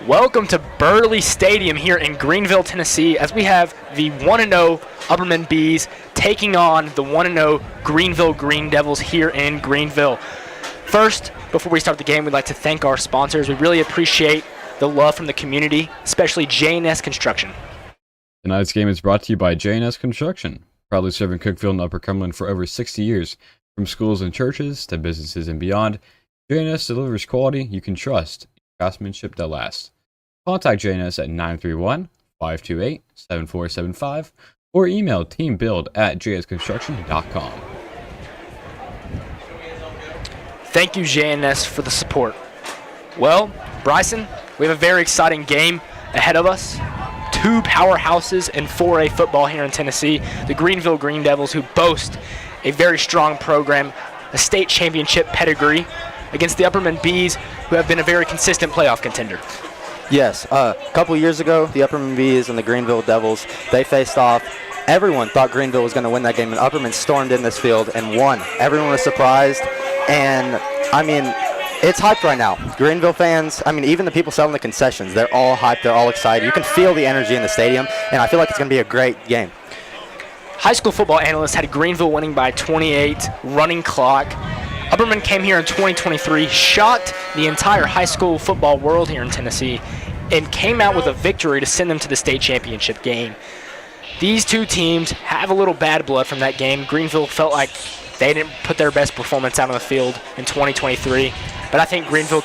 Welcome to Burley Stadium here in Greenville, Tennessee, as we have the 1-0 Upperman Bees taking on the 1-0 Greenville Green Devils here in Greenville. First, before we start the game, we'd like to thank our sponsors. We really appreciate the love from the community, especially J&S Construction. Tonight's game is brought to you by J&S Construction, proudly serving Cookeville and Upper Cumberland for over 60 years. From schools and churches to businesses and beyond, J&S delivers quality you can trust, craftsmanship that lasts. Contact J&S at 931-528-7475 or email teambuild@jsconstruction.com. Thank you, J&S, for the support. Well, Bryson, we have a very exciting game ahead of us. Two powerhouses in 4A football here in Tennessee, the Greenville Green Devils, who boast a very strong program, a state championship pedigree, against the Upperman Bees, who have been a very consistent playoff contender. Yes, a couple years ago, the Upperman Bees and the Greenville Devils, they faced off. Everyone thought Greenville was going to win that game, and Upperman stormed in this field and won. Everyone was surprised, and, I mean, it's hyped right now. Greenville fans, I mean, even the people selling the concessions, they're all hyped, they're all excited. You can feel the energy in the stadium, and I feel like it's going to be a great game. High school football analysts had Greenville winning by 28, running clock. Upperman came here in 2023, shocked the entire high school football world here in Tennessee, and came out with a victory to send them to the state championship game. These two teams have a little bad blood from that game. Greenville felt like they didn't put their best performance out on the field in 2023. But I think Greenville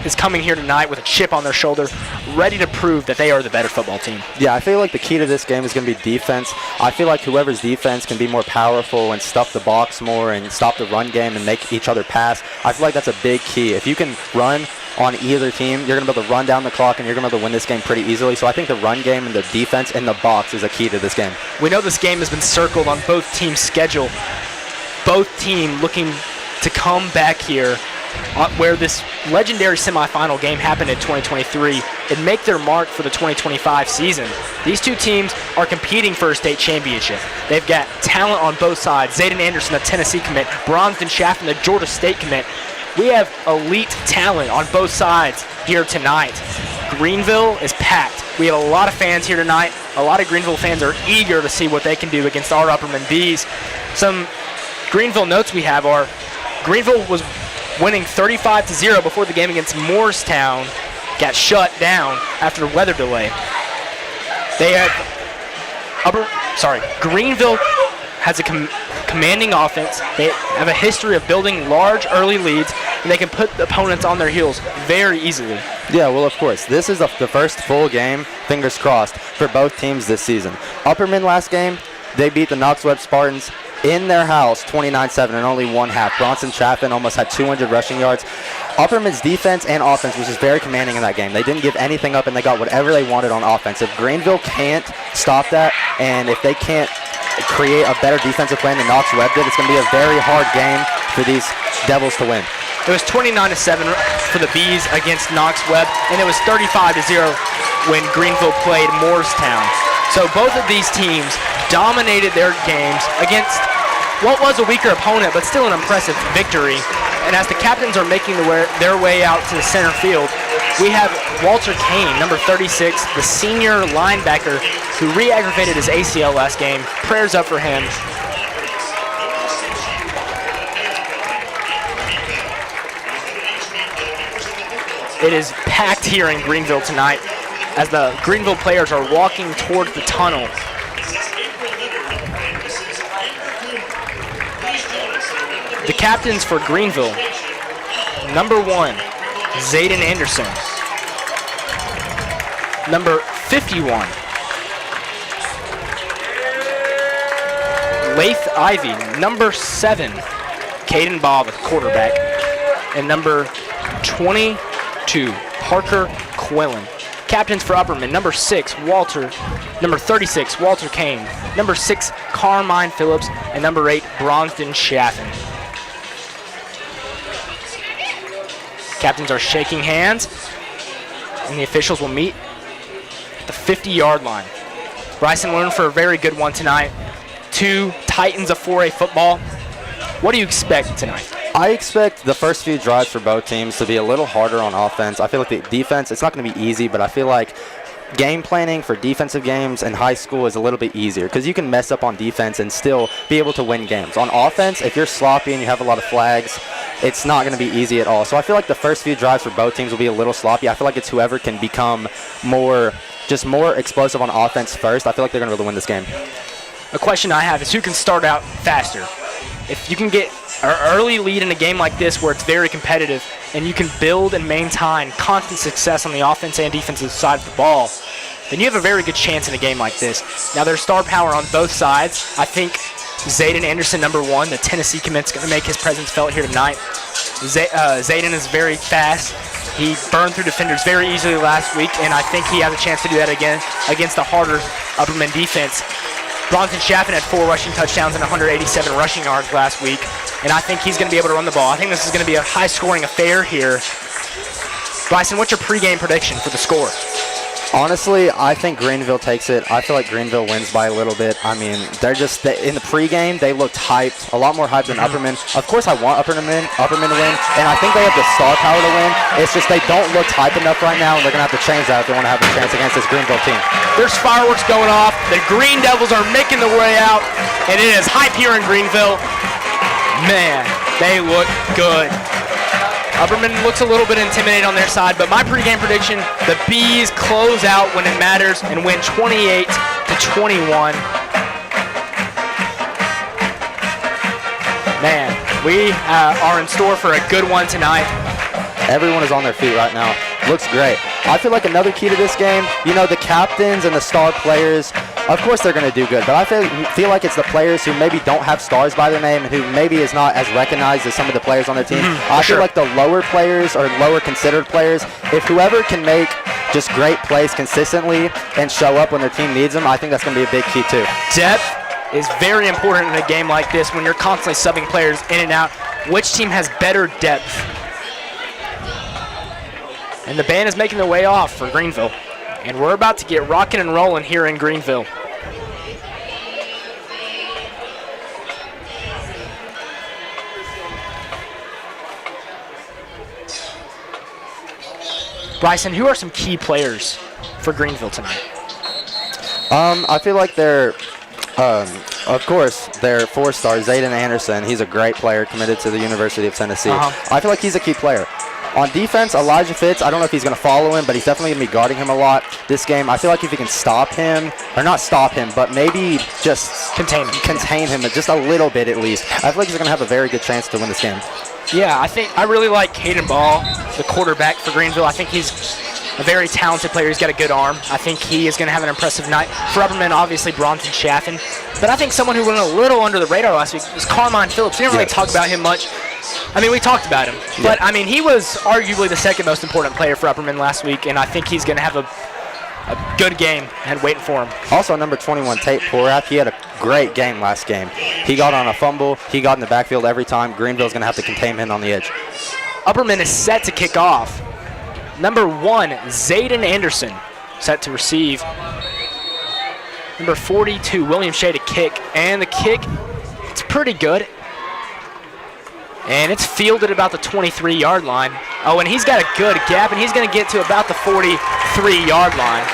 is coming here tonight with a chip on their shoulder, ready to prove that they are the better football team. Yeah, I feel like the key to this game is going to be defense. I feel like whoever's defense can be more powerful and stuff the box more and stop the run game and make each other pass. I feel like that's a big key. If you can run on either team, you're going to be able to run down the clock and you're going to be able to win this game pretty easily. So I think the run game and the defense in the box is a key to this game. We know this game has been circled on both teams' schedule. Both teams looking to come back here where this legendary semifinal game happened in 2023 and make their mark for the 2025 season. These two teams are competing for a state championship. They've got talent on both sides. Zayden Anderson, the Tennessee commit, Bronston Chaffin, the Georgia State commit. We have elite talent on both sides here tonight. Greenville is packed. We have a lot of fans here tonight. A lot of Greenville fans are eager to see what they can do against our Upperman Bees. Some Greenville notes we have are Greenville was winning 35-0 before the game against Morristown got shut down after a weather delay. Greenville has a commanding offense. They have a history of building large early leads, and they can put the opponents on their heels very easily. Yeah, well, of course. This is the first full game, fingers crossed, for both teams this season. Upperman last game, they beat the Knox-Webb Spartans in their house 29-7 in only one half. Bronson Chaffin almost had 200 rushing yards. Upperman's defense and offense was just very commanding in that game. They didn't give anything up, and they got whatever they wanted on offense. If Greenville can't stop that, and if they can't create a better defensive plan than Knox-Webb did, it's going to be a very hard game for these Devils to win. It was 29-7 for the Bees against Knox-Webb, and it was 35-0 when Greenville played Morristown. So both of these teams dominated their games against what was a weaker opponent, but still an impressive victory. And as the captains are making their way out to the center field, we have Walter Kane, number 36, the senior linebacker who re-aggravated his ACL last game. Prayers up for him. It is packed here in Greenville tonight as the Greenville players are walking towards the tunnel. The captains for Greenville, number 1, Zayden Anderson. Number 51, Lath Ivy. Number 7, Caden Bob, the quarterback. And number 22, Parker Quillen. Captains for Upperman, number 6, Walter. Number 36, Walter Kane. Number 6, Carmine Phillips. And number 8, Bronston Chaffin. Captains are shaking hands, and the officials will meet at the 50-yard line. Bryson, we're in for a very good one tonight. Two titans of 4A football. What do you expect tonight? I expect the first few drives for both teams to be a little harder on offense. I feel like the defense, it's not going to be easy, but I feel like game planning for defensive games in high school is a little bit easier because you can mess up on defense and still be able to win games. On offense, if you're sloppy and you have a lot of flags, it's not going to be easy at all. So I feel like the first few drives for both teams will be a little sloppy. I feel like it's whoever can become more explosive on offense first. I feel like they're going to be able to win this game. A question I have is who can start out faster? If you can get an early lead in a game like this where it's very competitive and you can build and maintain constant success on the offense and defensive side of the ball, then you have a very good chance in a game like this. Now, there's star power on both sides. I think Zayden Anderson, number 1, the Tennessee commit's going to make his presence felt here tonight. Zayden is very fast. He burned through defenders very easily last week, and I think he has a chance to do that again against the harder Upperman defense. Bronson Chaffin had 4 rushing touchdowns and 187 rushing yards last week, and I think he's going to be able to run the ball. I think this is going to be a high-scoring affair here. Bryson, what's your pregame prediction for the score? Honestly, I think Greenville takes it. I feel like Greenville wins by a little bit. I mean, in the pregame, they looked hyped, a lot more hyped than Upperman. Of course, I want Upperman to win, and I think they have the star power to win. It's just they don't look hyped enough right now, and they're going to have to change that if they want to have a chance against this Greenville team. There's fireworks going off. The Green Devils are making their way out, and it is hype here in Greenville. Man, they look good. Upperman looks a little bit intimidated on their side, but my pregame prediction, the Bees close out when it matters and win 28-21. Man, we are in store for a good one tonight. Everyone is on their feet right now. Looks great. I feel like another key to this game, the captains and the star players, of course they're going to do good, but I feel like it's the players who maybe don't have stars by their name and who maybe is not as recognized as some of the players on their team. I feel like the lower players or lower considered players, if whoever can make just great plays consistently and show up when their team needs them, I think that's going to be a big key too. Depth is very important in a game like this when you're constantly subbing players in and out. Which team has better depth? And the band is making their way off for Greenville. And we're about to get rocking and rolling here in Greenville. Bryson, who are some key players for Greenville tonight? I feel like they're, of course, they're 4 stars. Zayden Anderson, he's a great player committed to the University of Tennessee. I feel like he's a key player. On defense, Elijah Fitz, I don't know if he's going to follow him, but he's definitely going to be guarding him a lot this game. I feel like if he can stop him, or not stop him, but maybe just contain him just a little bit at least. I feel like he's going to have a very good chance to win this game. Yeah, I really like Caden Ball, the quarterback for Greenville. I think he's a very talented player. He's got a good arm. I think he is going to have an impressive night. For Upperman, obviously, Bronson Chaffin. But I think someone who went a little under the radar last week was Carmine Phillips. We didn't really talk about him much. I mean, we talked about him. But, I mean, he was arguably the second most important player for Upperman last week, and I think he's going to have a good game and waiting for him. Also, number 21, Tate Porak, he had a great game last game. He got on a fumble. He got in the backfield every time. Greenville's going to have to contain him on the edge. Upperman is set to kick off. Number 1, Zayden Anderson, set to receive. Number 42, William Shea to kick. And the kick, it's pretty good. And it's fielded about the 23-yard line. Oh, and he's got a good gap, and he's going to get to about the 43-yard line.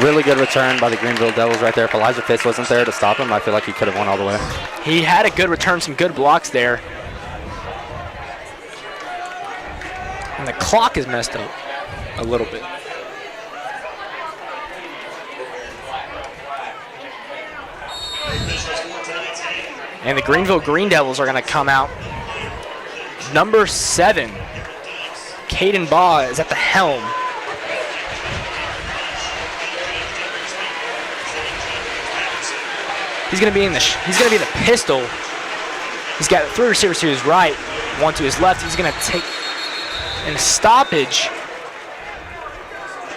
Really good return by the Greenville Devils right there. If Elijah Fitz wasn't there to stop him, I feel like he could have won all the way. He had a good return, some good blocks there. And the clock is messed up a little bit. And the Greenville Green Devils are going to come out. Number 7, Caden Baugh is at the helm. He's going to be in the pistol. He's got 3 receivers to his right, 1 to his left. He's going to take a stoppage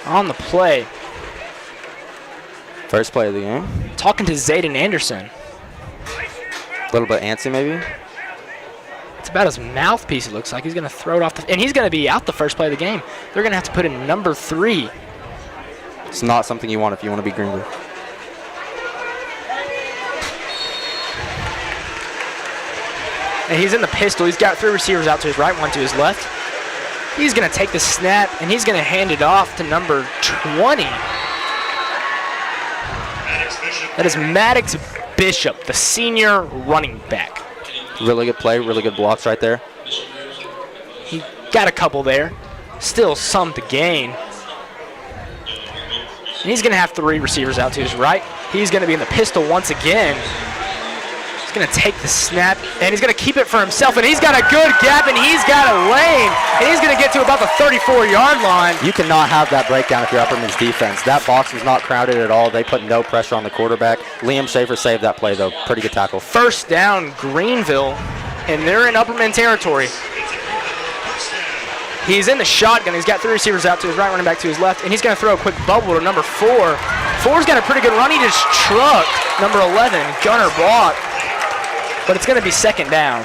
on the play. First play of the game. Talking to Zayden Anderson. A little bit antsy, maybe. It's about his mouthpiece, it looks like. He's going to throw it off. And he's going to be out the first play of the game. They're going to have to put in number 3. It's not something you want if you want to be Greenville. and he's in the pistol. He's got 3 receivers out to his right, 1 to his left. He's going to take the snap, and he's going to hand it off to number 20. That is Maddox Bishop, the senior running back. Really good play, really good blocks right there. He got a couple there. Still some to gain. And he's going to have 3 receivers out to his right. He's going to be in the pistol once again. He's going to take the snap, and he's going to keep it for himself, and he's got a good gap, and he's got a lane, and he's going to get to about the 34-yard line. You cannot have that breakdown if you're Upperman's defense. That box was not crowded at all. They put no pressure on the quarterback. Liam Schaefer saved that play, though. Pretty good tackle. First down, Greenville, and they're in Upperman territory. He's in the shotgun. He's got 3 receivers out to his right, running back to his left, and he's going to throw a quick bubble to number 4. 4's got a pretty good run. He just trucked number 11, Gunner Block, but it's going to be second down.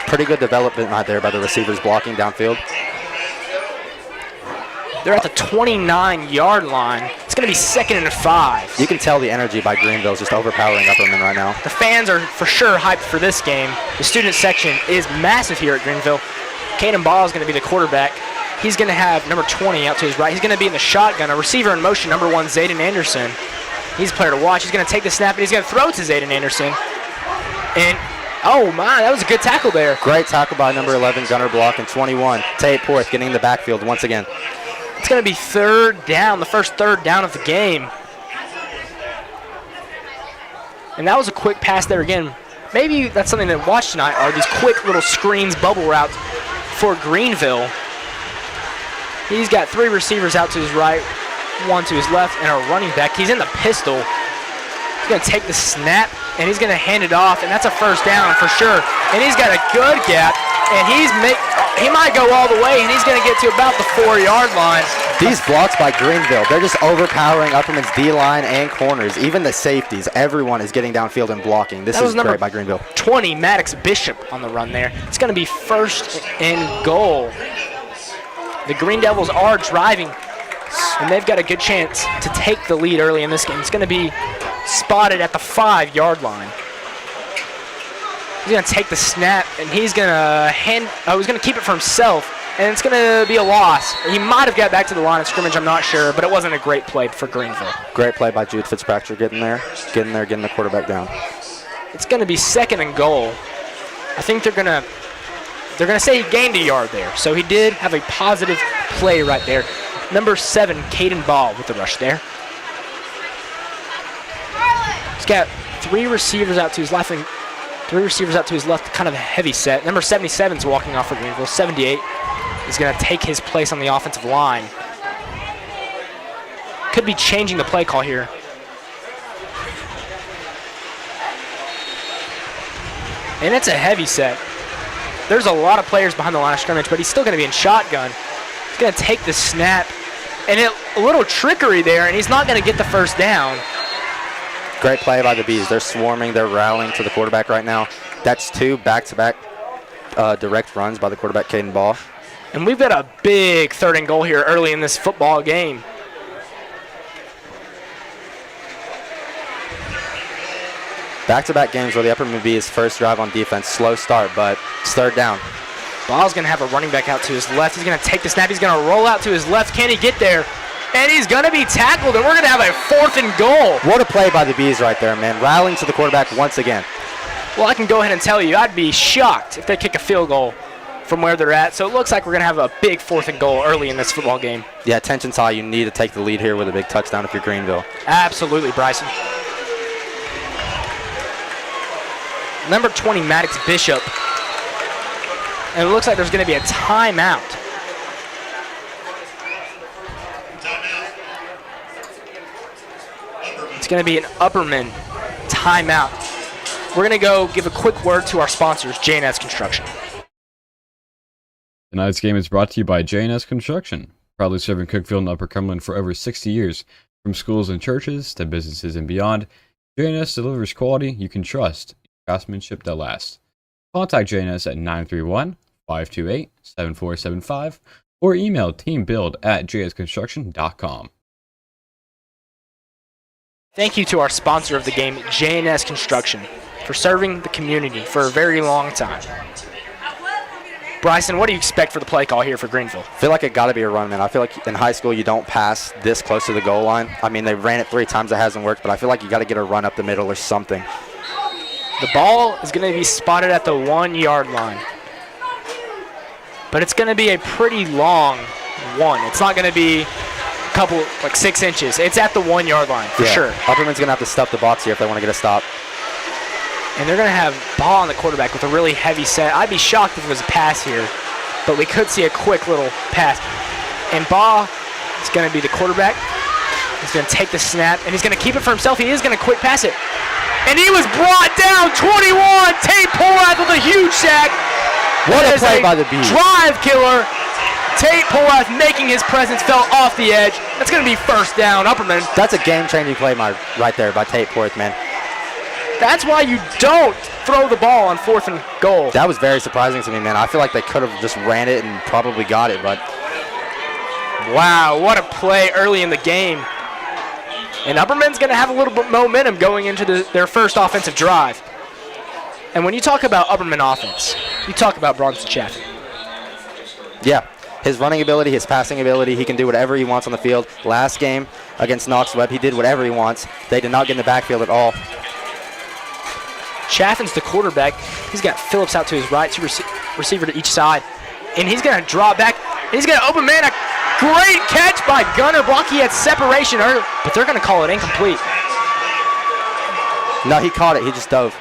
Pretty good development right there by the receivers blocking downfield. They're at the 29-yard line. It's going to be 2nd and 5. You can tell the energy by Greenville is just overpowering Upperman right now. The fans are for sure hyped for this game. The student section is massive here at Greenville. Caden Ball is going to be the quarterback. He's going to have number 20 out to his right. He's going to be in the shotgun. A receiver in motion, number 1, Zayden Anderson. He's a player to watch. He's going to take the snap, and he's going to throw it to Zayden Anderson. And, oh, my, that was a good tackle there. Great tackle by number 11, Gunner Block, and 21, Tate Porth getting in the backfield once again. It's going to be 3rd down, the first 3rd down of the game. And that was a quick pass there again. Maybe that's something to watch tonight, are these quick little screens, bubble routes for Greenville. He's got 3 receivers out to his right, 1 to his left, and a running back. He's in the pistol. He's going to take the snap, and he's going to hand it off, and that's a first down for sure. And he's got a good gap, and he might go all the way, and he's going to get to about the 4-yard line. These blocks by Greenville, they're just overpowering Upperman's D-line and corners. Even the safeties, everyone is getting downfield and blocking. This is great by Greenville. 20, Maddox Bishop on the run there. It's going to be 1st and goal. The Green Devils are driving, and they've got a good chance to take the lead early in this game. It's going to be spotted at the 5-yard line. He's going to take the snap, and he's going to keep it for himself, and it's going to be a loss. He might have got back to the line of scrimmage, I'm not sure, but it wasn't a great play for Greenville. Great play by Jude Fitzpatrick getting the quarterback down. It's going to be 2nd and goal. I think they're going to say he gained a yard there, so he did have a positive play right there. Number 7, Caden Ball with the rush there. He's got 3 receivers out to his left, and 3 receivers out to his left, kind of a heavy set. Number 77 is walking off for Greenville. 78 is going to take his place on the offensive line. Could be changing the play call here. And it's a heavy set. There's a lot of players behind the line of scrimmage, but he's still going to be in shotgun. He's going to take the snap, and a little trickery there, and he's not going to get the first down. Great play by the Bees. They're swarming. They're rallying to the quarterback right now. That's 2 back-to-back direct runs by the quarterback, Caden Ball. And we've got a big 3rd and goal here early in this football game. Back-to-back games where the Upperman Bees first drive on defense. Slow start, but it's 3rd down. Ball's going to have a running back out to his left. He's going to take the snap. He's going to roll out to his left. Can he get there? And he's going to be tackled, and we're going to have a 4th and goal. What a play by the Bees right there, man. Rallying to the quarterback once again. Well, I can go ahead and tell you, I'd be shocked if they kick a field goal from where they're at. So it looks like we're going to have a big 4th and goal early in this football game. Yeah, tension's high. You need to take the lead here with a big touchdown if you're Greenville. Absolutely, Bryson. Number 20, Maddox Bishop. And it looks like there's going to be a timeout. It's going to be an Upperman timeout. We're going to go give a quick word to our sponsors, J&S Construction. Tonight's game is brought to you by J&S Construction, proudly serving Cookeville and Upper Cumberland for over 60 years. From schools and churches to businesses and beyond, J&S delivers quality you can trust, craftsmanship that lasts. Contact J&S at 931-528-7475 or email teambuild@jsconstruction.com. Thank you to our sponsor of the game, J&S Construction, for serving the community for a very long time. Bryson, what do you expect for the play call here for Greenville? I feel like it got to be a run, man. I feel like in high school you don't pass this close to the goal line. I mean, they ran it 3 times. It hasn't worked, but I feel like you got to get a run up the middle or something. The ball is going to be spotted at the 1-yard line. But it's going to be a pretty long one. It's not going to be couple, like 6 inches. It's at the 1-yard line for sure. Upperman's going to have to stuff the box here if they want to get a stop. And they're going to have ball on the quarterback with a really heavy set. I'd be shocked if it was a pass here, but we could see a quick little pass. And Baugh is going to be the quarterback. He's going to take the snap, and he's going to keep it for himself. He is going to quick pass it. And he was brought down, 21. Tate Porath with a huge sack. What a play by the Bees. Drive killer. Tate Porath making his presence felt off the edge. That's going to be first down, Upperman. That's a game-changing play right there by Tate Porath, man. That's why you don't throw the ball on 4th and goal. That was very surprising to me, man. I feel like they could have just ran it and probably got it, but. Wow, what a play early in the game. And Upperman's going to have a little bit of momentum going into their first offensive drive. And when you talk about Upperman offense, you talk about Bronson Chaffin. Yeah. His running ability, his passing ability, he can do whatever he wants on the field. Last game against Knox Webb, he did whatever he wants. They did not get in the backfield at all. Chaffin's the quarterback. He's got Phillips out to his right, 2 receiver to each side. And he's going to draw back. He's going to open man. A great catch by Gunner Block. He had separation early, but they're going to call it incomplete. No, he caught it. He just dove.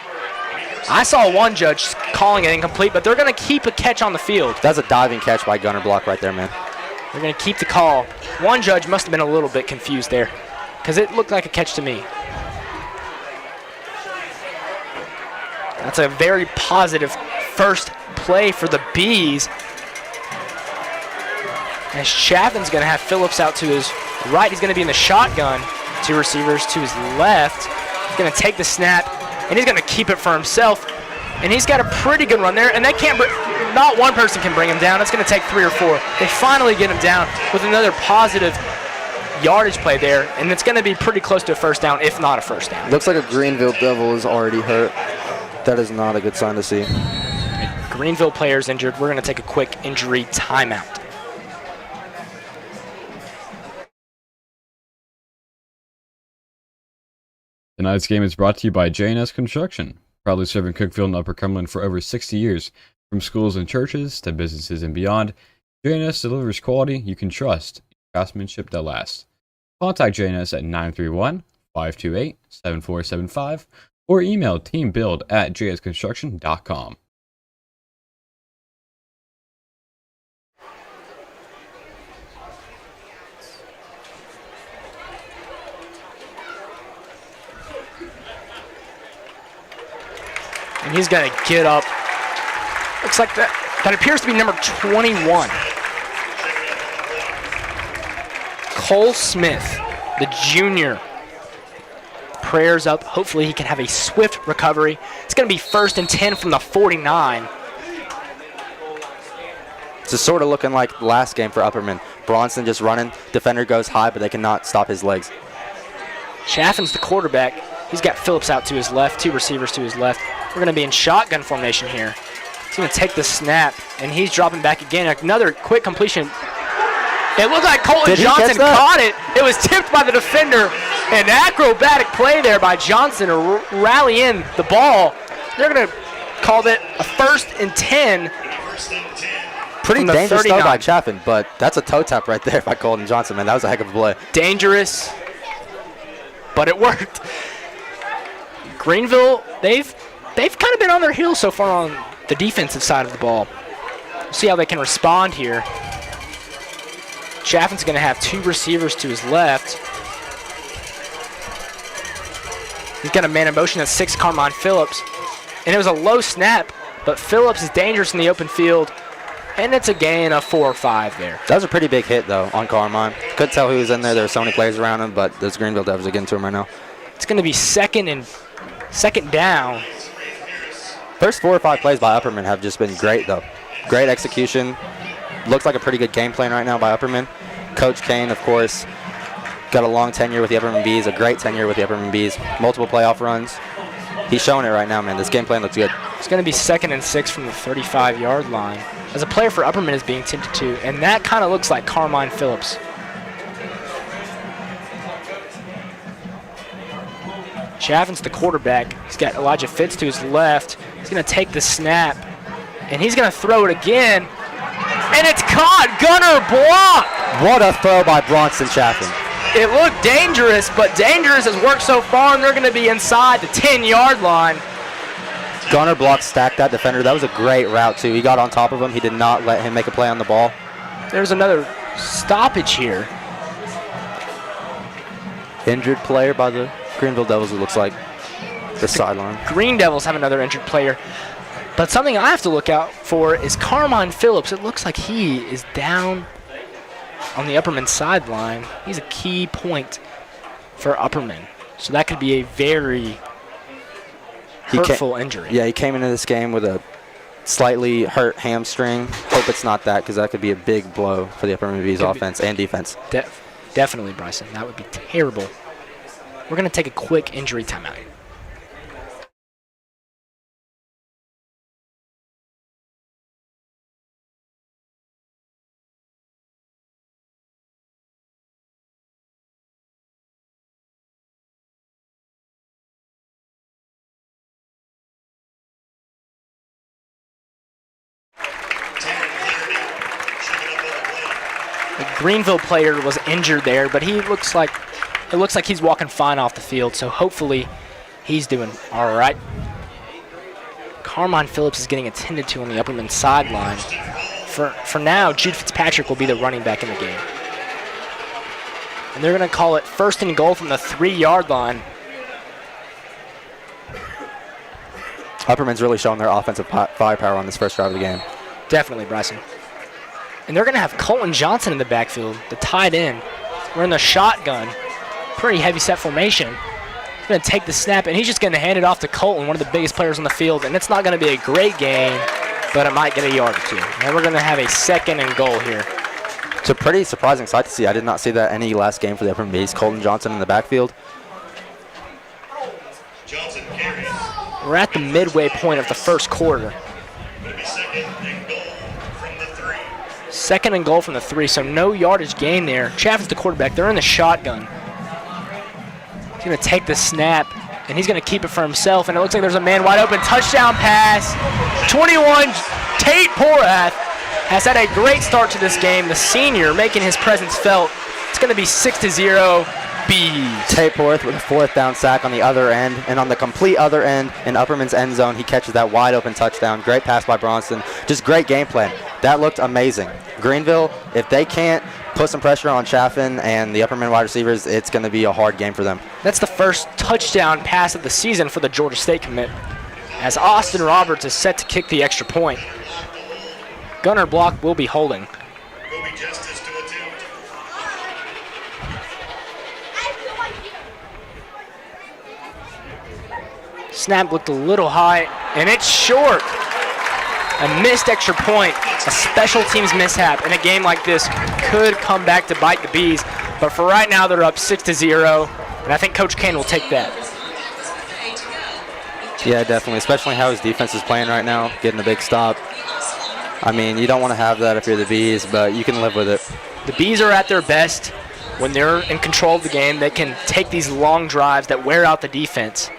I saw one judge calling it incomplete, but they're going to keep a catch on the field. That's a diving catch by Gunner Block right there, man. They're going to keep the call. One judge must have been a little bit confused there because it looked like a catch to me. That's a very positive first play for the Bees. As Chaffin's going to have Phillips out to his right. He's going to be in the shotgun. 2 receivers to his left. He's going to take the snap, and he's going to keep it for himself. And he's got a pretty good run there, and they can't. Not one person can bring him down. It's going to take 3 or 4. They finally get him down with another positive yardage play there, and it's going to be pretty close to a first down, if not a first down. Looks like a Greenville Devil is already hurt. That is not a good sign to see. Greenville players injured. We're going to take a quick injury timeout. Tonight's game is brought to you by J&S Construction, proudly serving Cookeville and Upper Cumberland for over 60 years. From schools and churches to businesses and beyond, J&S delivers quality you can trust, craftsmanship that lasts. Contact J&S at 931-528-7475 or email teambuild@jsconstruction.com. And he's going to get up. Looks like that appears to be number 21. Cole Smith, the junior. Prayers up. Hopefully he can have a swift recovery. It's going to be 1st and 10 from the 49. It's sort of looking like the last game for Upperman. Bronson just running. Defender goes high, but they cannot stop his legs. Chaffin's the quarterback. He's got Phillips out to his left, 2 receivers to his left. We're going to be in shotgun formation here. He's going to take the snap, and he's dropping back again. Another quick completion. It looked like Colton Johnson caught it. It was tipped by the defender. An acrobatic play there by Johnson to rally in the ball. They're going to call it a 1st and 10. Pretty dangerous throw by Chaffin, but that's a toe tap right there by Colton Johnson, man. That was a heck of a play. Dangerous, but it worked. Greenville, they've kind of been on their heels so far on the defensive side of the ball. We'll see how they can respond here. Chaffin's going to have 2 receivers to his left. He's got a man in motion at 6, Carmine Phillips. And it was a low snap, but Phillips is dangerous in the open field. And it's a gain of 4 or 5 there. That was a pretty big hit, though, on Carmine. Couldn't tell who was in there. There were so many players around him, but those Greenville Devils are getting to him right now. It's going to be second down. First 4 or 5 plays by Upperman have just been great, though. Great execution. Looks like a pretty good game plan right now by Upperman. Coach Kane, of course, got a long tenure with the Upperman Bees, a great tenure with the Upperman Bees, multiple playoff runs. He's showing it right now, man. This game plan looks good. It's going to be 2nd and 6 from the 35-yard line. As a player for Upperman is being tempted to, and that kind of looks like Carmine Phillips. Chaffin's the quarterback. He's got Elijah Fitz to his left. He's going to take the snap, and he's going to throw it again. And it's caught. Gunner block. What a throw by Bronson Chaffin. It looked dangerous, but dangerous has worked so far, and they're going to be inside the 10-yard line. Gunner blocked, stacked that defender. That was a great route, too. He got on top of him. He did not let him make a play on the ball. There's another stoppage here. Injured player by the Greenville Devils, it looks like. The sideline. Green Devils have another injured player. But something I have to look out for is Carmine Phillips. It looks like he is down on the Upperman sideline. He's a key point for Upperman. So that could be a very hurtful injury. Yeah, he came into this game with a slightly hurt hamstring. Hope it's not that, because that could be a big blow for the Upperman Bees offense and defense. Definitely, Bryson. That would be terrible. We're going to take a quick injury timeout. The Greenville player was injured there, but it looks like he's walking fine off the field, so hopefully he's doing all right. Carmine Phillips is getting attended to on the Upperman sideline. For now, Jude Fitzpatrick will be the running back in the game. And they're going to call it 1st and goal from the 3-yard line. Upperman's really showing their offensive firepower on this first drive of the game. Definitely, Bryson. And they're going to have Colton Johnson in the backfield, the tight end. We're in the shotgun. Pretty heavy set formation. He's going to take the snap, and he's just going to hand it off to Colton, one of the biggest players on the field. And it's not going to be a great game, but it might get a yard or two. And we're going to have a 2nd and goal here. It's a pretty surprising sight to see. I did not see that any last game for the Upperman Bees. Colton Johnson in the backfield. We're at the midway point of the first quarter. 2nd and goal from the 3, so no yardage gain there. Chaffin's the quarterback. They're in the shotgun. He's going to take the snap, and he's going to keep it for himself, and it looks like there's a man wide open. Touchdown pass. 21, Tate Porath has had a great start to this game. The senior making his presence felt. It's going to be 6-0 Bees. Tate Porath with a 4th down sack on the other end, and on the complete other end in Upperman's end zone, he catches that wide open touchdown. Great pass by Bronson. Just great game plan. That looked amazing. Greenville, if they can't put some pressure on Chaffin and the Upperman wide receivers, it's going to be a hard game for them. That's the first touchdown pass of the season for the Georgia State commit, as Austin Roberts is set to kick the extra point. Gunner block will be holding. Snap looked a little high, and it's short. A missed extra point, a special teams mishap in a game like this could come back to bite the Bees. But for right now, they're up 6-0, and I think Coach Kane will take that. Yeah, definitely, especially how his defense is playing right now, getting a big stop. I mean, you don't want to have that if you're the Bees, but you can live with it. The Bees are at their best when they're in control of the game. They can take these long drives that wear out the defense.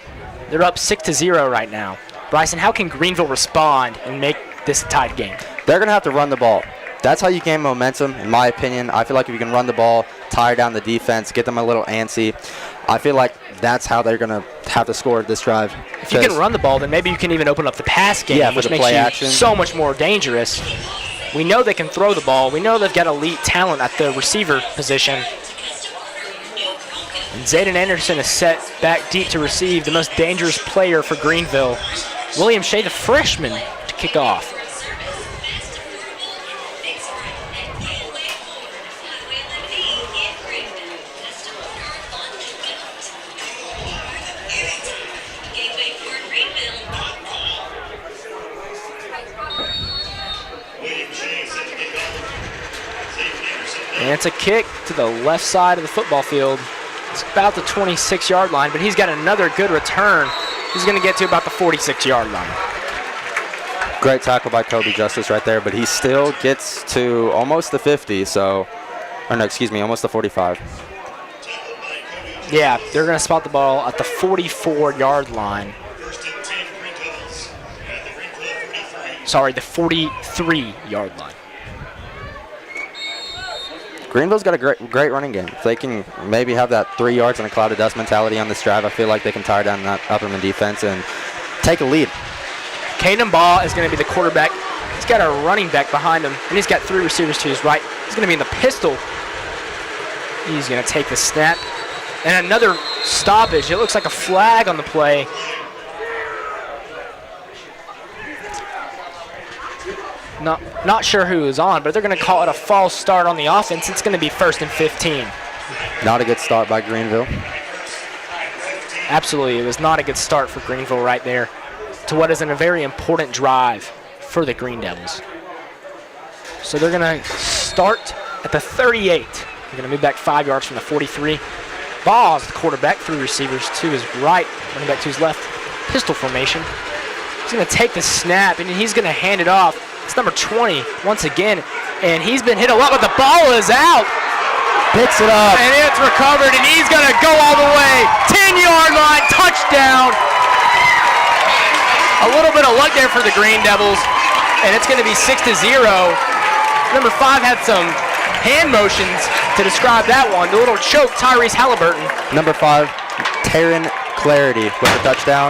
They're up 6-0 right now. Bryson, how can Greenville respond and make this a tied game? They're going to have to run the ball. That's how you gain momentum, in my opinion. I feel like if you can run the ball, tire down the defense, get them a little antsy, I feel like that's how they're going to have to score this drive. If you can run the ball, then maybe you can even open up the pass game, which makes you so much more dangerous. We know they can throw the ball. We know they've got elite talent at the receiver position. And Zayden Anderson is set back deep to receive, the most dangerous player for Greenville. William Shea, the freshman, to kick off. William Shea set to kick off. Zayden Anderson And it's a kick to the left side of the football field. It's about the 26-yard line, but he's got another good return. He's going to get to about the 46-yard line. Great tackle by Kobe Justice right there, but he still gets to almost the 50, so, or no, excuse me, almost the 45. Yeah, they're going to spot the ball at the 44-yard line. Sorry, the 43-yard line. Greenville's got a great running game. If they can maybe have that 3 yards and a cloud of dust mentality on this drive, I feel like they can tire down that Upperman defense and take a lead. Caden Ball is going to be the quarterback. He's got a running back behind him, and he's got 3 receivers to his right. He's going to be in the pistol. He's going to take the snap. And another stoppage. It looks like a flag on the play. Not sure who is on, but they're going to call it a false start on the offense. It's going to be 1st and 15. Not a good start by Greenville. Absolutely, it was not a good start for Greenville right there to what is a very important drive for the Green Devils. So they're going to start at the 38. They're going to move back 5 yards from the 43. Ball's the quarterback, 3 receivers to his right, running back to his left, pistol formation. He's going to take the snap, and he's going to hand it off. It's number 20 once again, and he's been hit a lot, but the ball is out. Picks it up. And it's recovered, and he's going to go all the way. 10-yard line, touchdown. A little bit of luck there for the Green Devils, and it's going to be 6-0. Number 5 had some hand motions to describe that one. The little choke, Tyrese Halliburton. Number 5, Taryn Clarity with the touchdown.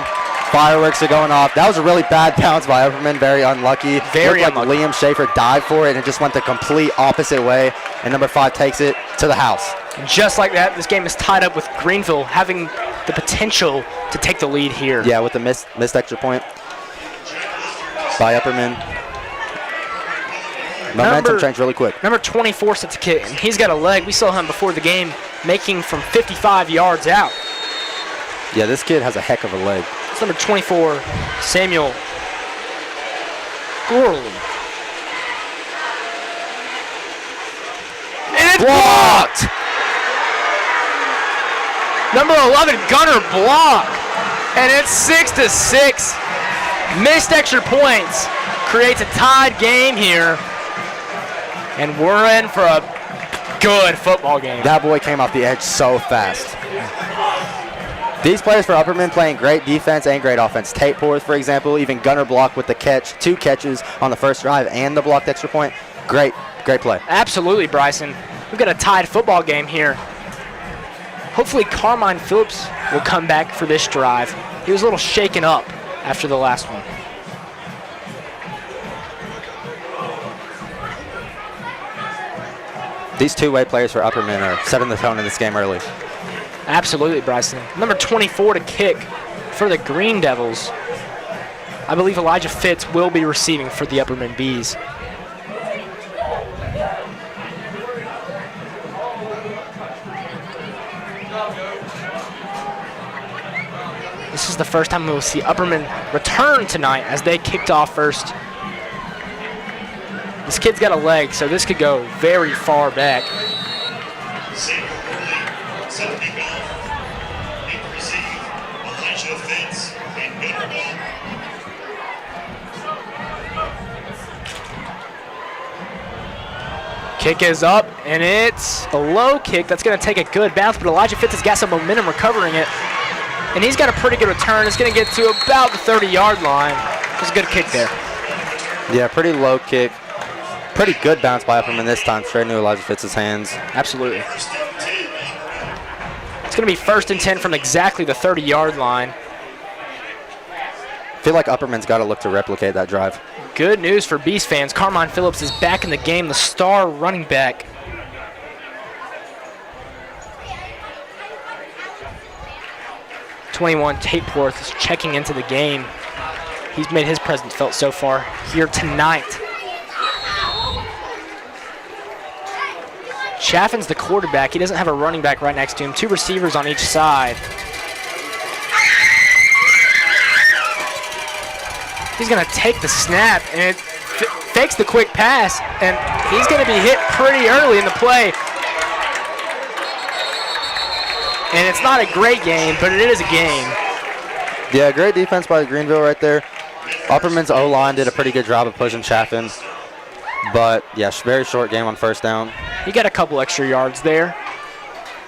Fireworks are going off. That was a really bad bounce by Upperman. Very unlucky. Very Looked unlucky. like Liam Schaefer dived for it, and it just went the complete opposite way. And number 5 takes it to the house. And just like that, this game is tied up with Greenville having the potential to take the lead here. Yeah, with the missed extra point by Upperman. Momentum change really quick. Number 24 sets a kick, and he's got a leg. We saw him before the game making from 55 yards out. Yeah, this kid has a heck of a leg. It's number 24, Samuel Gorley. And it's blocked! Number 11, Gunner block. And it's 6-6. Missed extra points. Creates a tied game here. And we're in for a good football game. That boy came off the edge so fast. These players for Upperman playing great defense and great offense. Tate Porth, for example, even Gunner blocked with the catch, 2 catches on the first drive and the blocked extra point. Great play. Absolutely, Bryson. We've got a tied football game here. Hopefully Carmine Phillips will come back for this drive. He was a little shaken up after the last one. These two-way players for Upperman are setting the tone in this game early. Absolutely, Bryson. Number 24 to kick for the Green Devils. I believe Elijah Fitz will be receiving for the Upperman Bees. This is the first time we'll see Upperman return tonight as they kicked off first. This kid's got a leg, so this could go very far back. Kick is up, and it's a low kick. That's going to take a good bounce, but Elijah Fitz has got some momentum recovering it. And he's got a pretty good return. It's going to get to about the 30-yard line. It's a good kick there. Yeah, pretty low kick. Pretty good bounce by Upperman this time, straight into Elijah Fitz's hands. Absolutely. It's going to be 1st and 10 from exactly the 30-yard line. I feel like Upperman's got to look to replicate that drive. Good news for Beast fans. Carmine Phillips is back in the game, the star running back. #21, Tate Porth is checking into the game. He's made his presence felt so far here tonight. Chaffin's the quarterback. He doesn't have a running back right next to him. 2 receivers on each side. He's going to take the snap, and fakes the quick pass, and he's going to be hit pretty early in the play. And it's not a great game, but it is a game. Yeah, great defense by Greenville right there. Upperman's O-line did a pretty good job of pushing Chaffin. But, yeah, very short game on first down. He got a couple extra yards there.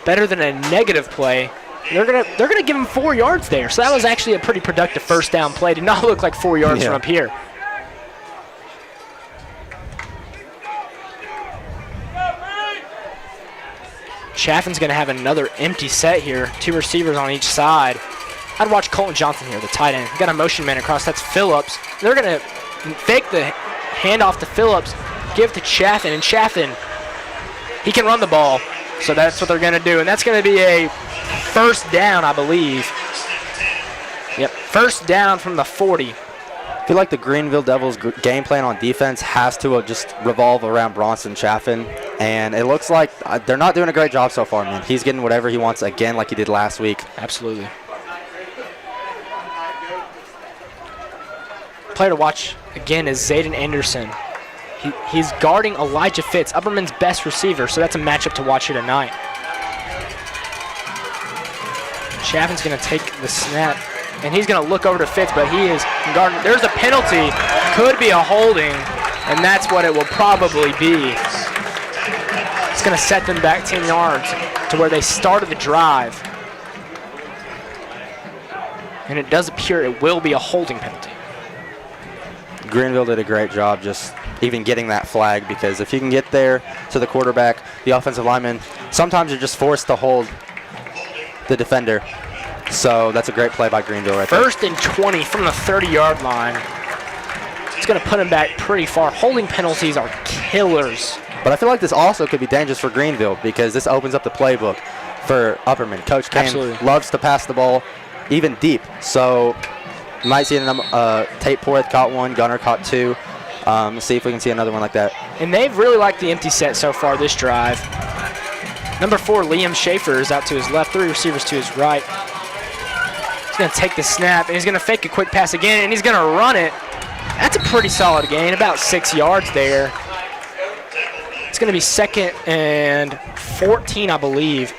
Better than a negative play. They're gonna give him 4 yards there. So that was actually a pretty productive first down play. Did not look like 4 yards from up here. Chaffin's gonna have another empty set here. 2 receivers on each side. I'd watch Colton Johnson here, the tight end. Got a motion man across. That's Phillips. They're gonna fake the handoff to Phillips, give to Chaffin, and Chaffin, he can run the ball. So that's what they're going to do, and that's going to be a first down, I believe. Yep, first down from the 40. I feel like the Greenville Devils game plan on defense has to just revolve around Bronson Chaffin, and it looks like they're not doing a great job so far, man. He's getting whatever he wants again like he did last week. Absolutely. Player to watch again is Zayden Anderson. He's guarding Elijah Fitz, Upperman's best receiver, so that's a matchup to watch here tonight. Chaffin's going to take the snap, and he's going to look over to Fitz, but he is guarding. There's a penalty. Could be a holding, and that's what it will probably be. It's going to set them back 10 yards to where they started the drive. And it does appear it will be a holding penalty. Greenville did a great job just even getting that flag, because if you can get there to the quarterback, the offensive lineman, sometimes you're just forced to hold the defender. So that's a great play by Greenville right there. First and 20 from the 30-yard line. It's going to put him back pretty far. Holding penalties are killers. But I feel like this also could be dangerous for Greenville, because this opens up the playbook for Upperman. Coach Kane loves to pass the ball even deep. So you might see Tate Porth caught one, Gunner caught 2. Let's see if we can see another one like that. And they've really liked the empty set so far this drive. Number 4, Liam Schaefer, is out to his left, 3 receivers to his right. He's going to take the snap, and he's going to fake a quick pass again, and he's going to run it. That's a pretty solid gain, about 6 yards there. It's going to be 2nd and 14, I believe.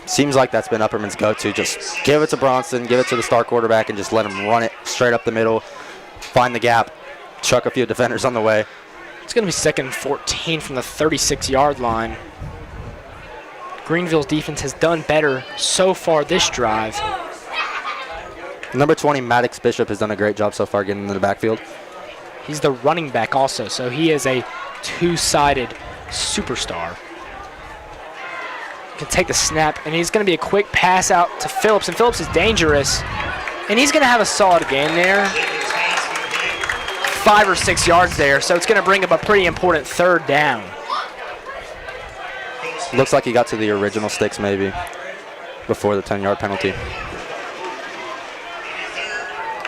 Seems like that's been Upperman's go-to. Just give it to Bronson, give it to the star quarterback, and just let him run it straight up the middle, find the gap, chuck a few defenders on the way. It's going to be 2nd and 14 from the 36-yard line. Greenville's defense has done better so far this drive. Number 20, Maddox Bishop, has done a great job so far getting into the backfield. He's the running back also, so he is a 2-sided superstar. Can take the snap, and he's going to be a quick pass out to Phillips, and Phillips is dangerous, and he's going to have a solid game there. 5 or 6 yards there, so it's going to bring up a pretty important 3rd down. Looks like he got to the original sticks maybe before the 10-yard penalty.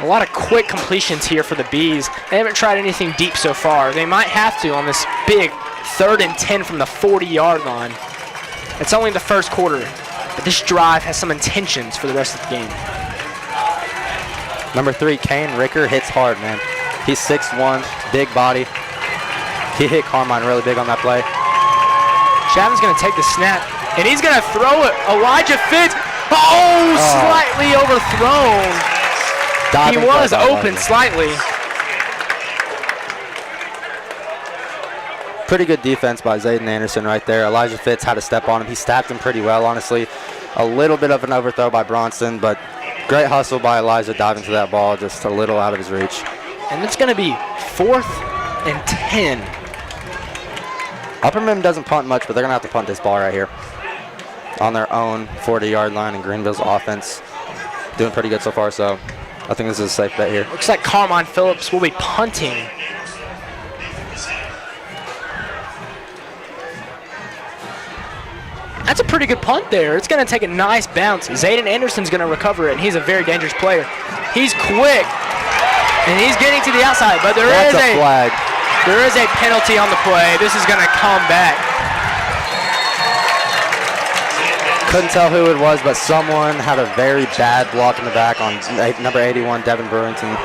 A lot of quick completions here for the Bees. They haven't tried anything deep so far. They might have to on this big 3rd and 10 from the 40-yard line. It's only the first quarter, but this drive has some intentions for the rest of the game. Number 3, Kane Ricker, hits hard, man. He's 6'1", big body. He hit Carmine really big on that play. Chapman's going to take the snap, and he's going to throw it. Elijah Fitz, slightly overthrown. He was open slightly. Pretty good defense by Zayden Anderson right there. Elijah Fitz had to step on him. He stacked him pretty well, honestly. A little bit of an overthrow by Bronson, but great hustle by Elijah diving to that ball, just a little out of his reach. And it's going to be 4th and 10. Upperman doesn't punt much, but they're going to have to punt this ball right here on their own 40-yard line, and Greenville's offense doing pretty good so far, so I think this is a safe bet here. Looks like Carmine Phillips will be punting. That's a pretty good punt there. It's going to take a nice bounce. Zayden Anderson's going to recover it, and he's a very dangerous player. He's quick, and he's getting to the outside, but there is a flag. There is a penalty on the play. This is going to come back. Couldn't tell who it was, but someone had a very bad block in the back on number 81, Devin Burrington.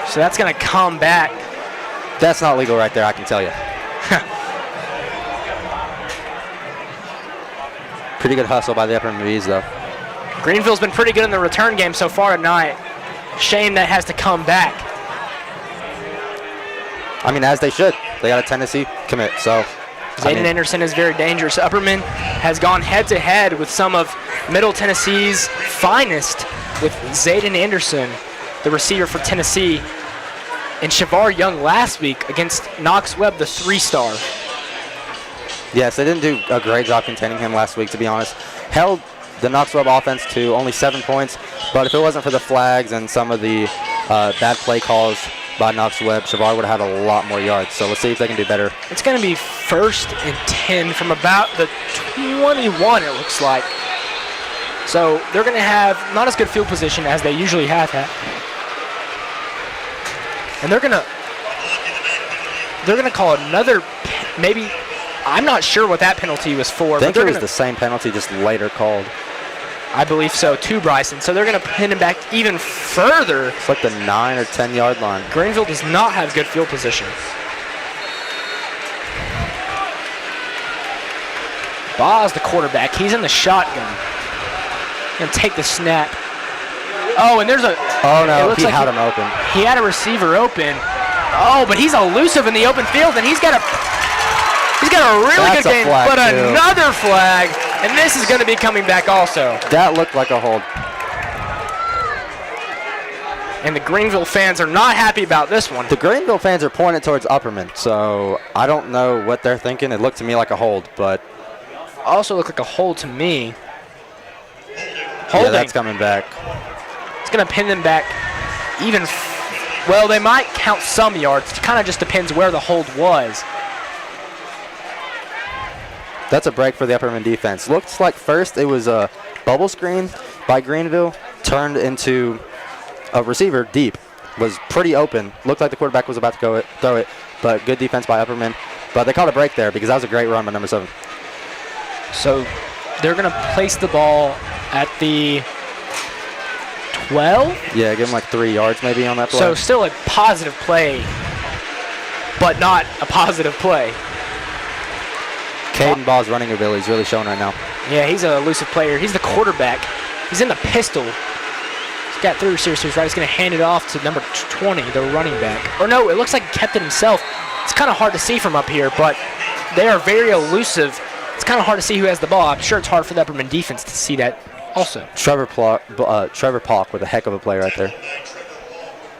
So that's going to come back. That's not legal right there, I can tell you. Pretty good hustle by the Upperman Bees, though. Greenville's been pretty good in the return game so far tonight. Shame that has to come back. I mean, as they should. They got a Tennessee commit, so. Zayden Anderson is very dangerous. Upperman has gone head-to-head with some of Middle Tennessee's finest, with Zayden Anderson, the receiver for Tennessee, and Shavar Young last week against Knox Webb, the 3-star. Yes, they didn't do a great job containing him last week, to be honest. Held the Knox Webb offense to only 7 points, but if it wasn't for the flags and some of the bad play calls by Knox Webb, Shavar would have had a lot more yards. So let's see if they can do better. It's going to be 1st and 10 from about the 21, it looks like. So they're going to have not as good field position as they usually have had. And they're going to call another, maybe, I'm not sure what that penalty was for. I think it was the same penalty, just later called. I believe so, to Bryson. So they're going to pin him back even further. It's like the 9 or 10 yard line. Greenville does not have good field position. Boz, the quarterback, he's in the shotgun. Going to take the snap. Oh, and there's a... Oh, no, he had him open. He had a receiver open. Oh, but he's elusive in the open field, and he's got a really good game, but another flag, and this is going to be coming back also. That looked like a hold. And the Greenville fans are not happy about this one. The Greenville fans are pointed towards Upperman, so I don't know what they're thinking. It looked to me like a hold, but... Also looked like a hold to me. Holding. Yeah, that's coming back. It's going to pin them back even... Well, they might count some yards. It kind of just depends where the hold was. That's a break for the Upperman defense. Looks like first it was a bubble screen by Greenville, turned into a receiver deep. Was pretty open. Looked like the quarterback was about to throw it, but good defense by Upperman. But they caught a break there because that was a great run by number 7. So they're going to place the ball at the 12? Yeah, give him like 3 yards maybe on that play. So still a positive play, but not a positive play. Caden Ball's running ability is really showing right now. Yeah, he's an elusive player. He's the quarterback. He's in the pistol. He's got 3 receivers to his right. He's going to hand it off to number 20, the running back. Or no, it looks like he kept it himself. It's kind of hard to see from up here, but they are very elusive. It's kind of hard to see who has the ball. I'm sure it's hard for the Upperman defense to see that also. Trevor Polk with a heck of a play right there.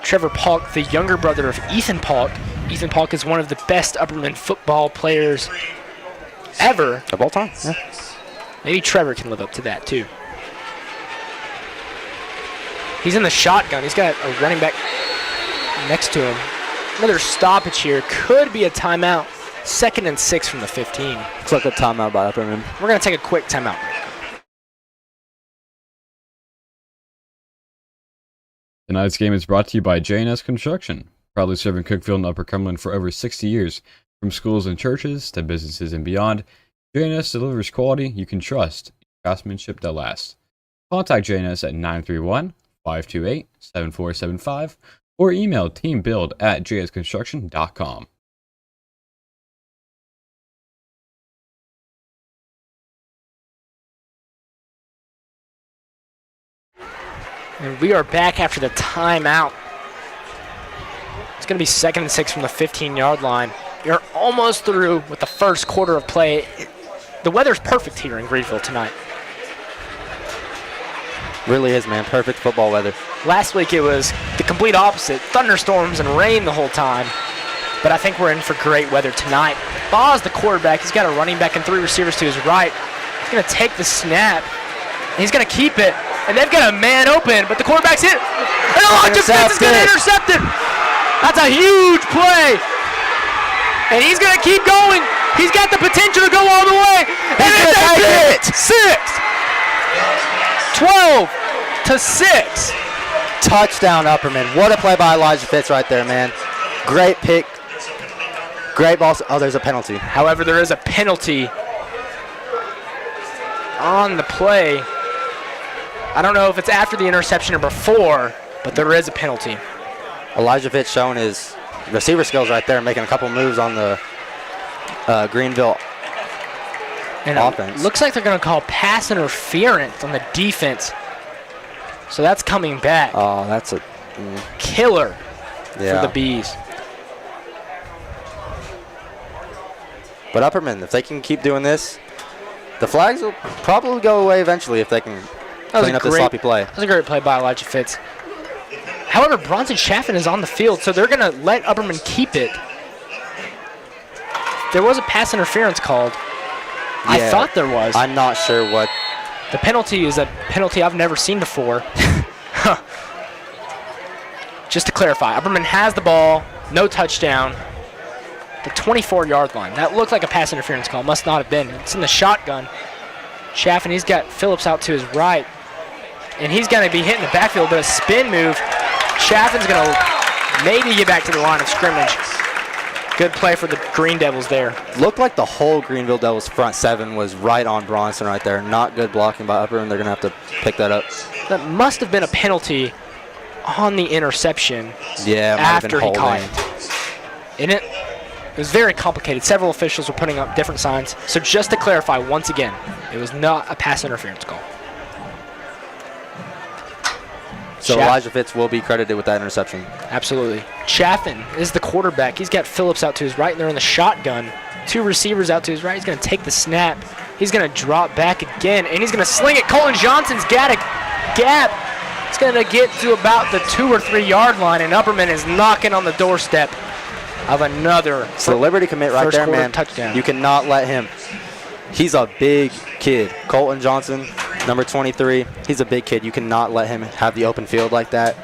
Trevor Polk, the younger brother of Ethan Polk. Ethan Polk is one of the best Upperman football players ever. Of all time, yeah. Maybe Trevor can live up to that, too. He's in the shotgun. He's got a running back next to him. Another stoppage here. Could be a timeout. 2nd and 6 from the 15. Looks like a timeout by Upperman. We're going to take a quick timeout. Tonight's game is brought to you by J&S Construction, proudly serving Cookeville and Upper Cumberland for over 60 years. From schools and churches to businesses and beyond, J&S delivers quality you can trust, craftsmanship that lasts. Contact J&S at 931-528-7475 or email teambuild@jsconstruction.com. And we are back after the timeout. It's going to be 2nd and 6 from the 15-yard line. You're almost through with the first quarter of play. The weather's perfect here in Greenville tonight. Really is, man. Perfect football weather. Last week it was the complete opposite. Thunderstorms and rain the whole time. But I think we're in for great weather tonight. Boz, the quarterback, he's got a running back and 3 receivers to his right. He's going to take the snap. And he's going to keep it. And they've got a man open, but the quarterback's hit. And the line defense is going to intercept it. That's a huge play. And he's going to keep going. He's got the potential to go all the way. And it's it. 12-6. Touchdown, Upperman. What a play by Elijah Fitz right there, man. Great pick. Great ball. Oh, there's a penalty. However, there is a penalty on the play. I don't know if it's after the interception or before, but there is a penalty. Elijah Fitz showing his receiver skills right there, making a couple moves on the Greenville and offense. Looks like they're going to call pass interference on the defense. So that's coming back. Oh, that's a killer for the Bees. But Upperman, if they can keep doing this, the flags will probably go away eventually if they can clean up the sloppy play. That was a great play by Elijah Fitz. However, Bronson Chaffin is on the field, so they're going to let Upperman keep it. There was a pass interference called. Yeah, I thought there was. I'm not sure what. The penalty is a penalty I've never seen before. Just to clarify, Upperman has the ball, no touchdown. The 24-yard line. That looked like a pass interference call. Must not have been. It's in the shotgun. Chaffin, he's got Phillips out to his right. And he's going to be hitting the backfield, but a spin move. Chaffin's going to maybe get back to the line of scrimmage. Good play for the Green Devils there. Looked like the whole Greenville Devils front seven was right on Bronson right there. Not good blocking by Upperman. They're going to have to pick that up. That must have been a penalty on the interception. Yeah, after he caught it. And it was very complicated. Several officials were putting up different signs. So just to clarify once again, it was not a pass interference call. So Elijah Fitz will be credited with that interception. Absolutely. Chaffin is the quarterback. He's got Phillips out to his right, and they're in the shotgun. Two receivers out to his right. He's going to take the snap. He's going to drop back again, and he's going to sling it. Colin Johnson's got a gap. It's going to get to about the 2 or 3 yard line, and Upperman is knocking on the doorstep of another. So Liberty commit right there, man. Touchdown. You cannot let him. He's a big kid. Colton Johnson, number 23. He's a big kid. You cannot let him have the open field like that.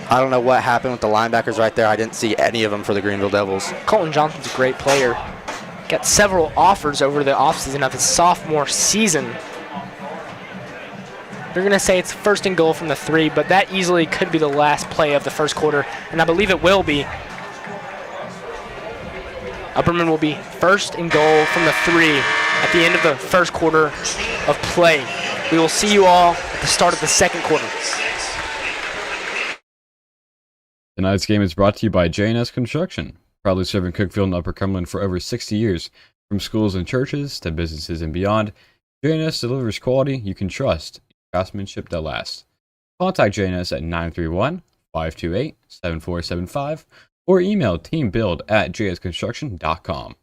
I don't know what happened with the linebackers right there. I didn't see any of them for the Greenville Devils. Colton Johnson's a great player. Got several offers over the offseason of his sophomore season. They're going to say it's first and goal from the 3, but that easily could be the last play of the first quarter, and I believe it will be. Upperman will be first and goal from the 3 at the end of the first quarter of play. We will see you all at the start of the second quarter. Tonight's game is brought to you by J&S Construction, proudly serving Cookeville and Upper Cumberland for over 60 years. From schools and churches to businesses and beyond, J&S delivers quality you can trust, craftsmanship that lasts. Contact J&S at 931-528-7475 or email teambuild@jsconstruction.com.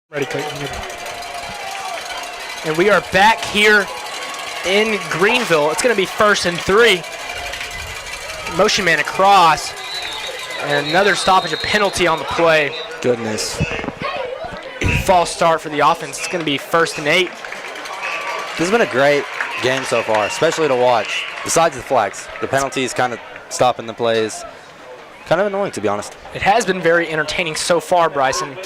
Ready, Clayton. And we are back here in Greenville. It's going to be 1st and 3. Motion man across. And another stoppage, a penalty on the play. Goodness. False start for the offense. It's going to be 1st and 8. This has been a great game so far, especially to watch. Besides the flags, the penalties kind of stopping the plays. Kind of annoying, to be honest. It has been very entertaining so far, Bryson.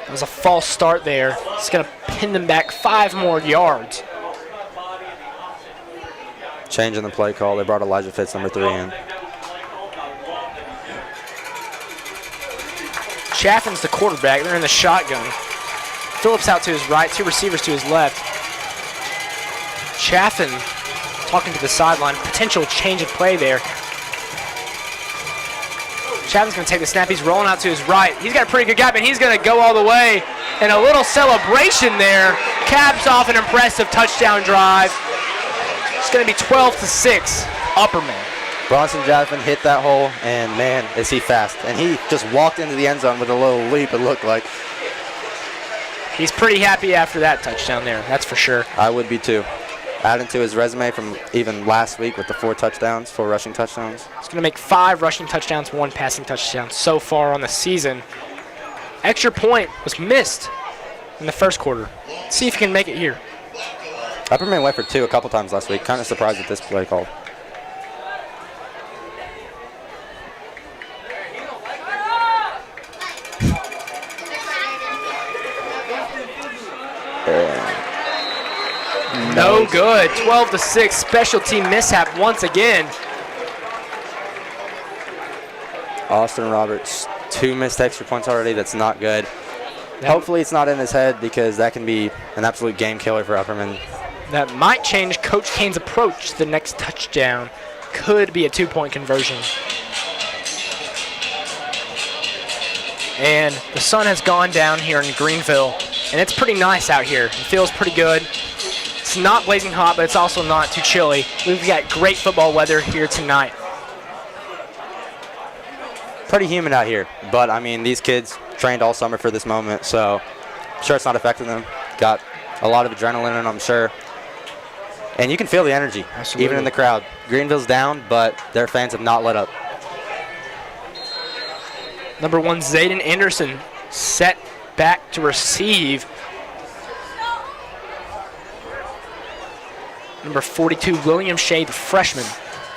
It was a false start there. It's going to pin them back 5 more yards. Changing the play call. They brought Elijah Fitz, number 3, in. Chaffin's the quarterback. They're in the shotgun. Phillips out to his right, 2 receivers to his left. Chaffin talking to the sideline. Potential change of play there. Chapman's going to take the snap. He's rolling out to his right. He's got a pretty good gap, and he's going to go all the way. And a little celebration there caps off an impressive touchdown drive. It's going to be 12-6, Upperman. Bronson Jasmine hit that hole, and man, is he fast. And he just walked into the end zone with a little leap, it looked like. He's pretty happy after that touchdown there, that's for sure. I would be too. Adding to his resume from even last week with the 4 rushing touchdowns. He's going to make 5 rushing touchdowns, 1 passing touchdown so far on the season. Extra point was missed in the first quarter. Let's see if he can make it here. Upperman went for 2 a couple times last week. Kind of surprised at this play call. No good. 12-6. Special team mishap once again. Austin Roberts, 2 missed extra points already. That's not good. Hopefully it's not in his head because that can be an absolute game killer for Upperman. That might change Coach Kane's approach to the next touchdown. Could be a 2-point conversion. And the sun has gone down here in Greenville, and it's pretty nice out here. It feels pretty good. It's not blazing hot, but it's also not too chilly. We've got great football weather here tonight. Pretty humid out here, but I mean, these kids trained all summer for this moment, so I'm sure it's not affecting them. Got a lot of adrenaline in them, I'm sure. And you can feel the energy, Absolutely. even in the crowd. Greenville's down, but their fans have not let up. Number 1, Zayden Anderson, set back to receive. Number 42, William Shea, the freshman,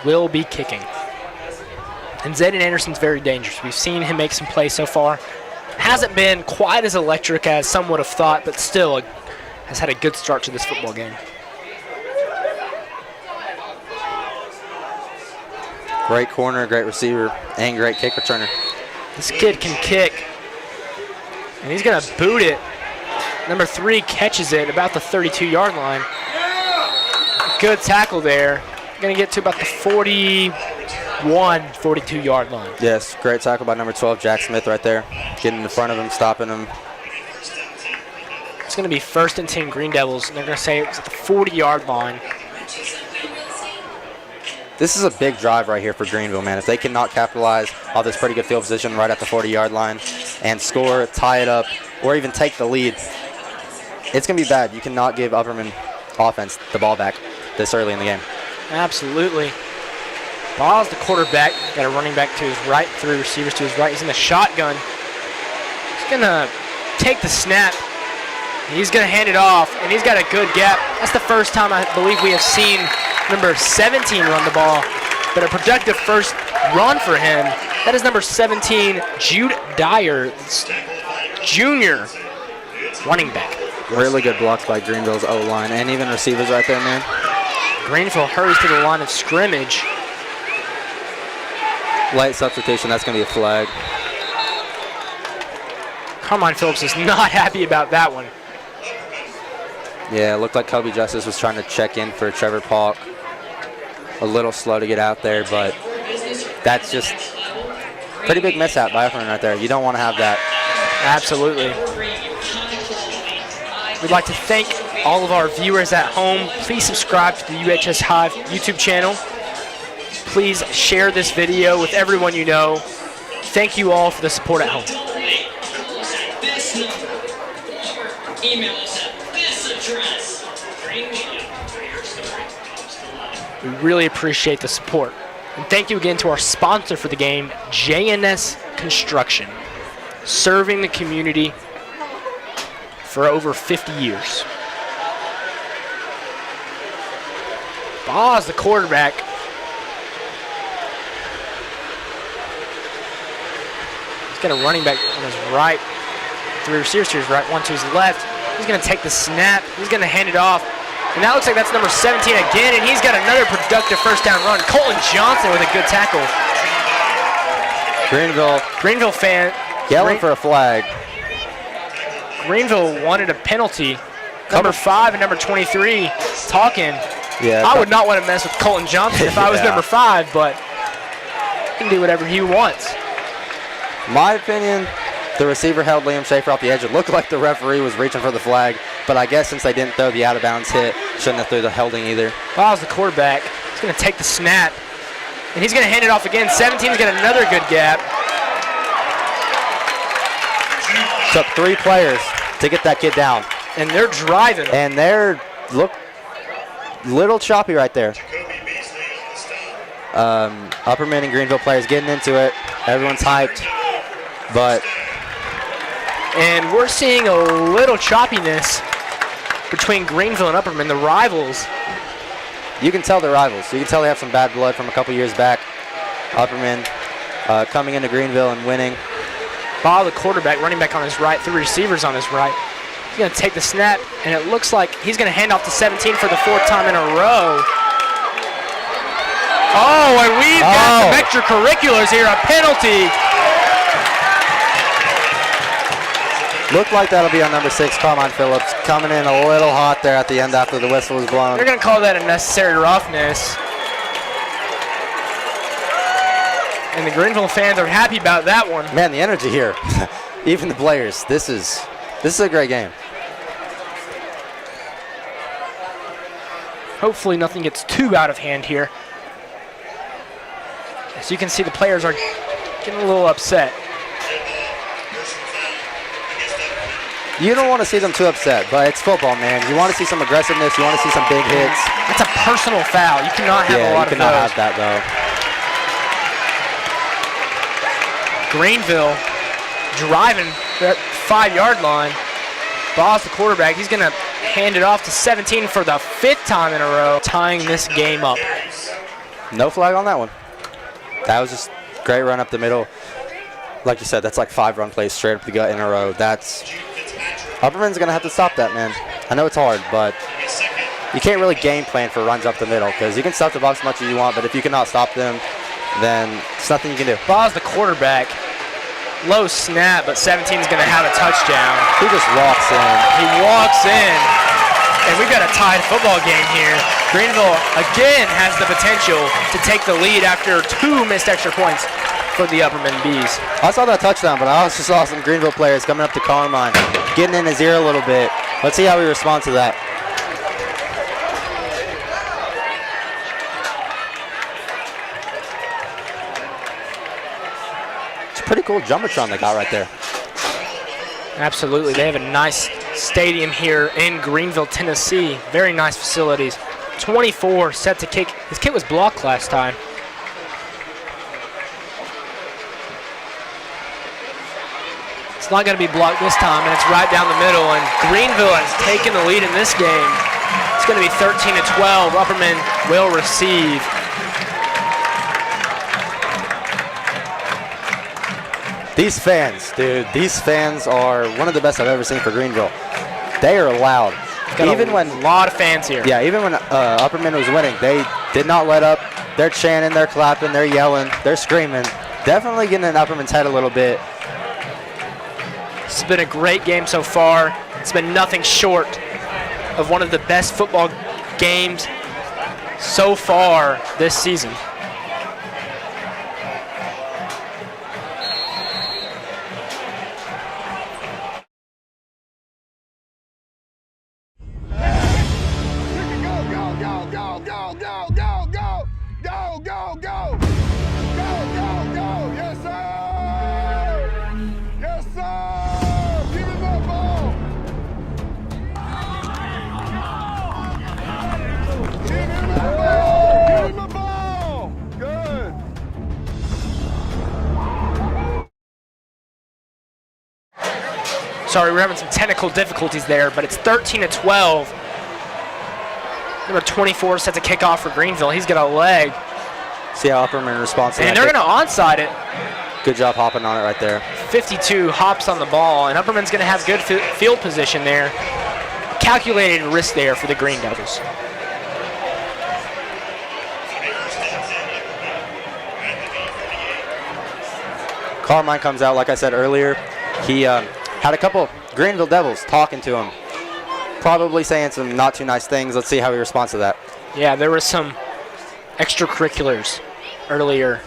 will be kicking. And Zayden Anderson's very dangerous. We've seen him make some plays so far. Hasn't been quite as electric as some would have thought, but still has had a good start to this football game. Great corner, great receiver, and great kick returner. This kid can kick, and he's going to boot it. Number 3 catches it about the 32-yard line. Good tackle there. Going to get to about the 42-yard line. Yes, great tackle by number 12, Jack Smith right there. Getting in front of him, stopping him. It's going to be 1st and 10 Green Devils, and they're going to say it's at the 40-yard line. This is a big drive right here for Greenville, man. If they cannot capitalize off this pretty good field position right at the 40-yard line and score, tie it up, or even take the lead, it's going to be bad. You cannot give Upperman offense the ball back this early in the game. Absolutely. Ball's the quarterback. Got a running back to his right, 3 receivers to his right. He's in the shotgun. He's going to take the snap. He's going to hand it off, and he's got a good gap. That's the first time I believe we have seen number 17 run the ball, but a productive first run for him. That is number 17, Jude Dyer, junior running back. Really good blocks by Greenville's O-line and even receivers right there, man. Greenville hurries to the line of scrimmage. Late substitution, that's going to be a flag. Carmine Phillips is not happy about that one. Yeah, it looked like Kobe Justice was trying to check in for Trevor Polk. A little slow to get out there, but that's just pretty big mishap by Upperman right there. You don't want to have that. Absolutely. We'd like to thank all of our viewers at home. Please subscribe to the UHS Hive YouTube channel. Please share this video with everyone you know. Thank you all for the support at home. Email us at this address. We really appreciate the support. And thank you again to our sponsor for the game, JNS Construction, serving the community for over 50 years. Boz, the quarterback. He's got a running back on his right, 3 receivers to his right, 1 to his left. He's going to take the snap. He's going to hand it off. And that looks like that's number 17 again, and he's got another productive first down run. Colton Johnson with a good tackle. Greenville fan. Yelling for a flag. Greenville wanted a penalty. Number 5 and number 23 talking. Yeah, I would not want to mess with Colton Johnson if I was number 5, but he can do whatever he wants. My opinion, the receiver held Liam Schaefer off the edge. It looked like the referee was reaching for the flag, but I guess since they didn't throw the out-of-bounds hit, shouldn't have threw the holding either. Ball's the quarterback. He's going to take the snap, and he's going to hand it off again. 17's got another good gap. Took 3 players to get that kid down. And they're driving. And they're, look, little choppy right there. Upperman and Greenville players getting into it. Everyone's hyped, but. And we're seeing a little choppiness between Greenville and Upperman, the rivals. You can tell they're rivals. You can tell they have some bad blood from a couple years back. Upperman coming into Greenville and winning. Ball, the quarterback, running back on his right, 3 receivers on his right. He's going to take the snap, and it looks like he's going to hand off to 17 for the 4th time in a row. Oh, and we've got some extracurriculars here, a penalty. Looked like that'll be on number 6, Carmine Phillips, coming in a little hot there at the end after the whistle was blown. They're going to call that unnecessary roughness. And the Greenville fans are happy about that one. Man, the energy here, even the players, this is a great game. Hopefully nothing gets too out of hand here. As you can see, the players are getting a little upset. You don't want to see them too upset, but it's football, man. You want to see some aggressiveness. You want to see some big hits. That's a personal foul. You cannot have a lot of those. you cannot have that, though. Greenville driving that 5-yard line. Ball's the quarterback. He's going to hand it off to 17 for the 5th time in a row, tying this game up. No flag on that one. That was just great run up the middle. Like you said, that's like 5 run plays straight up the gut in a row. Upperman's going to have to stop that, man. I know it's hard, but you can't really game plan for runs up the middle because you can stuff the box as much as you want, but if you cannot stop them, then it's nothing you can do. Ball's the quarterback. Low snap, but 17's going to have a touchdown. He just walks in. He walks in, and we've got a tied football game here. Greenville, again, has the potential to take the lead after 2 missed extra points for the Upperman Bees. I saw that touchdown, but I also saw some Greenville players coming up to Carmine, getting in his ear a little bit. Let's see how he responds to that. Pretty cool jumbotron they got right there. Absolutely. They have a nice stadium here in Greenville, Tennessee. Very nice facilities. 24 set to kick. His kick was blocked last time. It's not going to be blocked this time, and it's right down the middle, and Greenville has taken the lead in this game. It's going to be 13-12. Upperman will receive. These fans, dude, these fans are one of the best I've ever seen for Greenville. They are loud. Even when a lot of fans here. Yeah, even when Upperman was winning, they did not let up. They're chanting, they're clapping, they're yelling, they're screaming. Definitely getting in Upperman's head a little bit. It's been a great game so far. It's been nothing short of one of the best football games so far this season. Sorry, we're having some technical difficulties there, but it's 13-12. Number 24 sets a kickoff for Greenville. He's got a leg. See how Upperman responds to that. And they're going to onside it. Good job hopping on it right there. 52 hops on the ball, and Upperman's going to have good field position there. Calculated risk there for the Green Devils. Carmine comes out, like I said earlier. He had a couple Greenville Devils talking to him, probably saying some not too nice things. Let's see how he responds to that. Yeah, there were some extracurriculars earlier.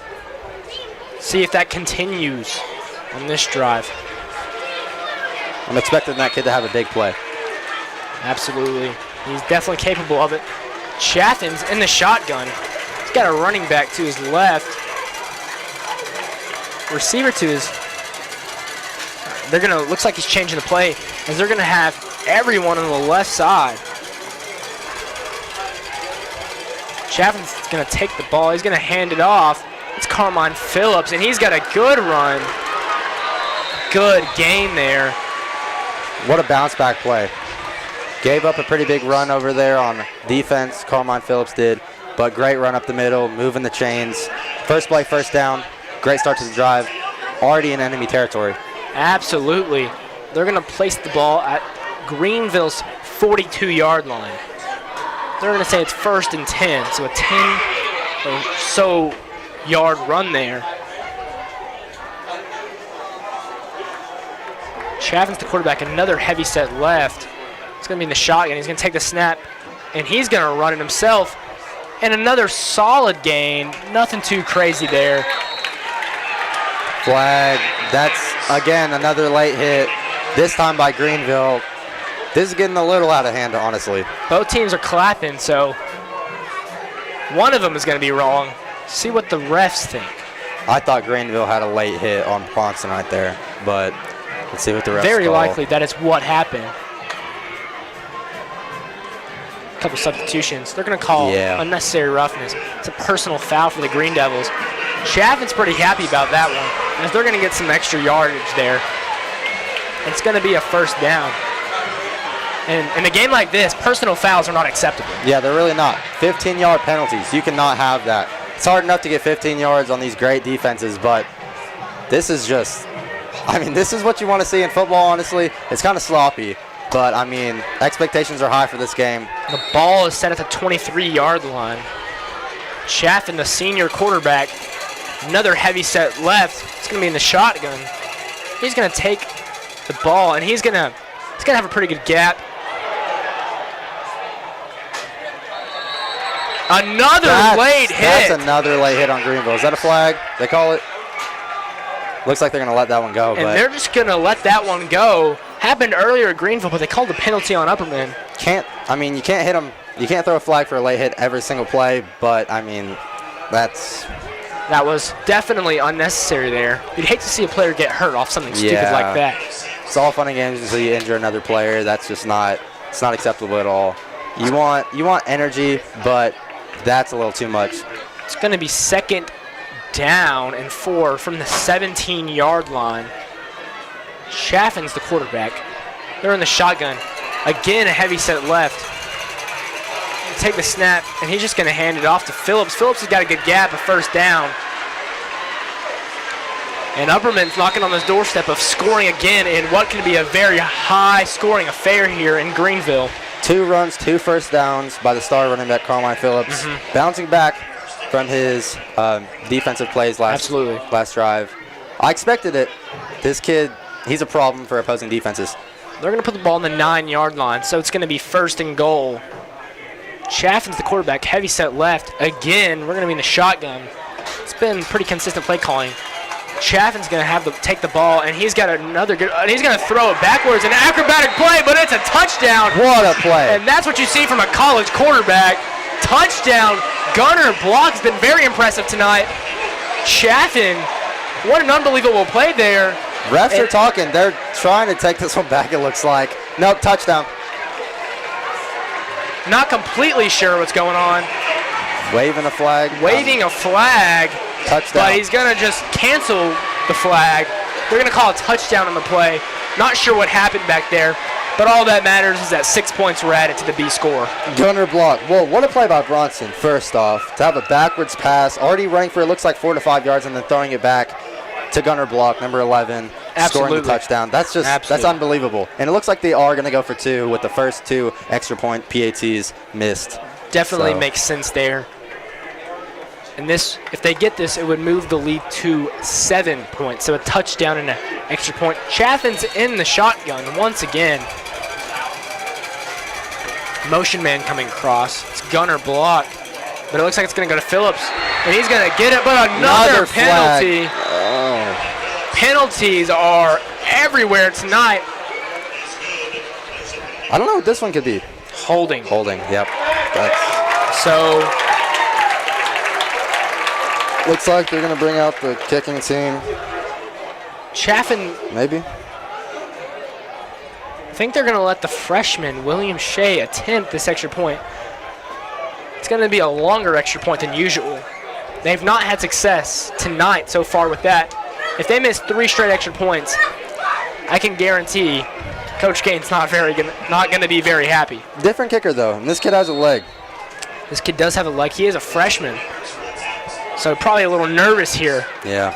See if that continues on this drive. I'm expecting that kid to have a big play. Absolutely. He's definitely capable of it. Chaffin's in the shotgun. He's got a running back to his left. Receiver to his. Looks like he's changing the play, as they're gonna have everyone on the left side. Chaffin's gonna take the ball. He's gonna hand it off. It's Carmine Phillips, and he's got a good run. Good game there. What a bounce back play. Gave up a pretty big run over there on defense, Carmine Phillips did, but great run up the middle, moving the chains. First play, first down. Great start to the drive. Already in enemy territory. Absolutely. They're going to place the ball at Greenville's 42-yard line. They're going to say it's 1st and 10, so a 10 or so yard run there. Chaffin's the quarterback, another heavy set left. It's going to be in the shotgun. He's going to take the snap, and he's going to run it himself. And another solid gain. Nothing too crazy there. Flag. That's, again, another late hit, this time by Greenville. This is getting a little out of hand, honestly. Both teams are clapping, so one of them is going to be wrong. See what the refs think. I thought Greenville had a late hit on Bronson right there, but let's see what the refs Very call. likely that is what happened. A couple substitutions. They're going to call unnecessary roughness. It's a personal foul for the Green Devils. Chaffin's pretty happy about that one, as they're going to get some extra yardage there. It's going to be a first down. And in a game like this, personal fouls are not acceptable. Yeah, they're really not. 15-yard penalties. You cannot have that. It's hard enough to get 15 yards on these great defenses, but this is just, I mean, this is what you want to see in football, honestly. It's kind of sloppy, but, I mean, expectations are high for this game. The ball is set at the 23-yard line. Chaffin, the senior quarterback, another heavy set left. It's going to be in the shotgun. He's going to take the ball, and he's going to have a pretty good gap. Late hit. That's another late hit on Greenville. Is that a flag? They call it? Looks like they're going to let that one go. And they're just going to let that one go. Happened earlier at Greenville, but they called the penalty on Upperman. You can't hit them. You can't throw a flag for a late hit every single play, but, I mean, that was definitely unnecessary there. You'd hate to see a player get hurt off something stupid like that. It's all fun and games until you injure another player. That's just not acceptable at all. You want energy, but that's a little too much. It's going to be 2nd down and 4 from the 17-yard line. Chaffin's the quarterback. They're in the shotgun. Again, a heavy set left. Take the snap, and he's just going to hand it off to Phillips. Phillips has got a good gap, a first down. And Upperman's knocking on this doorstep of scoring again in what can be a very high-scoring affair here in Greenville. 2 runs, 2 first downs by the star running back Carmine Phillips. Bouncing back from his defensive plays last drive. I expected it. This kid, he's a problem for opposing defenses. They're going to put the ball on the 9-yard line, so it's going to be 1st and goal. Chaffin's the quarterback, heavy set left. Again, we're going to be in the shotgun. It's been pretty consistent play calling. Chaffin's going to take the ball, and he's got another good, and he's going to throw it backwards, an acrobatic play, but it's a touchdown. What a play. And that's what you see from a college quarterback. Touchdown. Gunner Block has been very impressive tonight. Chaffin, what an unbelievable play there. Refs are talking. They're trying to take this one back, it looks like. Nope, touchdown. Not completely sure what's going on. Waving a flag. Touchdown. But he's going to just cancel the flag. They're going to call a touchdown on the play. Not sure what happened back there, but all that matters is that 6 points were added to the B score. Gunner Block. Well, what a play by Bronson, first off. To have a backwards pass, already running for it looks like 4 to 5 yards, and then throwing it back to Gunner Block, number 11, scoring the touchdown. That's unbelievable. And it looks like they are going to go for 2 with the first 2 extra point PATs missed. Definitely makes sense there. And this, if they get this, it would move the lead to 7 points. So a touchdown and an extra point. Chaffin's in the shotgun once again. Motion man coming across. It's Gunner Block. But it looks like it's going to go to Phillips. And he's going to get it, but another penalty. Penalties are everywhere tonight. I don't know what this one could be. Holding. Holding, yep. So looks like they're going to bring out the kicking team. Chaffin, Maybe. I think they're going to let the freshman, William Shea, attempt this extra point. It's going to be a longer extra point than usual. They've not had success tonight so far with that. If they miss 3 straight extra points, I can guarantee Coach Gaines not going to be very happy. Different kicker, though, and this kid has a leg. This kid does have a leg. He is a freshman, so probably a little nervous here. Yeah.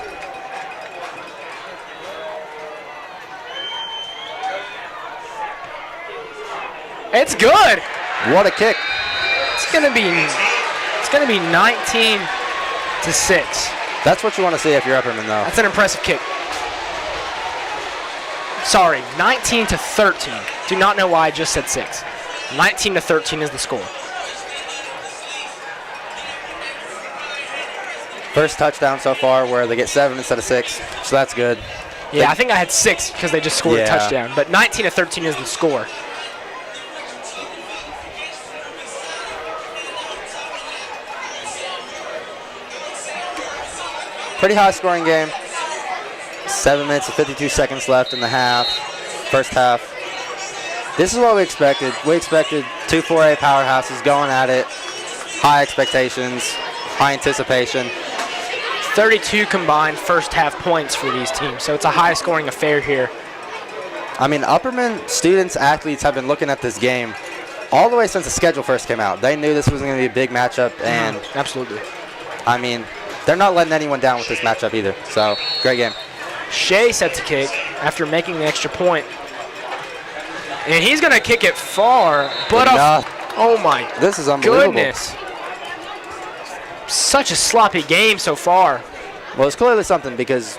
It's good. What a kick. It's gonna be 19-6. That's what you want to see if you're Upperman, though. That's an impressive kick. Sorry, 19-13. Do not know why I just said 6. 19-13 is the score. First touchdown so far where they get 7 instead of 6, so that's good. Yeah, I think I had 6 because they just scored a Yeah. touchdown. But 19-13 is the score. Pretty high scoring game. 7 minutes and 52 seconds left in the half. First half. This is what we expected. We expected 2 4A powerhouses going at it. High expectations, high anticipation. 32 combined first half points for these teams, so it's a high scoring affair here. I mean, Upperman students, athletes have been looking at this game all the way since the schedule first came out. They knew this was going to be a big matchup, and Absolutely. I mean, they're not letting anyone down with this matchup either. So, great game. Shea set to kick after making the extra point. And he's going to kick it far, but oh my This is unbelievable. goodness. Such a sloppy game so far. Well, it's clearly something because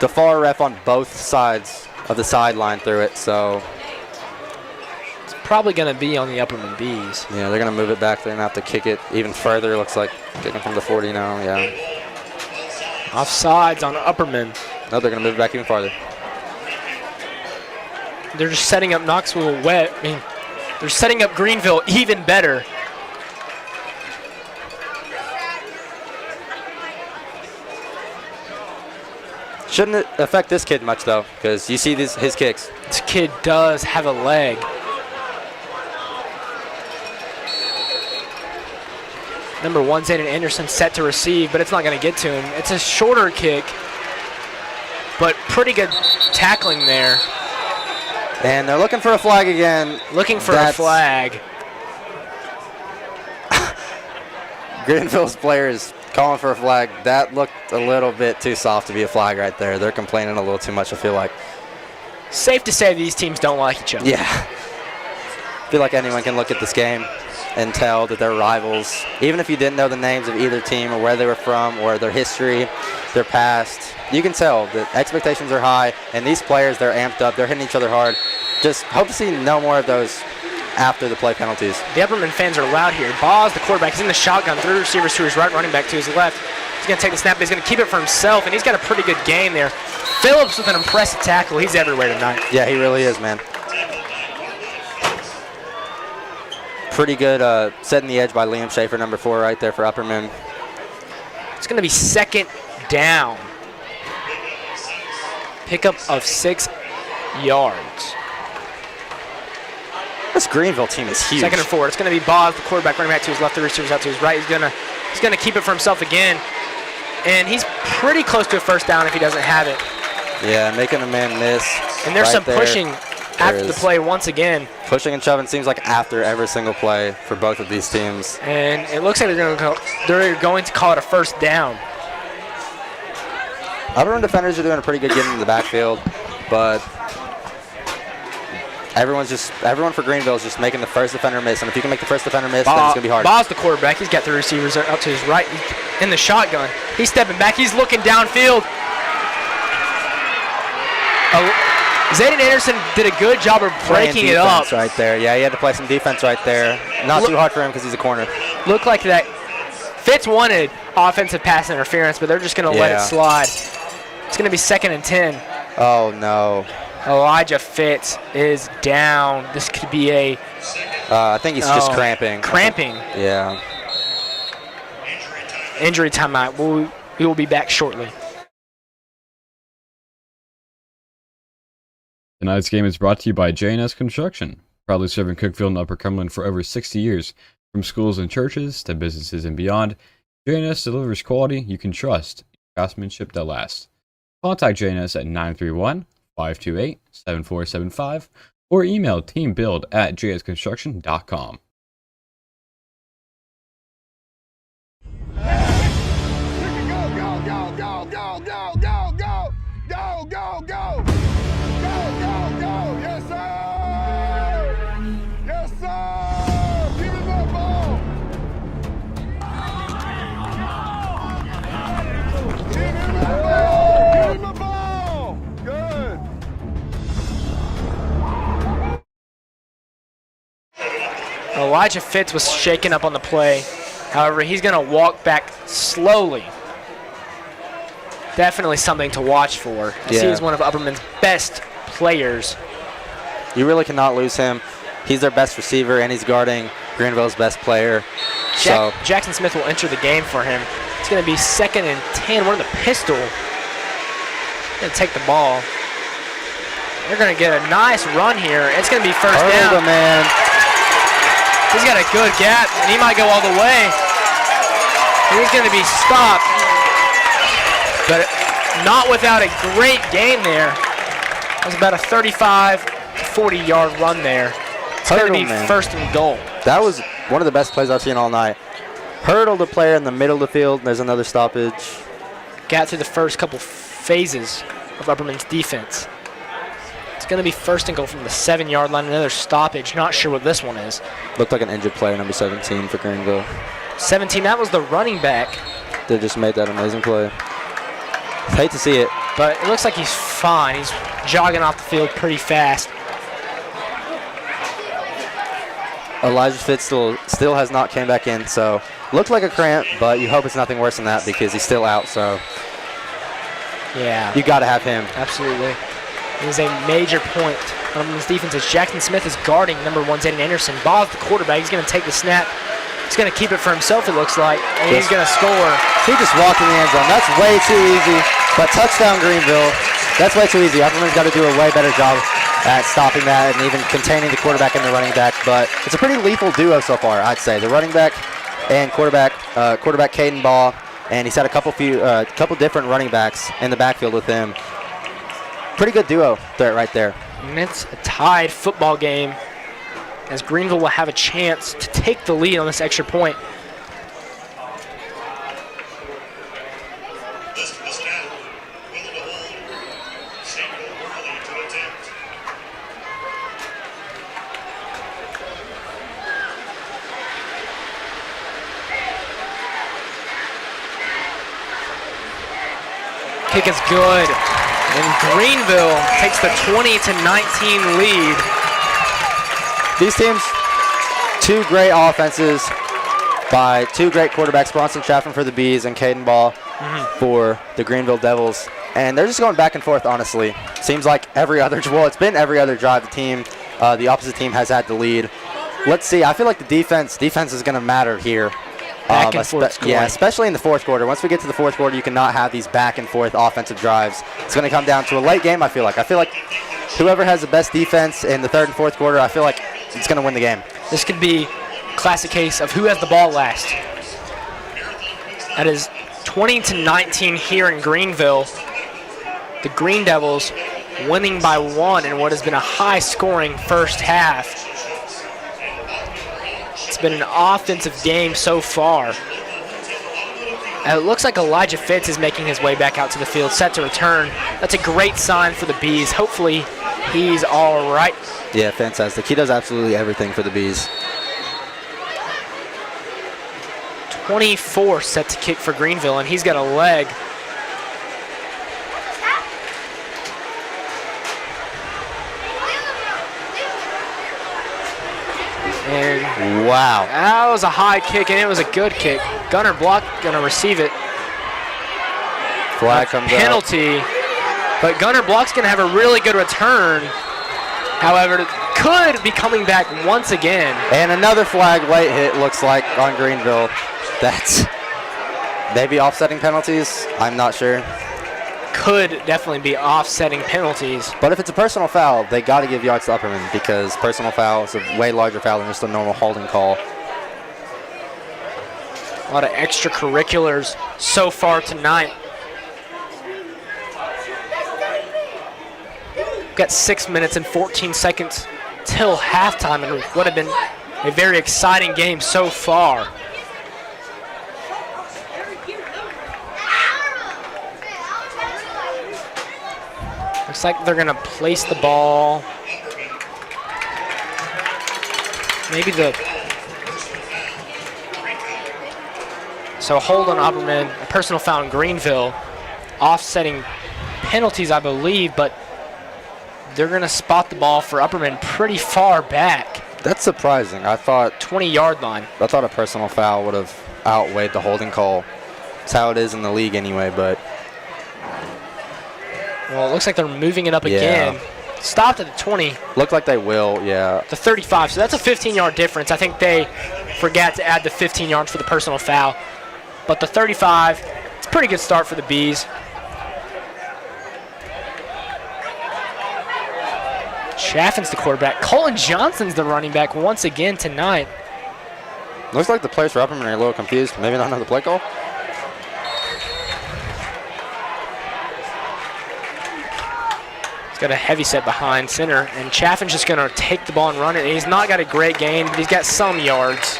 the far ref on both sides of the sideline threw it, so It's probably going to be on the Upperman Bees. yeah, they're going to move it back. They're going to have to kick it even further. Looks like kicking from the 40 now, yeah. Offsides on Upperman. No, they're going to move it back even farther. They're just setting up Knoxville wet. I mean, they're setting up Greenville even better. Shouldn't it affect this kid much, though, because you see his kicks. This kid does have a leg. Number 1, Zayden Anderson set to receive, but it's not going to get to him. It's a shorter kick, but pretty good tackling there. And they're looking for a flag again. Looking for a flag. Greenville's players calling for a flag. That looked a little bit too soft to be a flag right there. They're complaining a little too much, I feel like. Safe to say these teams don't like each other. Yeah. I feel like anyone can look at this game and tell that they're rivals. Even if you didn't know the names of either team or where they were from or their history, their past, you can tell that expectations are high, and these players, they're amped up. They're hitting each other hard. Just hope to see no more of those after the play penalties. The Upperman fans are loud here. Boz, the quarterback, is in the shotgun, 3 receivers to his right, running back to his left. He's going to take the snap, but he's going to keep it for himself, and he's got a pretty good game there. Phillips with an impressive tackle. He's everywhere tonight. Yeah, he really is, man. Pretty good setting the edge by Liam Schaefer, number 4 right there for Upperman. It's going to be 2nd down. Pickup of 6 yards. This Greenville team is huge. 2nd and 4. It's going to be Boz, the quarterback, running back to his left, the receivers out to his right. He's going to keep it for himself again. And he's pretty close to a first down if he doesn't have it. Yeah, making a man miss. And there's right some there. pushing after the play once again. Pushing and shoving seems like after every single play for both of these teams. And it looks like they're going to call it a first down. Upperman defenders are doing a pretty good getting in the backfield, but everyone for Greenville is just making the first defender miss. And if you can make the first defender miss, then it's going to be hard. Bob's the quarterback. He's got 3 receivers up to his right. He's in the shotgun. He's stepping back. He's looking downfield. Zayden Anderson did a good job of breaking it up. Right there. Yeah, he had to play some defense right there. Not too hard for him because he's a corner. Looked like that Fitz wanted offensive pass interference, but they're just going to let it slide. It's going to be 2nd and 10. Oh, no. Elijah Fitz is down. This could be a... I think he's just cramping. Cramping. Yeah. Injury timeout. We will be back shortly. Tonight's game is brought to you by J&S Construction, proudly serving Cookeville and Upper Cumberland for over 60 years. From schools and churches to businesses and beyond, J&S delivers quality you can trust, craftsmanship that lasts. Contact J&S at 931-528-7475 or email teambuild@jsconstruction.com. Elijah Fitz was shaken up on the play. However, he's going to walk back slowly. Definitely something to watch for, as he is one of Upperman's best players. You really cannot lose him. He's their best receiver, and he's guarding Greenville's best player. Jackson Smith will enter the game for him. It's going to be 2nd and 10. We're in the pistol. Going to take the ball. They're going to get a nice run here. It's going to be first down. Man. He's got a good gap, and he might go all the way. He's going to be stopped, but not without a great gain there. It was about a 35, 40-yard run there. It's going to be first and goal. That was one of the best plays I've seen all night. Hurdled a player in the middle of the field. There's another stoppage. Got through the first couple phases of Upperman's defense. It's going to be first and goal from the 7-yard line. Another stoppage. Not sure what this one is. Looked like an injured player, number 17 for Greenville. 17, that was the running back. They just made that amazing play. Hate to see it. But it looks like he's fine. He's jogging off the field pretty fast. Elijah Fitz still has not came back in, so looked like a cramp, but you hope it's nothing worse than that because he's still out, so yeah, you got to have him. Absolutely. It is a major point on this defense as Jackson Smith is guarding number 1, Zayden Anderson. Ball's the quarterback. He's going to take the snap. He's going to keep it for himself, it looks like, and he's going to score. He just walked in the end zone. That's way too easy, but touchdown Greenville. That's way too easy. Upperman's got to do a way better job at stopping that and even containing the quarterback and the running back, but it's a pretty lethal duo so far, I'd say. The running back and quarterback Caden Ball, and he's had a couple different running backs in the backfield with him. Pretty good duo there, right there. And it's a tied football game as Greenville will have a chance to take the lead on this extra point. Kick is good, and Greenville takes the 20-19 lead. These teams, two great offenses by two great quarterbacks, Bronson Chaffin for the Bees and Caden Ball for the Greenville Devils. And they're just going back and forth, honestly. Seems like it's been every other drive the opposite team has had the lead. Let's see, I feel like the defense is going to matter here. Back and forth scoring. Yeah, especially in the fourth quarter. Once we get to the fourth quarter, you cannot have these back and forth offensive drives. It's going to come down to a late game, I feel like. I feel like whoever has the best defense in the third and fourth quarter, I feel like it's going to win the game. This could be a classic case of who has the ball last. That is 20-19 here in Greenville. The Green Devils winning by 1 in what has been a high-scoring first half. It's been an offensive game so far. It looks like Elijah Fitz is making his way back out to the field, set to return. That's a great sign for the Bees. Hopefully he's all right. Yeah, fantastic. He does absolutely everything for the Bees. 24 set to kick for Greenville, and he's got a leg. And wow. That was a high kick, and it was a good kick. Gunner Block going to receive it. Flag comes out. Penalty But Gunnar Block's going to have a really good return. However, could be coming back once again. And another flag late hit looks like on Greenville. That's maybe offsetting penalties. I'm not sure. Could definitely be offsetting penalties. But if it's a personal foul, they got to give yards to Upperman because personal foul is a way larger foul than just a normal holding call. A lot of extracurriculars so far tonight. We've got 6 minutes and 14 seconds till halftime, and it would have been a very exciting game so far. Looks like they're going to place the ball. Maybe so a hold on Upperman, a personal foul in Greenville, offsetting penalties, I believe, but they're going to spot the ball for Upperman pretty far back. That's surprising. I thought 20-yard line. I thought a personal foul would have outweighed the holding call. That's how it is in the league anyway, but well, it looks like they're moving it up again. Stopped at the 20. Looked like they will, yeah. The 35, so that's a 15-yard difference. I think they forgot to add the 15 yards for the personal foul. But the 35, it's a pretty good start for the Bees. Chaffin's the quarterback. Colin Johnson's the running back once again tonight. Looks like the players for Upperman are a little confused. Maybe not know the play call. Got a heavy set behind center, and Chaffin's just going to take the ball and run it. He's not got a great gain, but he's got some yards.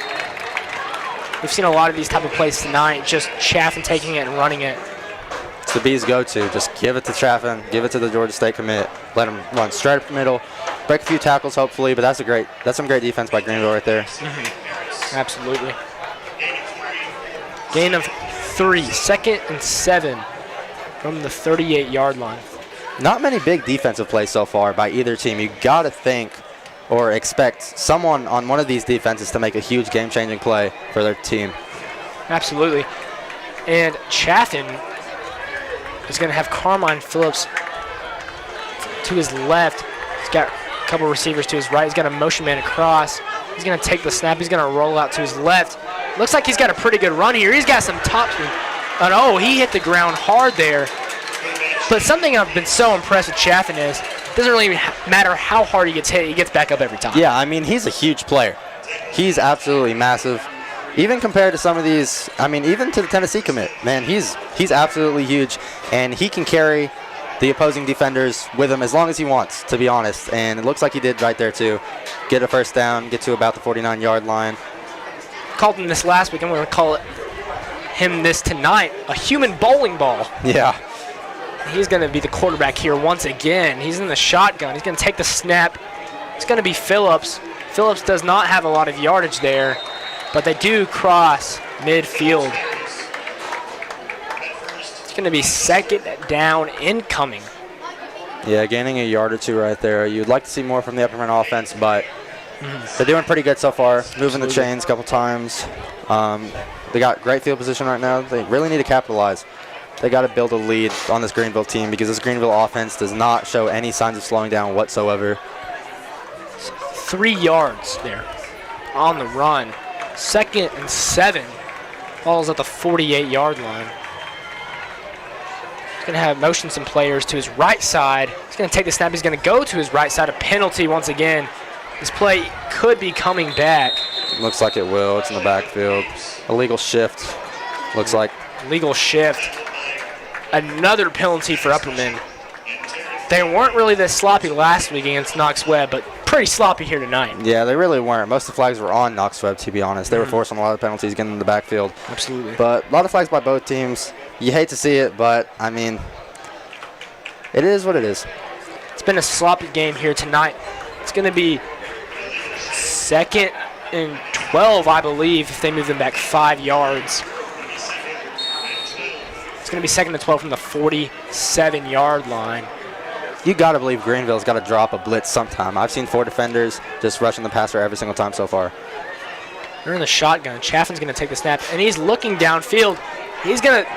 We've seen a lot of these type of plays tonight, just Chaffin taking it and running it. It's the Bees' go-to. Just give it to Chaffin, give it to the Georgia State commit, let him run straight up the middle, break a few tackles hopefully, but that's some great defense by Greenville right there. Absolutely. Gain of 3, 2nd and 7 from the 38-yard line. Not many big defensive plays so far by either team. You got to think or expect someone on one of these defenses to make a huge game-changing play for their team. Absolutely. And Chaffin is going to have Carmine Phillips to his left. He's got a couple receivers to his right. He's got a motion man across. He's going to take the snap. He's going to roll out to his left. Looks like he's got a pretty good run here. He's got some top speed. And oh, he hit the ground hard there. But something I've been so impressed with Chaffin is it doesn't really matter how hard he gets hit, he gets back up every time. Yeah, I mean, he's a huge player. He's absolutely massive. Even compared to some of these, I mean, even to the Tennessee commit, man, he's absolutely huge. And he can carry the opposing defenders with him as long as he wants, to be honest. And it looks like he did right there, too. Get a first down, get to about the 49-yard line. Called him this last week. I'm going to call him this tonight, a human bowling ball. Yeah. He's going to be the quarterback here once again. He's in the shotgun. He's going to take the snap. It's going to be Phillips. Phillips does not have a lot of yardage there, but they do cross midfield. It's going to be 2nd down incoming. Yeah, gaining a yard or two right there. You'd like to see more from the Upperman offense, but they're doing pretty good so far. Moving the chains a couple times. They got great field position right now. They really need to capitalize. They got to build a lead on this Greenville team because this Greenville offense does not show any signs of slowing down whatsoever. 3 yards there on the run. 2nd and 7. Ball's at the 48-yard line. He's going to have motion some players to his right side. He's going to take the snap. He's going to go to his right side. A penalty once again. This play could be coming back. Looks like it will. It's in the backfield. Illegal shift. Looks like. Legal shift. Another penalty for Upperman. They weren't really this sloppy last week against Knox Webb, but pretty sloppy here tonight. Yeah, they really weren't. Most of the flags were on Knox Webb, to be honest. They were forcing a lot of penalties getting in the backfield. Absolutely. But a lot of flags by both teams. You hate to see it, but, I mean, it is what it is. It's been a sloppy game here tonight. It's going to be 2nd and 12, I believe, if they move them back 5 yards. It's going to be 2nd and 12 from the 47-yard line. You got to believe Greenville's got to drop a blitz sometime. I've seen 4 defenders just rushing the passer every single time so far. They're in the shotgun. Chaffin's going to take the snap, and he's looking downfield. He's going to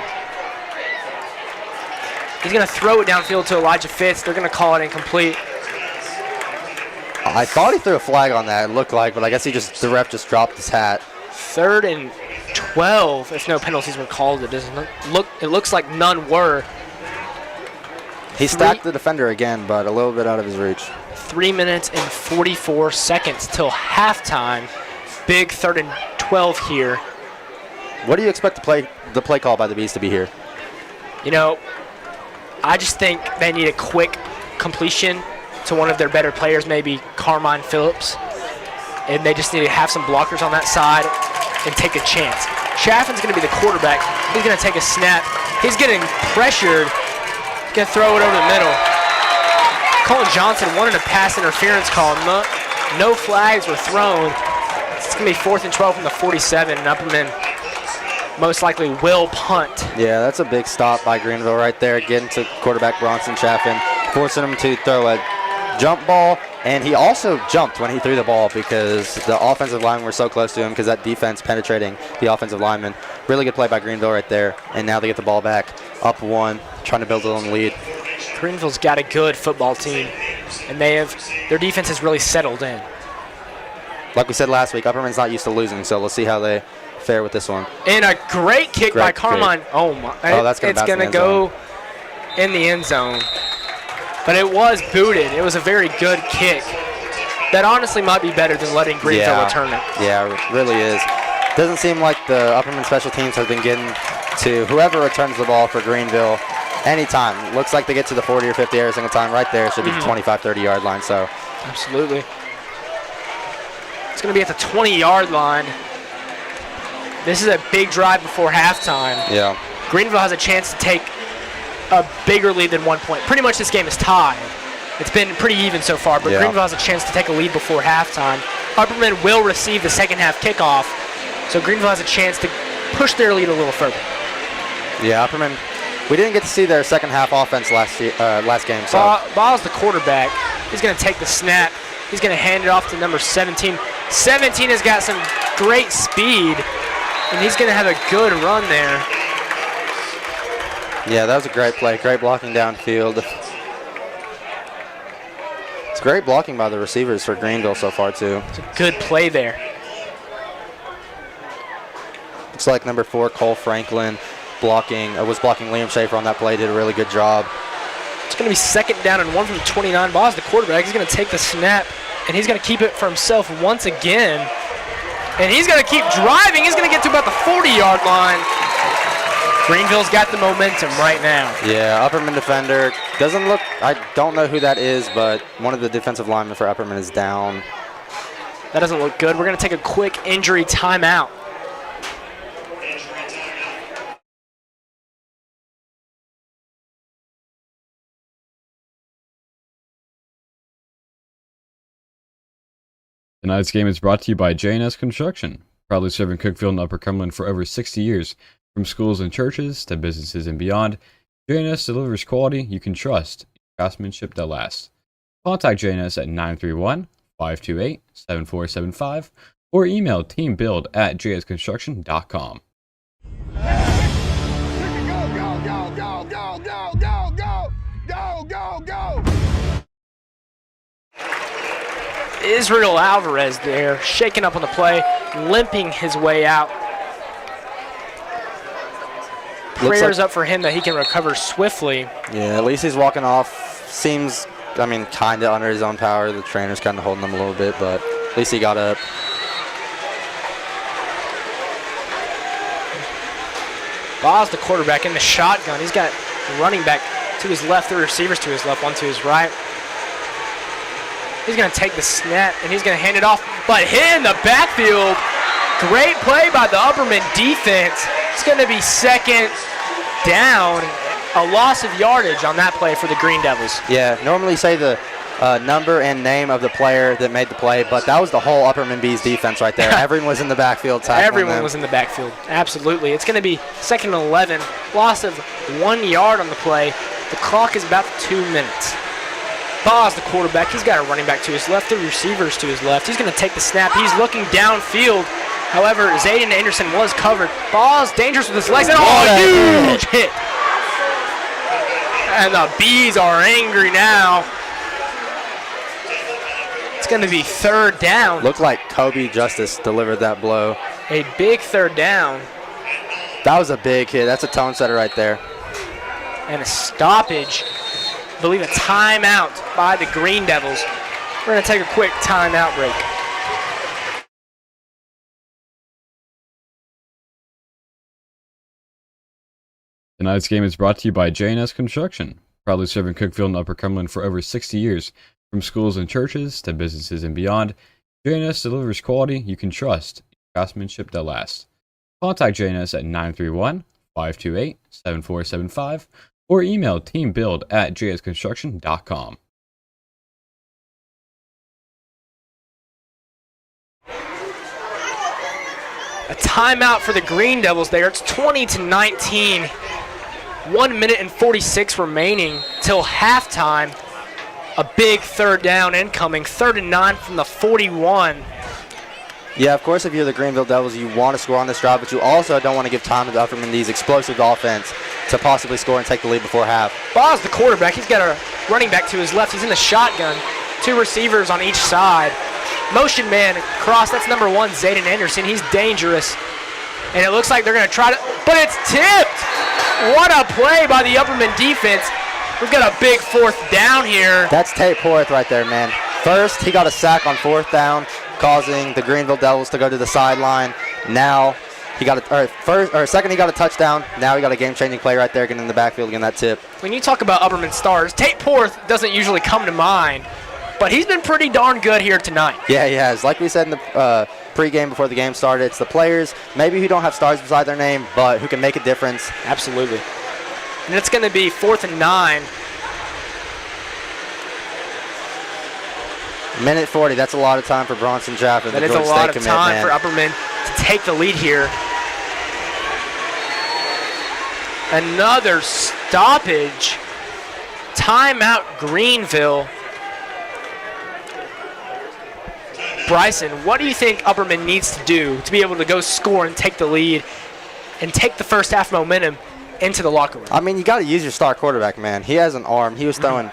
He's going to throw it downfield to Elijah Fitz. They're going to call it incomplete. I thought he threw a flag on that, it looked like, but I guess the ref just dropped his hat. 3rd and 12, if no penalties were called. It looks like none were. He stacked the defender again, but a little bit out of his reach. 3 minutes and 44 seconds till halftime. Big 3rd and 12 here. What do you expect the play call by the Bees to be here? You know, I just think they need a quick completion to one of their better players, maybe Carmine Phillips. And they just need to have some blockers on that side and take a chance. Chaffin's going to be the quarterback. He's going to take a snap. He's getting pressured. He's going to throw it over the middle. Colin Johnson wanted a pass interference call. No flags were thrown. It's going to be 4th and 12 from the 47, and Upperman most likely will punt. Yeah, that's a big stop by Greenville right there, getting to quarterback Bronson Chaffin, forcing him to throw a jump ball, and he also jumped when he threw the ball because the offensive linemen were so close to him because that defense penetrating the offensive lineman. Really good play by Greenville right there, and now they get the ball back, up 1, trying to build a little lead. Greenville's got a good football team, and their defense has really settled in. Like we said last week, Upperman's not used to losing, so we'll see how they fare with this one. And a great kick by Carmine. Oh, my. That's it's going to go in the end zone. But it was booted. It was a very good kick. That honestly might be better than letting Greenville return it. Yeah, it really is. Doesn't seem like the Upperman special teams has been getting to whoever returns the ball for Greenville anytime. Looks like they get to the 40 or 50 every single time. Right there should be the 25, 30-yard line. So absolutely. It's going to be at the 20-yard line. This is a big drive before halftime. Yeah. Greenville has a chance to take a bigger lead than 1 point. Pretty much this game is tied. It's been pretty even so far, but Greenville has a chance to take a lead before halftime. Upperman will receive the second half kickoff, so Greenville has a chance to push their lead a little further. Yeah, Upperman, we didn't get to see their second half offense last game. So Ball's the quarterback. He's going to take the snap. He's going to hand it off to number 17. 17 has got some great speed, and he's going to have a good run there. Yeah, that was a great play. Great blocking downfield. It's great blocking by the receivers for Greenville so far, too. It's a good play there. Looks like number 4, Cole Franklin, was blocking Liam Schaefer on that play. Did a really good job. It's going to be 2nd down and 1 from the 29. Ball's the quarterback. He's going to take the snap, and he's going to keep it for himself once again. And he's going to keep driving. He's going to get to about the 40-yard line. Greenville's got the momentum right now. Yeah, Upperman defender. Doesn't look, I don't know who that is, but one of the defensive linemen for Upperman is down. That doesn't look good. We're going to take a quick injury timeout. Tonight's game is brought to you by J&S Construction, proudly serving Cookeville and Upper Cumberland for over 60 years. From schools and churches to businesses and beyond, J&S delivers quality you can trust, craftsmanship that lasts. Contact J&S at 931-528-7475 or email teambuild@jsconstruction.com. Israel Alvarez there, shaking up on the play, limping his way out. Prayers up for him that he can recover swiftly. Yeah, at least he's walking off. Seems, kind of under his own power. The trainer's kind of holding him a little bit, but at least he got up. Ball's the quarterback in the shotgun. He's got running back to his left, 3 receivers to his left, 1 to his right. He's going to take the snap, and he's going to hand it off, but hit in the backfield. Great play by the Upperman defense. It's going to be 2nd down. A loss of yardage on that play for the Green Devils. Yeah, normally say the number and name of the player that made the play, but that was the whole Upperman Bees defense right there. Everyone was in the backfield tackling Everyone them. was in the backfield, absolutely. It's going to be 2nd and 11, loss of 1 yard on the play. The clock is about 2 minutes. Ball's the quarterback. He's got a running back to his left, 3 receivers to his left. He's going to take the snap. He's looking downfield. However, Zayden Anderson was covered. Ball's dangerous with his legs. And huge hit. And the Bees are angry now. It's going to be third down. Looked like Kobe Justice delivered that blow. A big third down. That was a big hit. That's a tone setter right there. And a stoppage. I believe a timeout by the Green Devils. We're going to take a quick timeout break. Tonight's game is brought to you by J&S Construction, proudly serving Cookeville and Upper Cumberland for over 60 years. From schools and churches to businesses and beyond, J&S delivers quality you can trust, craftsmanship that lasts. Contact J&S at 931-528-7475 or email teambuild@jsconstruction.com. A timeout for the Green Devils there. It's 20-19. 1 minute and 46 remaining till halftime. A big third down incoming. 3rd and 9 from the 41. Yeah, of course, if you're the Greenville Devils, you want to score on this drive, but you also don't want to give time to Upperman these explosive offense to possibly score and take the lead before half. Bob's the quarterback. He's got a running back to his left. He's in the shotgun. 2 receivers on each side. Motion man across. That's number 1, Zayden Anderson. He's dangerous. And it looks like they're going to try to, but it's tipped. What a play by the Upperman defense. We've got a big 4th down here. That's Tate Porth right there, man. First, he got a sack on 4th down, causing the Greenville Devils to go to the sideline. Now, second he got a touchdown. Now he got a game-changing play right there, getting in the backfield, getting that tip. When you talk about Upperman stars, Tate Porth doesn't usually come to mind, but he's been pretty darn good here tonight. Yeah, he has. Like we said in the pregame before the game started, it's the players, maybe who don't have stars beside their name, but who can make a difference. Absolutely. And it's going to be 4th and 9. Minute 40, that's a lot of time for Bronson Chaffin. That is a lot of time for Upperman to take the lead here. Another stoppage. Timeout Greenville. Bryson, what do you think Upperman needs to do to be able to go score and take the lead and take the first half momentum into the locker room? I mean, you got to use your star quarterback, man. He has an arm. He was throwing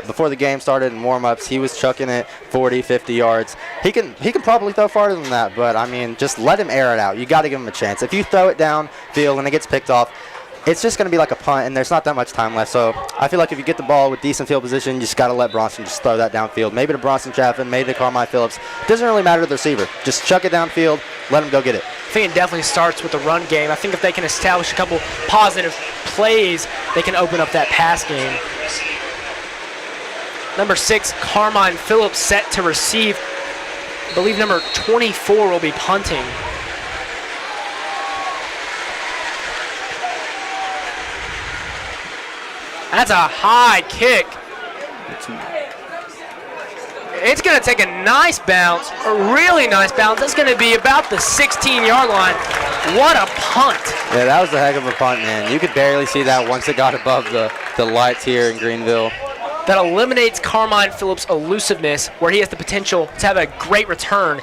before the game started in warm-ups. He was chucking it 40, 50 yards. He can probably throw farther than that, but I mean, just let him air it out. You got to give him a chance. If you throw it downfield and it gets picked off, it's just going to be like a punt, and there's not that much time left. So I feel like if you get the ball with decent field position, you just got to let Bronson just throw that downfield. Maybe to Bronson Chaffin, maybe to Carmine Phillips. Doesn't really matter to the receiver. Just chuck it downfield, let him go get it. I think it definitely starts with the run game. I think if they can establish a couple positive plays, they can open up that pass game. Number 6, Carmine Phillips set to receive. I believe number 24 will be punting. That's a high kick. It's going to take a nice bounce, a really nice bounce. That's going to be about the 16-yard line. What a punt. Yeah, that was a heck of a punt, man. You could barely see that once it got above the lights here in Greenville. That eliminates Carmine Phillips' elusiveness, where he has the potential to have a great return.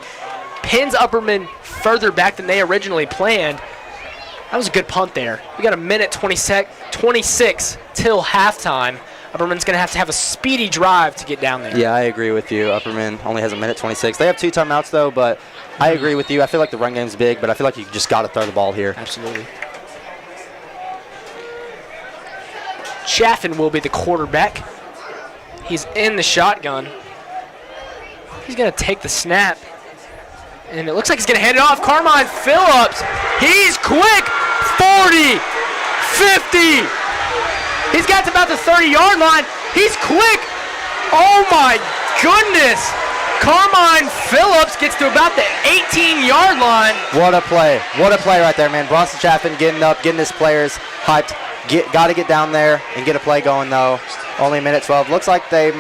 Pins Upperman further back than they originally planned. That was a good punt there. We got a minute 26 till halftime. Upperman's going to have a speedy drive to get down there. Yeah, I agree with you. Upperman only has a minute 26. They have 2 timeouts, though, but I agree with you. I feel like the run game's big, but I feel like you just got to throw the ball here. Absolutely. Chaffin will be the quarterback. He's in the shotgun. He's going to take the snap. And it looks like he's going to hand it off. Carmine Phillips. He's quick. 40, 50. He's got to about the 30-yard line. He's quick. Oh, my goodness. Carmine Phillips gets to about the 18-yard line. What a play. What a play right there, man. Bronson Chaffin getting up, getting his players hyped. Got to get down there and get a play going, though. Only a minute 12. Looks like did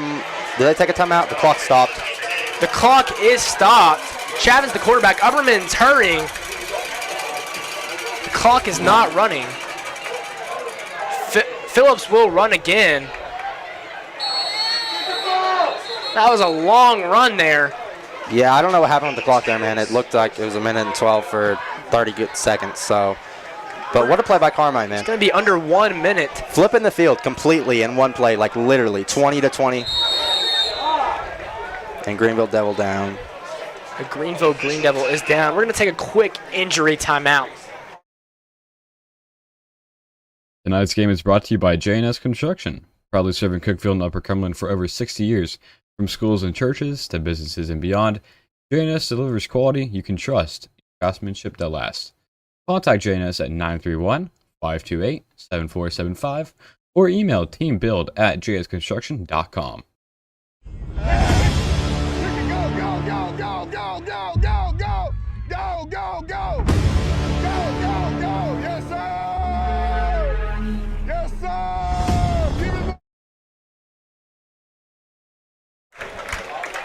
they take a timeout? The clock stopped. The clock is stopped. Chaffin's the quarterback. Upperman's hurrying. The clock is not running. Phillips will run again. That was a long run there. Yeah, I don't know what happened with the clock there, man. It looked like it was a minute and 12 for 30 good seconds. So But what a play by Carmine, man. It's going to be under 1 minute. Flipping the field completely in one play, like literally 20-20. And Greenville Devil down. The Greenville Green Devil is down. We're going to take a quick injury timeout. Tonight's game is brought to you by J&S Construction, proudly serving Cookeville and Upper Cumberland for over 60 years. From schools and churches to businesses and beyond, J&S delivers quality you can trust, craftsmanship that lasts. Contact J&S at 931-528-7475 or email teambuild@jsconstruction.com.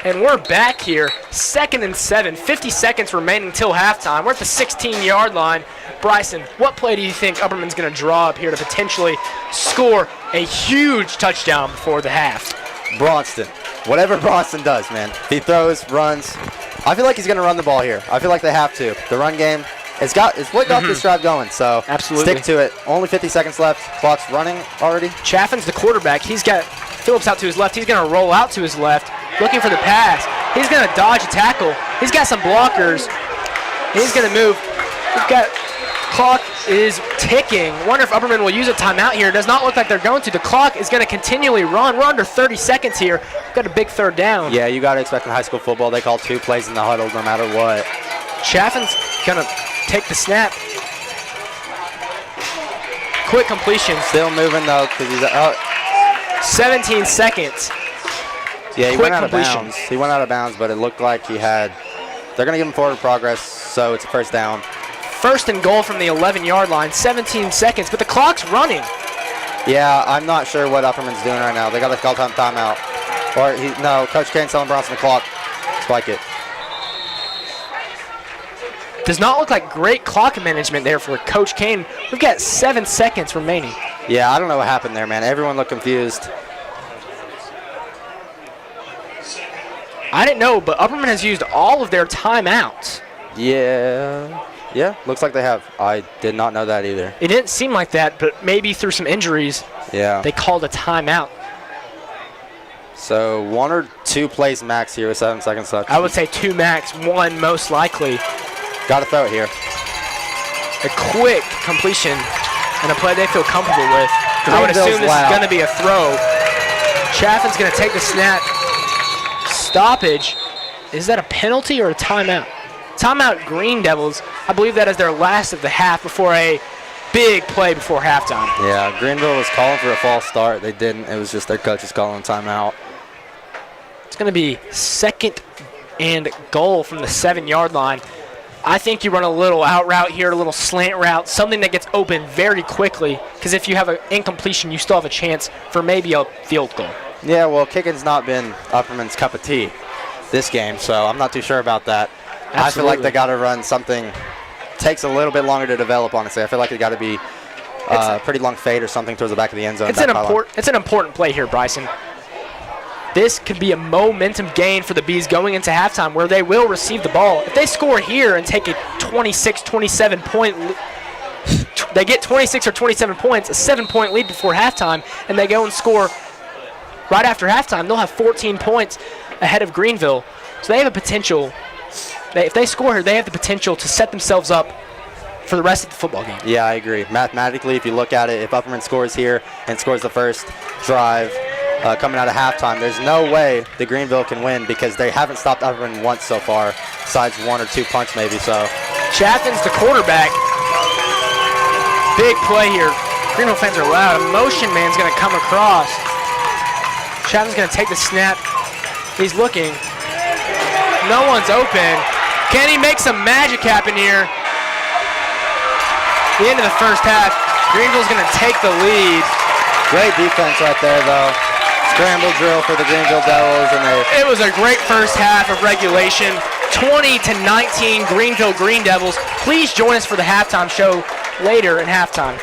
And we're back here, 2nd and 7, 50 seconds remaining till halftime. We're at the 16-yard line. Bryson, what play do you think Upperman's going to draw up here to potentially score a huge touchdown before the half? Braunston. Whatever Braunston does, man. He throws, runs. I feel like he's going to run the ball here. I feel like they have to. The run game, it's what got this drive going, so absolutely stick to it. Only 50 seconds left. Clock's running already. Chaffin's the quarterback. He's got Phillips out to his left. He's going to roll out to his left, looking for the pass. He's going to dodge a tackle. He's got some blockers. He's going to move. We've got clock is ticking. Wonder if Upperman will use a timeout here. Does not look like they're going to. The clock is going to continually run. We're under 30 seconds here. We've got a big third down. Yeah, you got to expect in high school football they call 2 plays in the huddle no matter what. Chaffin's going to take the snap. Quick completion. Still moving though because he's 17 seconds. Yeah, he Quick went out completion. of bounds. He went out of bounds, but it looked like he had. They're going to give him forward progress, so it's a first down. First and goal from the 11-yard line, 17 seconds, but the clock's running. Yeah, I'm not sure what Upperman's doing right now. They got to call timeout. Or no, Coach Kane's telling Bronson the clock. Spike it. Does not look like great clock management there for Coach Kane. We've got 7 seconds remaining. Yeah, I don't know what happened there, man. Everyone looked confused. I didn't know, but Upperman has used all of their timeouts. Yeah, looks like they have. I did not know that either. It didn't seem like that, but maybe through some injuries, they called a timeout. So 1 or 2 plays max here with 7 seconds left. I would say 2 max, 1 most likely. Got to throw it here. A quick completion and a play they feel comfortable with. I would assume this is going to be a throw. Chaffin's going to take the snap. Stoppage. Is that a penalty or a timeout? Timeout Green Devils. I believe that is their last of the half before a big play before halftime. Yeah, Greenville was calling for a false start. They didn't. It was just their coaches calling timeout. It's going to be 2nd and goal from the 7-yard line. I think you run a little out route here, a little slant route, something that gets open very quickly, because if you have an incompletion, you still have a chance for maybe a field goal. Yeah, well, kicking's not been Upperman's cup of tea this game, so I'm not too sure about that. Absolutely. I feel like they got to run something. Takes a little bit longer to develop, honestly. I feel like it got to be a pretty long fade or something towards the back of the end zone. It's an important play here, Bryson. This could be a momentum gain for the Bees going into halftime where they will receive the ball. If they score here and take a 26-27 point they get 26 or 27 points, a 7-point lead before halftime, and they go and score right after halftime, they'll have 14 points ahead of Greenville. So they have a potential. If they score here, they have the potential to set themselves up for the rest of the football game. Yeah, I agree. Mathematically, if you look at it, if Upperman scores here and scores the first drive coming out of halftime, there's no way the Greenville can win because they haven't stopped Upperman once so far, besides 1 or 2 punts maybe. So Chaffin's the quarterback. Big play here. Greenville fans are loud. A motion man's going to come across. Chaffin's going to take the snap. He's looking. No one's open. Can he make some magic happen here? The end of the first half. Greenville's going to take the lead. Great defense right there, though. Scramble drill for the Greenville Devils, and it was a great first half of regulation. 20-19 Greenville Green Devils. Please join us for the halftime show later in halftime.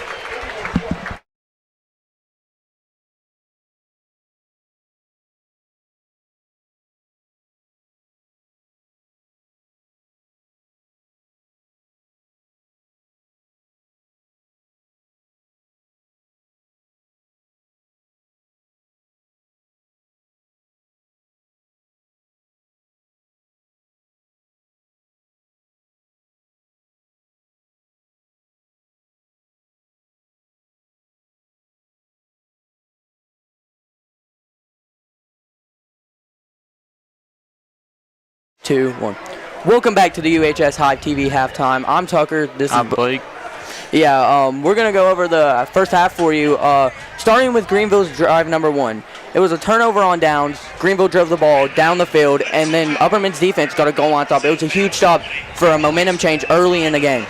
2, 1. Welcome back to the UHS Hive TV halftime. I'm Tucker. I'm Blake. Yeah, we're going to go over the first half for you, starting with Greenville's drive number 1. It was a turnover on downs. Greenville drove the ball down the field, and then Upperman's defense got a goal on top. It was a huge stop for a momentum change early in the game.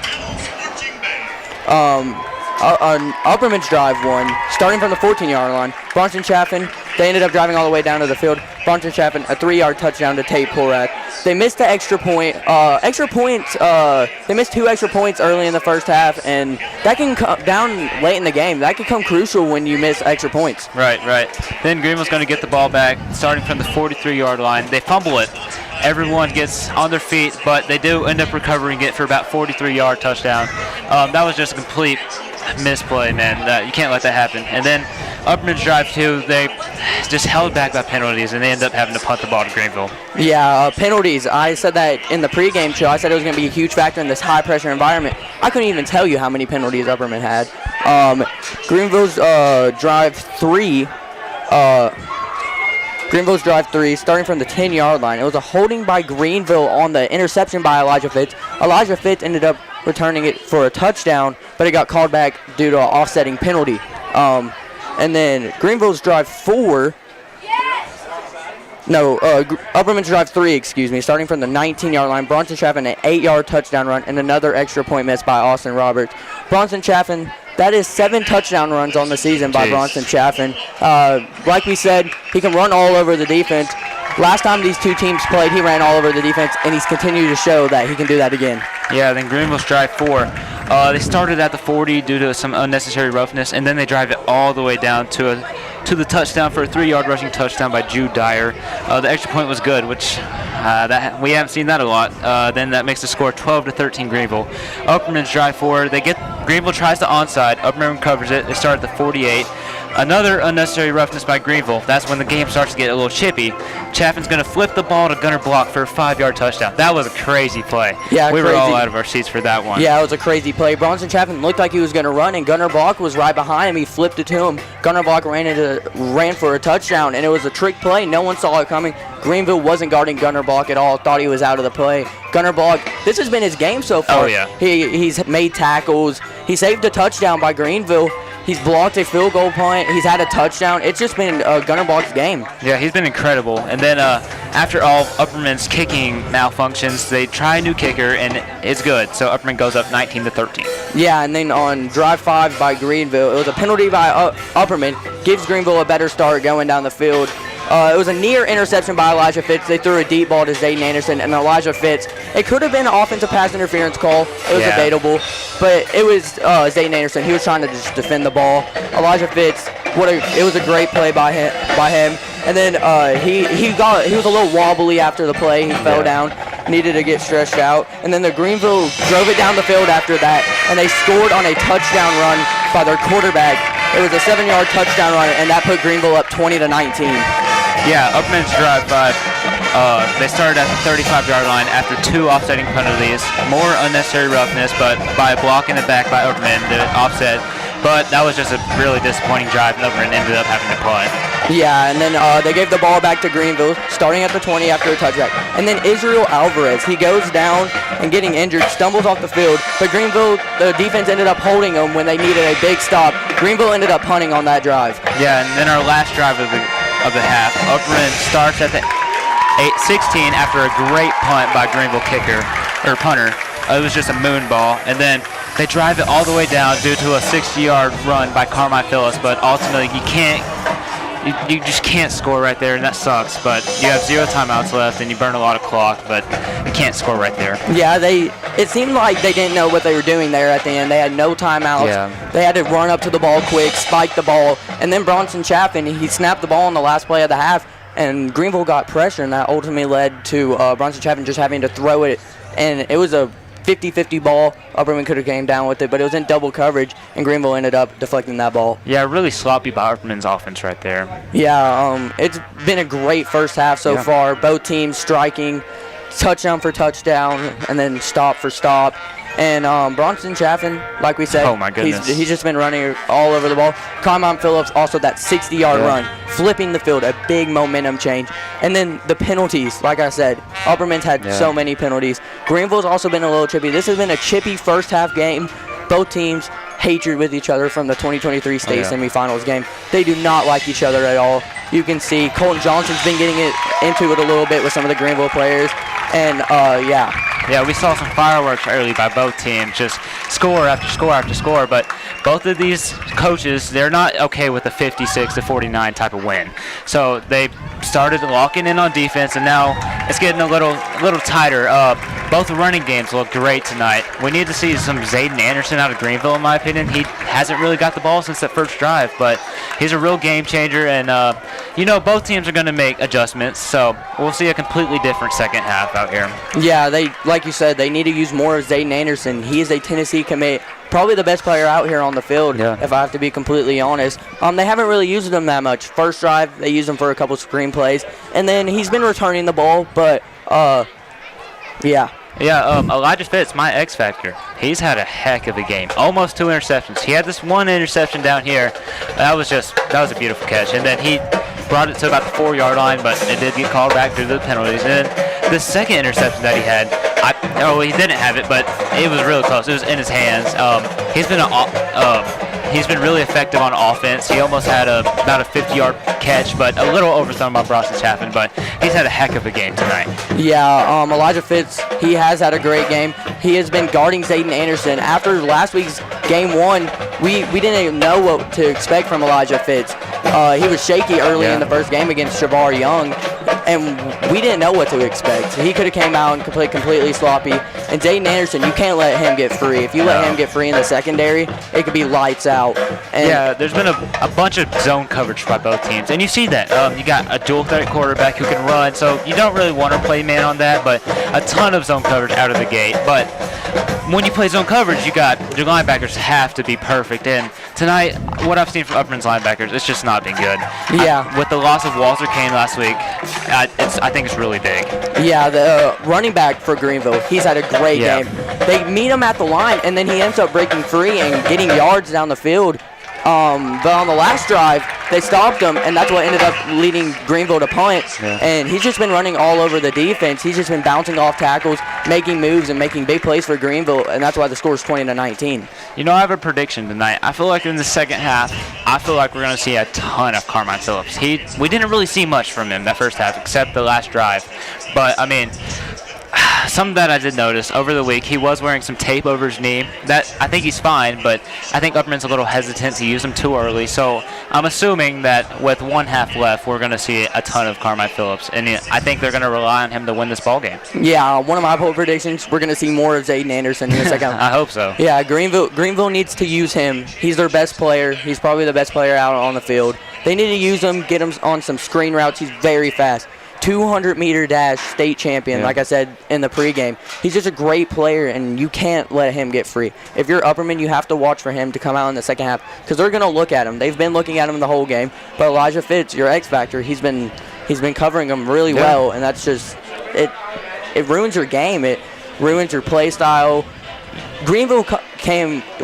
Upperman's drive 1, starting from the 14-yard line. Bronson Chaffin, they ended up driving all the way down to the field. Bronson Chaffin, a 3-yard touchdown to Tate Porath. They missed the extra point. They missed 2 extra points early in the first half, and that can come down late in the game. That can come crucial when you miss extra points. Right. Then Greenville's going to get the ball back, starting from the 43-yard line. They fumble it. Everyone gets on their feet, but they do end up recovering it for about 43-yard touchdown. That was just a complete misplay, man. You can't let that happen. And then Upperman's drive 2, they just held back by penalties, and they end up having to punt the ball to Greenville. Yeah, penalties. I said that in the pregame show. I said it was going to be a huge factor in this high-pressure environment. I couldn't even tell you how many penalties Upperman had. Greenville's drive 3, starting from the 10-yard line. It was a holding by Greenville on the interception by Elijah Fitz. Elijah Fitz ended up returning it for a touchdown, but it got called back due to an offsetting penalty. And then Greenville's drive 4, Upperman's drive 3, starting from the 19-yard line. Bronson Chaffin, an 8-yard touchdown run, and another extra point missed by Austin Roberts. Bronson Chaffin, that is 7 touchdown runs on the season by Bronson Chaffin. Like we said, he can run all over the defense. Last time these two teams played, he ran all over the defense, and he's continued to show that he can do that again. Yeah, then Greenville's drive 4. They started at the 40 due to some unnecessary roughness, and then they drive it all the way down to the touchdown for a 3-yard rushing touchdown by Jude Dyer. The extra point was good, which we haven't seen that a lot. Then that makes the score 12-13 Greenville. Upperman's drive 4. Greenville tries the onside. Upperman covers it. They start at the 48. Another unnecessary roughness by Greenville. That's when the game starts to get a little chippy. Chaffin's going to flip the ball to Gunner Block for a 5-yard touchdown. That was a crazy play. Yeah, we were all out of our seats for that one. Yeah, it was a crazy play. Bronson Chaffin looked like he was going to run, and Gunner Block was right behind him. He flipped it to him. Gunner Block ran for a touchdown, and it was a trick play. No one saw it coming. Greenville wasn't guarding Gunner Block at all. Thought he was out of the play. Gunner Block, this has been his game so far. Oh, yeah. He's made tackles. He saved a touchdown by Greenville. He's blocked a field goal punt. He's had a touchdown. It's just been Gunner Block's game. Yeah, he's been incredible. And then after all Upperman's kicking malfunctions, they try a new kicker, and it's good. So Upperman goes up 19-13. Yeah, and then on drive 5 by Greenville, it was a penalty by Upperman. Gives Greenville a better start going down the field. It was a near interception by Elijah Fitz. They threw a deep ball to Zayden Anderson, and Elijah Fitz. It could have been an offensive pass interference call. It was debatable, but it was Zayden Anderson. He was trying to just defend the ball. Elijah Fitz, it was a great play by him. And then he was a little wobbly after the play. He fell down, needed to get stretched out. And then the Greenville drove it down the field after that, and they scored on a touchdown run by their quarterback. It was a 7-yard touchdown run, and that put Greenville up 20-19. Yeah, Upperman's drive 5. They started at the 35-yard line after 2 offsetting penalties. More unnecessary roughness, but by blocking it back by Upperman to offset. But that was just a really disappointing drive, and Upperman ended up having to punt. Yeah, and then they gave the ball back to Greenville, starting at the 20 after a touchback. And then Israel Alvarez, he goes down and getting injured, stumbles off the field. But Greenville, the defense ended up holding him when they needed a big stop. Greenville ended up punting on that drive. Yeah, and then our last drive of the half, Upperman starts at the 16 after a great punt by Greenville punter. It was just a moon ball, and then they drive it all the way down due to a 60-yard run by Carmine Phillips, but ultimately you just can't score right there, and that sucks. But you have 0 timeouts left, and you burn a lot of clock, but you can't score right there. Yeah, it seemed like they didn't know what they were doing there at the end. They had no timeouts. Yeah. They had to run up to the ball quick, spike the ball, and then Bronson Chaffin, he snapped the ball on the last play of the half, and Greenville got pressure, and that ultimately led to Bronson Chaffin just having to throw it, and it was a 50-50 ball. Upperman could have came down with it, but it was in double coverage, and Greenville ended up deflecting that ball. Yeah, really sloppy by Upperman's offense right there. Yeah, it's been a great first half so far. Both teams striking, touchdown for touchdown, and then stop for stop. And Bronson Chaffin, like we said, Oh, my goodness. he's just been running all over the ball. Carmine Phillips, also that 60-yard run, flipping the field, a big momentum change. And then the penalties, like I said, Upperman's had so many penalties. Greenville's also been a little chippy. This has been a chippy first half game. Both teams hatred with each other from the 2023 state semifinals game. They do not like each other at all. You can see Colton Johnson's been getting into it a little bit with some of the Greenville players. And, Yeah, we saw some fireworks early by both teams, just score after score after score. But both of these coaches, they're not okay with a 56-49 type of win. So they started locking in on defense, and now it's getting a little tighter. Both running games look great tonight. We need to see some Zayden Anderson out of Greenville, in my opinion. He hasn't really got the ball since that first drive, but he's a real game changer. And, both teams are going to make adjustments, so we'll see a completely different second half out here. Yeah, like you said, they need to use more of Zayden Anderson. He is a Tennessee commit, probably the best player out here on the field, if I have to be completely honest. They haven't really used him that much. First drive, they used him for a couple screen plays, and then he's been returning the ball, but, Yeah, Elijah Fitz, my X factor. He's had a heck of a game. Almost 2 interceptions. He had this one interception down here. That was a beautiful catch. And then he brought it to about the 4-yard line, but it did get called back due to the penalties. And then the second interception that he had, he didn't have it, but it was really close. It was in his hands. He's been really effective on offense. He almost had about a 50-yard catch, but a little overthrown by Bronson Chaffin, but he's had a heck of a game tonight. Yeah, Elijah Fitz, he has had a great game. He has been guarding Zayden Anderson. After last week's game 1, we didn't even know what to expect from Elijah Fitz. He was shaky early in the first game against Shavar Young, and we didn't know what to expect. He could have came out and played completely sloppy. And Zayden Anderson, you can't let him get free. If you let him get free in the secondary, it could be lights out. And there's been a bunch of zone coverage by both teams, and you see that. You got a dual threat quarterback who can run, so you don't really want to play man on that, but a ton of zone coverage out of the gate. But when you play zone coverage, your linebackers have to be perfect. And tonight, what I've seen from Upperman's linebackers, it's just not been good. Yeah. With the loss of Walter Kane last week, I think it's really big. Yeah, the running back for Greenville, he's had a great game. They meet him at the line, and then he ends up breaking free and getting yards down the field. But on the last drive, they stopped him, and that's what ended up leading Greenville to punt. And he's just been running all over the defense. He's just been bouncing off tackles, making moves, and making big plays for Greenville, and that's why the score is 20-19. I have a prediction tonight. I feel like in the second half, we're going to see a ton of Carmine Phillips. We didn't really see much from him that first half, except the last drive. But, something that I did notice over the week, he was wearing some tape over his knee. That I think he's fine, but I think Upperman's a little hesitant to use him too early. So I'm assuming that with 1 half left, we're going to see a ton of Carmine Phillips, and I think they're going to rely on him to win this ball game. Yeah, one of my bold predictions, we're going to see more of Zayden Anderson in the second half. I hope so. Yeah, Greenville needs to use him. He's their best player. He's probably the best player out on the field. They need to use him, get him on some screen routes. He's very fast. 200-meter dash state champion, like I said in the pregame. He's just a great player, and you can't let him get free. If you're Upperman, you have to watch for him to come out in the second half because they're going to look at him. They've been looking at him the whole game. But Elijah Fitz, your X factor, he's been covering him really well, and that's just it ruins your game. It ruins your play style. Greenville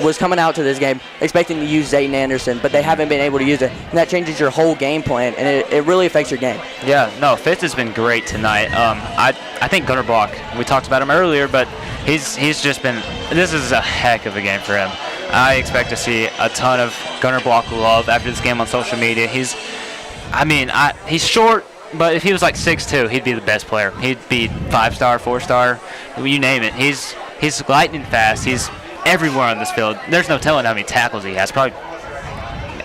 was coming out to this game expecting to use Zayden Anderson, but they haven't been able to use it, and that changes your whole game plan, and it really affects your game. Yeah, no, Fitz has been great tonight. I think Gunnar Block, we talked about him earlier, but he's just been, this is a heck of a game for him. I expect to see a ton of Gunnar Block love after this game on social media. He's short, but if he was like 6'2", he'd be the best player. He'd be 5-star, 4-star, you name it. He's lightning fast. He's everywhere on this field. There's no telling how many tackles he has. Probably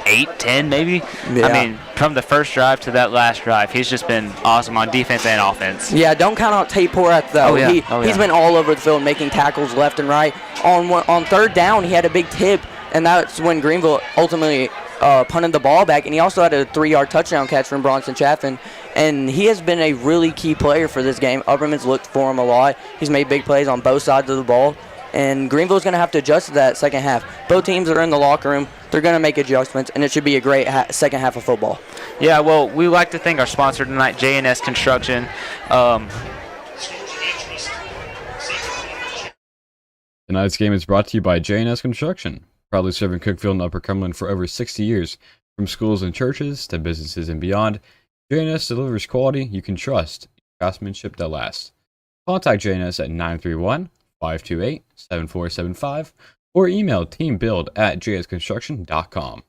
8, 10 maybe. Yeah. From the first drive to that last drive, he's just been awesome on defense and offense. Yeah, don't count out Tate Porath, though. He's been all over the field making tackles left and right. On third down, he had a big tip, and that's when Greenville ultimately punted the ball back, and he also had a 3-yard touchdown catch from Bronson Chaffin, and he has been a really key player for this game. Upperman's looked for him a lot. He's made big plays on both sides of the ball, and Greenville's going to have to adjust to that second half. Both teams are in the locker room. They're going to make adjustments, and it should be a great second half of football. Yeah, well, we like to thank our sponsor tonight, J&S Construction. Tonight's game is brought to you by J&S Construction, proudly serving Cookeville and Upper Cumberland for over 60 years. From schools and churches to businesses and beyond, J&S delivers quality you can trust, craftsmanship that lasts. Contact J&S at 931-528-7475 or email teambuild@jsconstruction.com.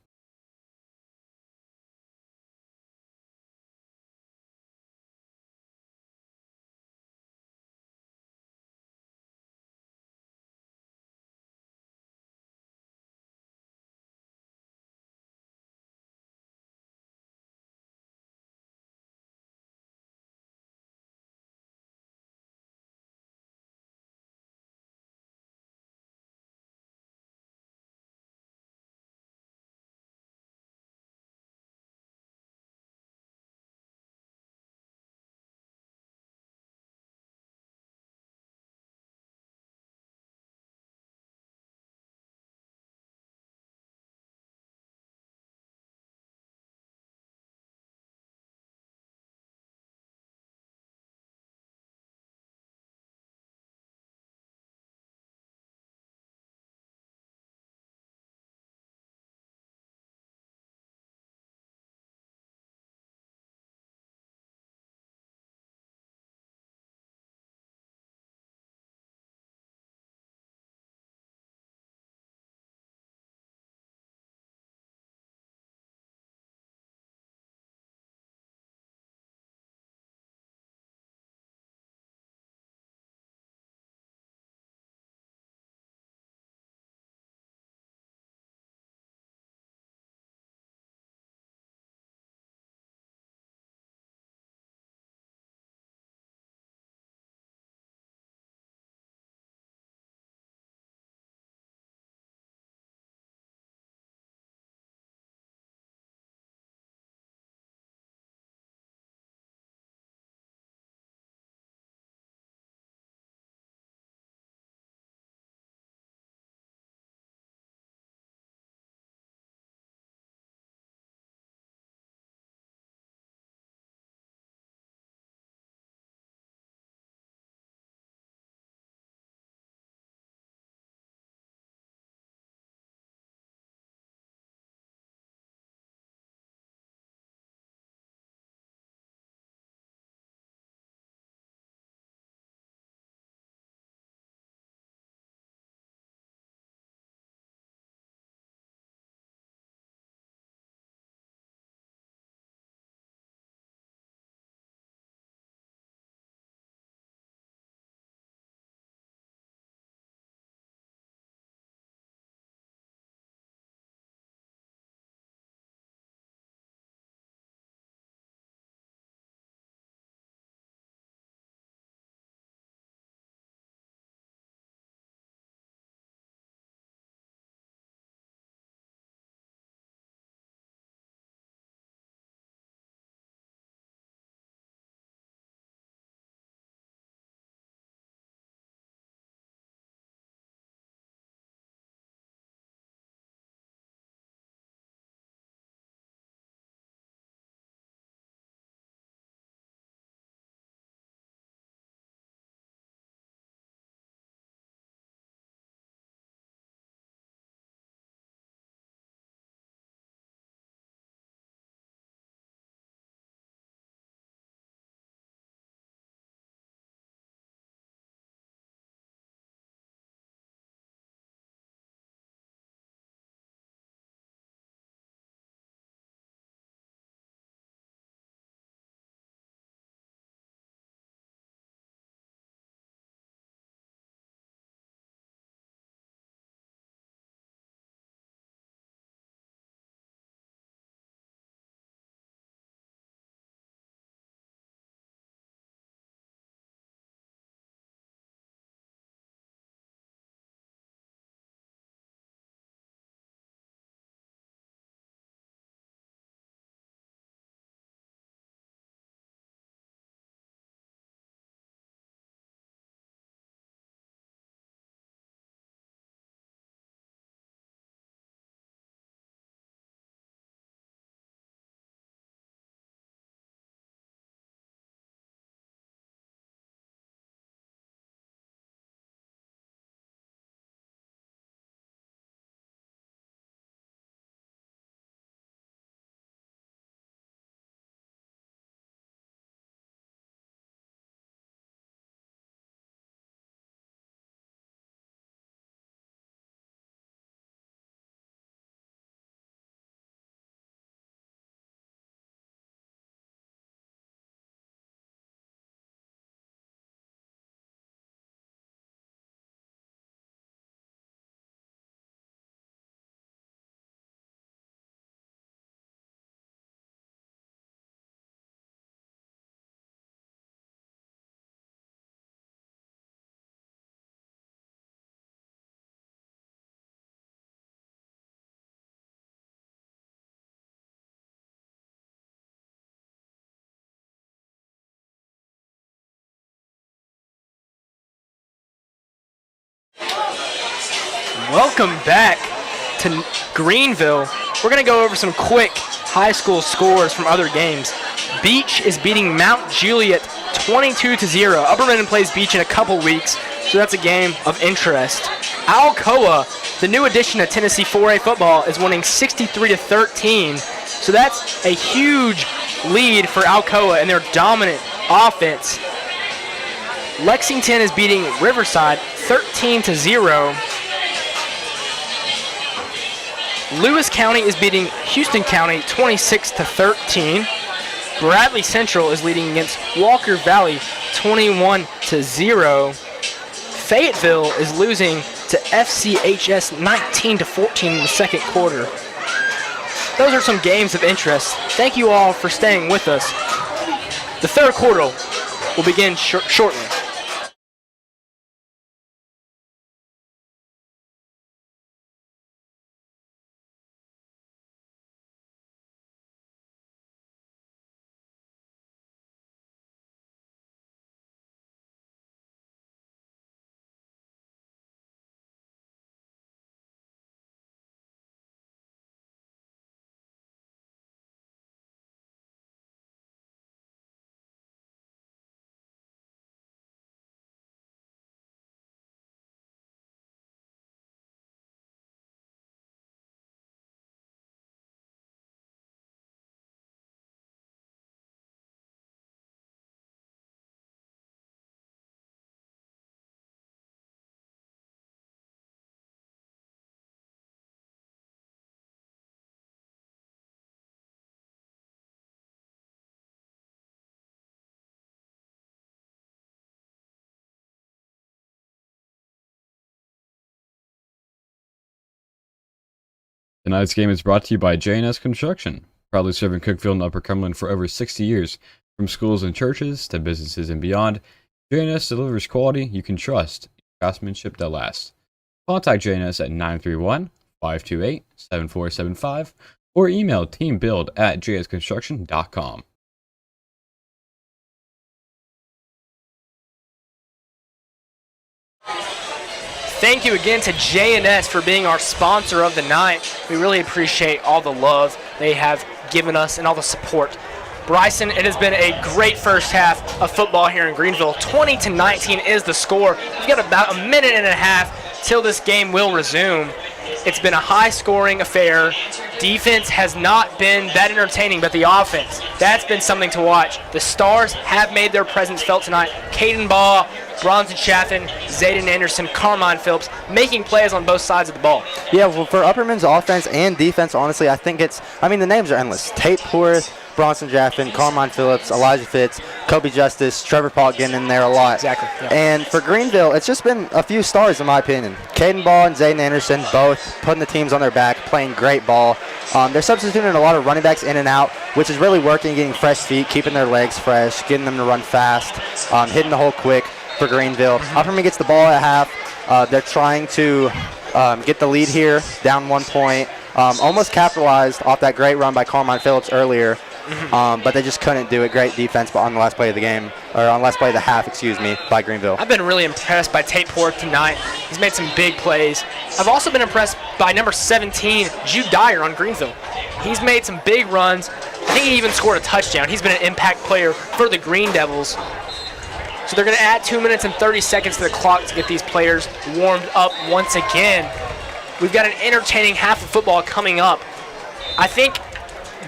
Welcome back to Greenville. We're going to go over some quick high school scores from other games. Beach is beating Mount Juliet 22-0. Upperman plays Beach in a couple weeks, so that's a game of interest. Alcoa, the new addition to Tennessee 4A football, is winning 63-13. So that's a huge lead for Alcoa and their dominant offense. Lexington is beating Riverside 13-0. Lewis County is beating Houston County 26-13. Bradley Central is leading against Walker Valley 21-0. Fayetteville is losing to FCHS 19-14 in the second quarter. Those are some games of interest. Thank you all for staying with us. The third quarter will begin shortly. Tonight's game is brought to you by J&S Construction, proudly serving Cookeville and Upper Cumberland for over 60 years. From schools and churches to businesses and beyond, J&S delivers quality you can trust, craftsmanship that lasts. Contact J&S at 931-528-7475 or email teambuild@jsconstruction.com. Thank you again to J&S for being our sponsor of the night. We really appreciate all the love they have given us and all the support. Bryson, it has been a great first half of football here in Greenville. 20-19 is the score. We've got about a minute and a half till this game will resume. It's been a high-scoring affair. Defense has not been that entertaining, but the offense, that's been something to watch. The Stars have made their presence felt tonight. Caden Ball, Bronson Chaffin, Zayden Anderson, Carmine Phillips, making plays on both sides of the ball. Yeah, well, for Upperman's offense and defense, honestly, I think the names are endless. Tate Porth, Bronson Jaffin, Carmine Phillips, Elijah Fitz, Kobe Justice, Trevor Paul getting in there a lot. Exactly. Yeah. And for Greenville, it's just been a few stars in my opinion. Caden Ball and Zayden Anderson both putting the teams on their back, playing great ball. They're substituting a lot of running backs in and out, which is really working, getting fresh feet, keeping their legs fresh, getting them to run fast, hitting the hole quick for Greenville. Upperman gets the ball at half. They're trying to get the lead here, down 1 point. Almost capitalized off that great run by Carmine Phillips earlier. But they just couldn't do it. Great defense on the last play of the game, or on the last play of the half, by Greenville. I've been really impressed by Tate Porth tonight. He's made some big plays. I've also been impressed by number 17, Jude Dyer on Greenville. He's made some big runs. I think he even scored a touchdown. He's been an impact player for the Green Devils. So they're going to add 2 minutes and 30 seconds to the clock to get these players warmed up once again. We've got an entertaining half of football coming up. I think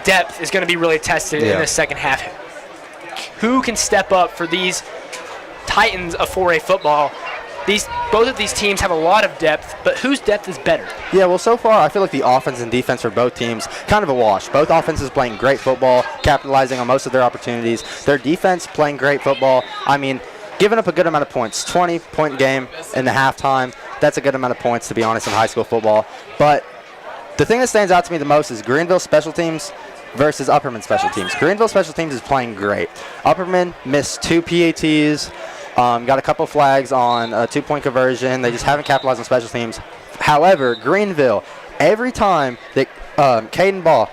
depth is going to be really tested in the second half. Who can step up for these Titans of 4A football? Both of these teams have a lot of depth, but whose depth is better? Yeah, well, so far I feel like the offense and defense for both teams kind of a wash. Both offenses playing great football, capitalizing on most of their opportunities. Their defense playing great football. I mean, giving up a good amount of points. 20-point game in the halftime. That's a good amount of points, to be honest, in high school football. But the thing that stands out to me the most is Greenville special teams versus Upperman special teams. Greenville special teams is playing great. Upperman missed 2 PATs, got a couple flags on a 2-point conversion. They just haven't capitalized on special teams. However, Greenville, every time that Zayden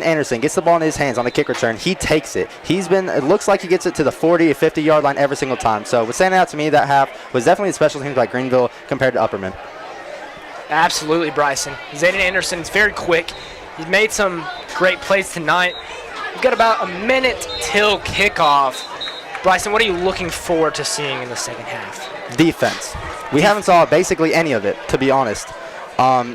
Anderson gets the ball in his hands on the kick return, he takes it. It looks like he gets it to the 40 or 50-yard line every single time. So what's standing out to me that half was definitely the special teams by Greenville compared to Upperman. Absolutely, Bryson. Zayden Anderson's very quick. He's made some great plays tonight. We've got about a minute till kickoff. Bryson, what are you looking forward to seeing in the second half? Defense. We haven't saw basically any of it, to be honest.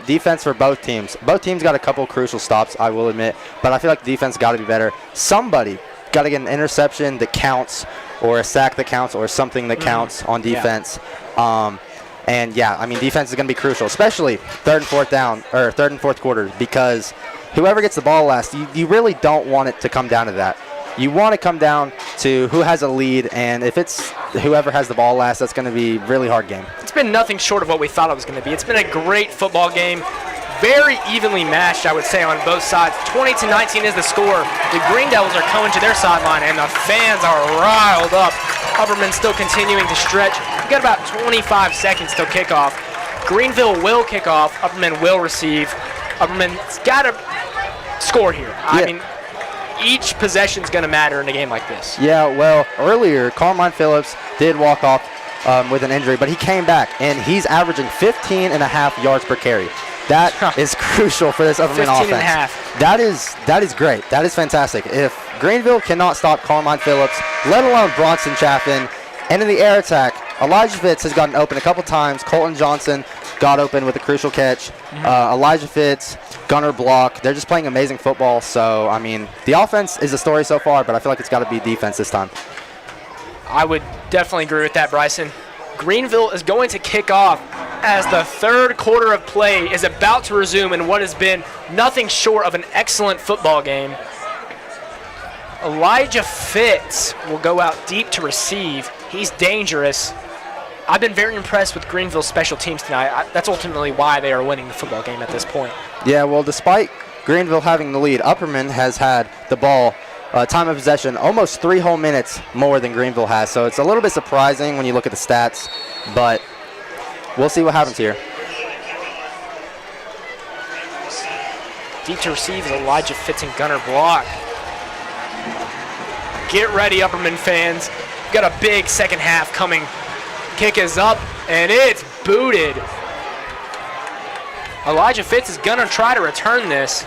Defense for both teams. Both teams got a couple crucial stops, I will admit, but I feel like the defense got to be better. Somebody got to get an interception that counts, or a sack that counts, or something that counts on defense. And yeah, I mean, defense is going to be crucial, especially third and fourth quarter, because whoever gets the ball last, you really don't want it to come down to that. You want to come down to who has a lead, and if it's whoever has the ball last, that's going to be a really hard game. It's been nothing short of what we thought it was going to be. It's been a great football game. Very evenly matched, I would say, on both sides. 20-19 is the score. The Green Devils are coming to their sideline, and the fans are riled up. Upperman still continuing to stretch. We've got about 25 seconds till kickoff. Greenville will kick off. Upperman will receive. Upperman's got to score here. I mean, each possession's going to matter in a game like this. Yeah, well, earlier, Carmine Phillips did walk off with an injury, but he came back, and he's averaging 15.5 yards per carry. That is crucial for this Upperman offense. That is great. That is fantastic. If Greenville cannot stop Carmine Phillips, let alone Bronson Chaffin, and in the air attack, Elijah Fitz has gotten open a couple times. Colton Johnson got open with a crucial catch. Elijah Fitz, gunner block. They're just playing amazing football. So, I mean, the offense is the story so far, but I feel like it's got to be defense this time. I would definitely agree with that, Bryson. Greenville is going to kick off as the third quarter of play is about to resume in what has been nothing short of an excellent football game. Elijah Fitz will go out deep to receive. He's dangerous. I've been very impressed with Greenville's special teams tonight. That's ultimately why they are winning the football game at this point. Yeah, well, despite Greenville having the lead, Upperman has had the ball time of possession almost 3 whole minutes more than Greenville has. So it's a little bit surprising when you look at the stats, but we'll see what happens here. Deep to receive is Elijah Fitz and gunner block. Get ready, Upperman fans. We've got a big second half coming. Kick is up, and it's booted. Elijah Fitz is going to try to return this,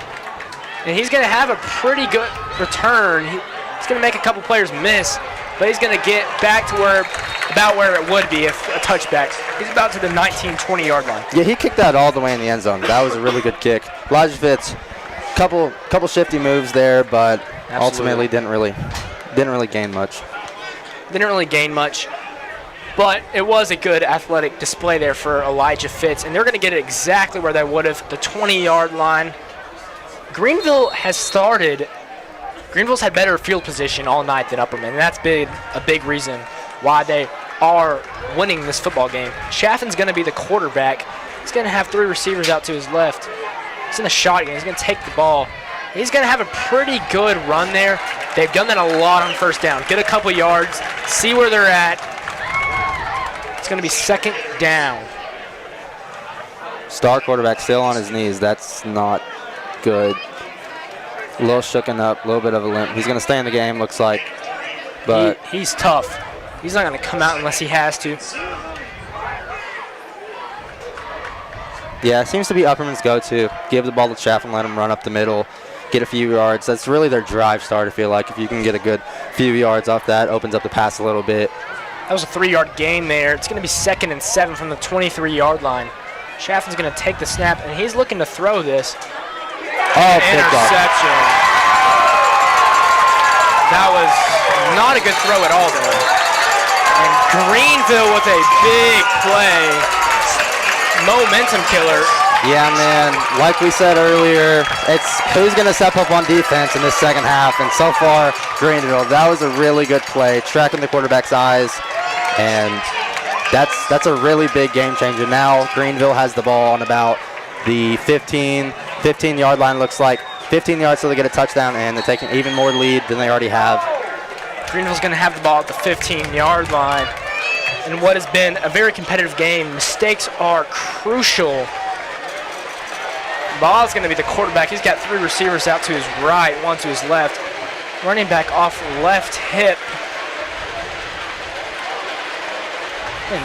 and he's going to have a pretty good return. He's going to make a couple players miss, but he's going to get back to about where it would be if a touchback. He's about to the 19-20 yard line. Yeah, he kicked that all the way in the end zone. That was a really good kick. Elijah Fitz, couple shifty moves there, but ultimately didn't really gain much. Didn't really gain much. But it was a good athletic display there for Elijah Fitz, and they're going to get it exactly where they would have, the 20-yard line. Greenville's had better field position all night than Upperman, and that's been a big reason why they are winning this football game. Chaffin's going to be the quarterback. He's going to have 3 receivers out to his left. He's in the shotgun. He's going to take the ball. He's going to have a pretty good run there. They've done that a lot on first down. Get a couple yards, see where they're at. It's going to be second down. Star quarterback still on his knees. That's not good. A little shooken up, a little bit of a limp. He's going to stay in the game, looks like. But he's tough. He's not going to come out unless he has to. Yeah, it seems to be Upperman's go-to. Give the ball to Chaffin, let him run up the middle, get a few yards. That's really their drive start, I feel like. If you can get a good few yards off that, opens up the pass a little bit. That was a 3-yard gain there. It's going to be 2nd and 7 from the 23-yard line. Chaffin's going to take the snap, and he's looking to throw this. Interception. That was not a good throw at all there. And Greenville with a big play. Momentum killer. Yeah, man. Like we said earlier, it's who's going to step up on defense in this second half. And so far, Greenville. That was a really good play, tracking the quarterback's eyes. And that's a really big game changer. Now Greenville has the ball on about the 15-yard line, looks like. 15 yards so they get a touchdown, and they're taking even more lead than they already have. Greenville's going to have the ball at the 15-yard line. In what has been a very competitive game, mistakes are crucial. Ball's going to be the quarterback. He's got 3 receivers out to his right, 1 to his left. Running back off left hip. And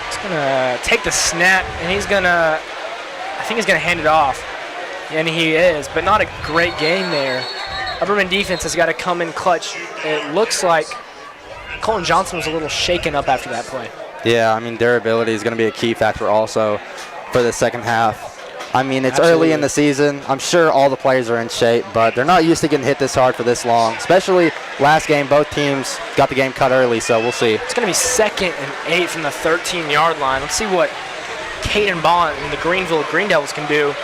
he's going to take the snap, and he's going to I think he's going to hand it off. And he is, but not a great game there. Upperman defense has got to come in clutch. It looks like Colin Johnson was a little shaken up after that play. Yeah, I mean, durability is going to be a key factor also for the second half. I mean, it's early in the season. I'm sure all the players are in shape, but they're not used to getting hit this hard for this long. Especially last game, both teams got the game cut early, so we'll see. It's going to be 2nd and 8 from the 13-yard line. Let's see what Clayton Vaughn and the Greenville Green Devils can do.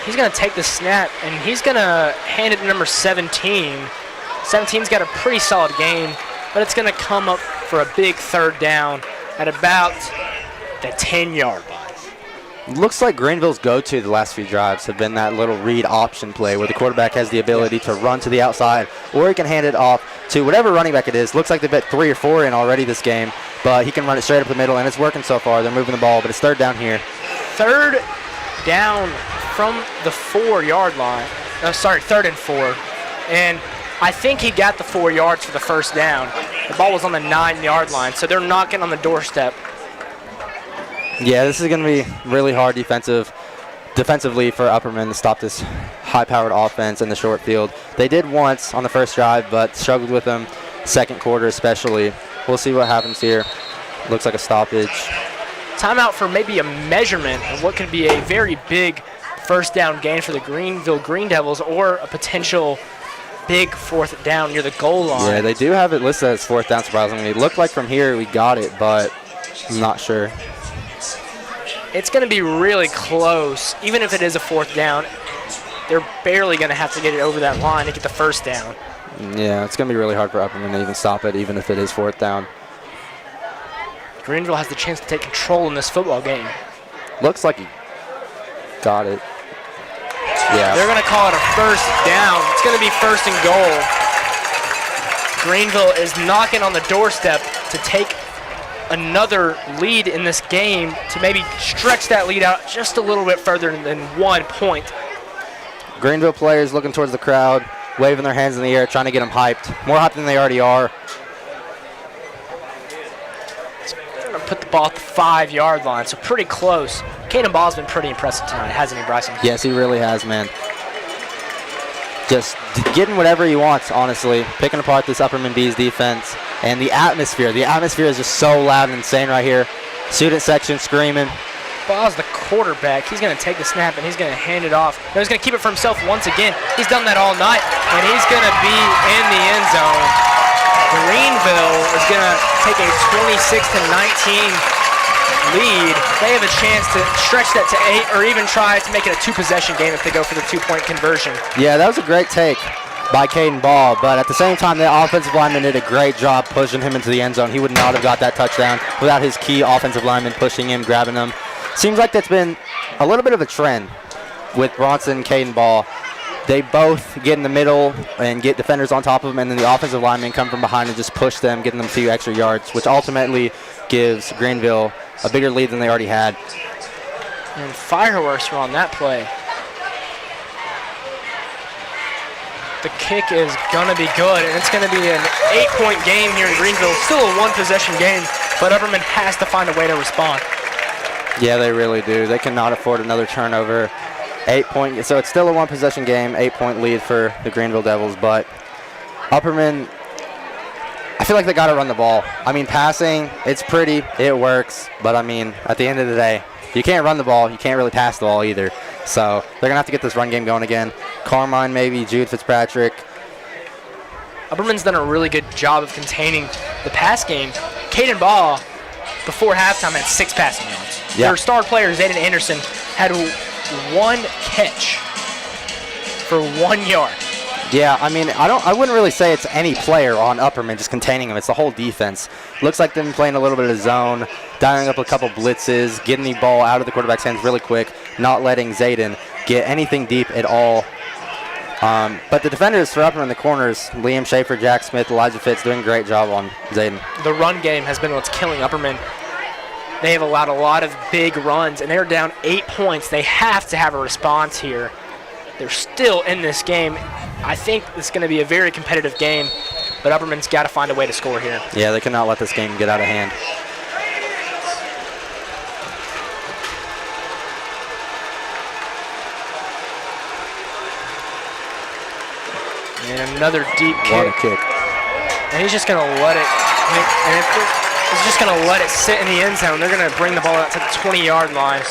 He's going to take the snap, and he's going to hand it to number 17. 17's got a pretty solid game, but it's going to come up for a big 3rd down at about the 10-yard line. Looks like Greenville's go-to the last few drives have been that little read option play where the quarterback has the ability to run to the outside, or he can hand it off to whatever running back it is. Looks like they've bet 3 or 4 in already this game, but he can run it straight up the middle, and it's working so far. They're moving the ball, but it's 3rd down here. 3rd down from the 4-yard line. No, sorry, 3rd and 4. And I think he got the 4 yards for the 1st down. The ball was on the 9-yard line, so they're knocking on the doorstep. Yeah, this is going to be really hard defensively for Upperman to stop this high-powered offense in the short field. They did once on the first drive, but struggled with them second quarter especially. We'll see what happens here. Looks like a stoppage. Timeout for maybe a measurement of what could be a very big 1st down gain for the Greenville Green Devils, or a potential big 4th down near the goal line. Yeah, they do have it listed as 4th down, surprisingly. It looked like from here we got it, but I'm not sure. It's going to be really close. Even if it is a 4th down, they're barely going to have to get it over that line to get the 1st down. Yeah, it's going to be really hard for Upperman to even stop it, even if it is 4th down. Greenville has the chance to take control in this football game. Looks like he got it. Yeah. They're going to call it a 1st down. It's going to be 1st and goal. Greenville is knocking on the doorstep to take another lead in this game, to maybe stretch that lead out just a little bit further than 1 point. Greenville players looking towards the crowd, waving their hands in the air, trying to get them hyped. More hyped than they already are. They're going to put the ball at the 5-yard line, so pretty close. Caden Ball's been pretty impressive tonight, hasn't he, Bryson? Yes, he really has, man. Just getting whatever he wants, honestly. Picking apart this Upperman Bees defense. And the atmosphere. The atmosphere is just so loud and insane right here. Student section screaming. Ball's the quarterback. He's going to take the snap, and he's going to hand it off. No, he's going to keep it for himself once again. He's done that all night, and he's going to be in the end zone. Greenville is going to take a 26-19 lead. They have a chance to stretch that to 8, or even try to make it a 2-possession game if they go for the 2-point conversion. Yeah, that was a great take by Caden Ball, but at the same time, the offensive lineman did a great job pushing him into the end zone. He would not have got that touchdown without his key offensive lineman pushing him, grabbing him. Seems like that's been a little bit of a trend with Bronson and Caden Ball. They both get in the middle and get defenders on top of them, and then the offensive linemen come from behind and just push them, getting them a few extra yards, which ultimately gives Greenville a bigger lead than they already had. And fireworks were on that play. The kick is going to be good, and it's going to be an 8-point game here in Greenville. Still a 1-possession game, but Upperman has to find a way to respond. Yeah, they really do. They cannot afford another turnover. 8-point, so it's still a 1-possession game, 8-point lead for the Greenville Devils, but Upperman, I feel like they got to run the ball. I mean, passing, it's pretty, it works, but I mean, at the end of the day, you can't run the ball, you can't really pass the ball either. So they're going to have to get this run game going again. Carmine, maybe, Jude Fitzpatrick. Upperman's done a really good job of containing the pass game. Caden Ball, before halftime, had 6 passing yards. Yeah. Their star player, Zayden Anderson, had 1 catch for 1 yard. Yeah, I mean, I wouldn't really say it's any player on Upperman just containing him. It's the whole defense. Looks like they've been playing a little bit of zone, dialing up a couple blitzes, getting the ball out of the quarterback's hands really quick, not letting Zayden get anything deep at all. But the defenders for Upperman in the corners, Liam Schaefer, Jack Smith, Elijah Fitz, doing a great job on Zayden. The run game has been what's killing Upperman. They have allowed a lot of big runs, and they're down 8 points. They have to have a response here. They're still in this game. I think it's going to be a very competitive game, but Upperman's got to find a way to score here. Yeah, they cannot let this game get out of hand. And another deep What a kick. kick. And he's just going to let it. And if he's just going to let it sit in the end zone. They're going to bring the ball out to the 20-yard line.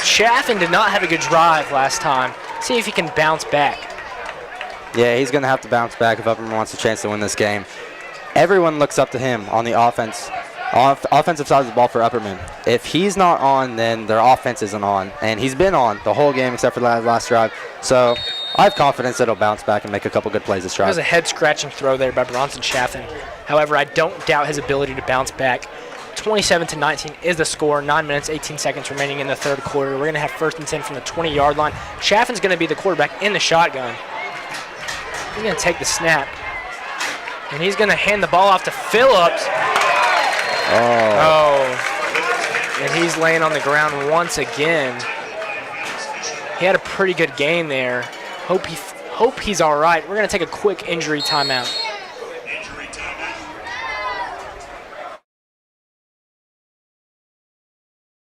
Chaffin did not have a good drive last time. See if he can bounce back. Yeah, he's going to have to bounce back if Upperman wants a chance to win this game. Everyone looks up to him on the offensive side of the ball for Upperman. If he's not on, then their offense isn't on. And he's been on the whole game except for the last drive. So I have confidence that he'll bounce back and make a couple good plays this drive. There's a head-scratching throw there by Bronson Chaffin. However, I don't doubt his ability to bounce back. 27-19 is the score. 9 minutes, 18 seconds remaining in the third quarter. We're going to have 1st and 10 from the 20-yard line. Chaffin's going to be the quarterback in the shotgun. He's going to take the snap. And he's going to hand the ball off to Phillips. Oh. And he's laying on the ground once again. He had a pretty good game there. Hope he's all right. We're going to take a quick injury timeout.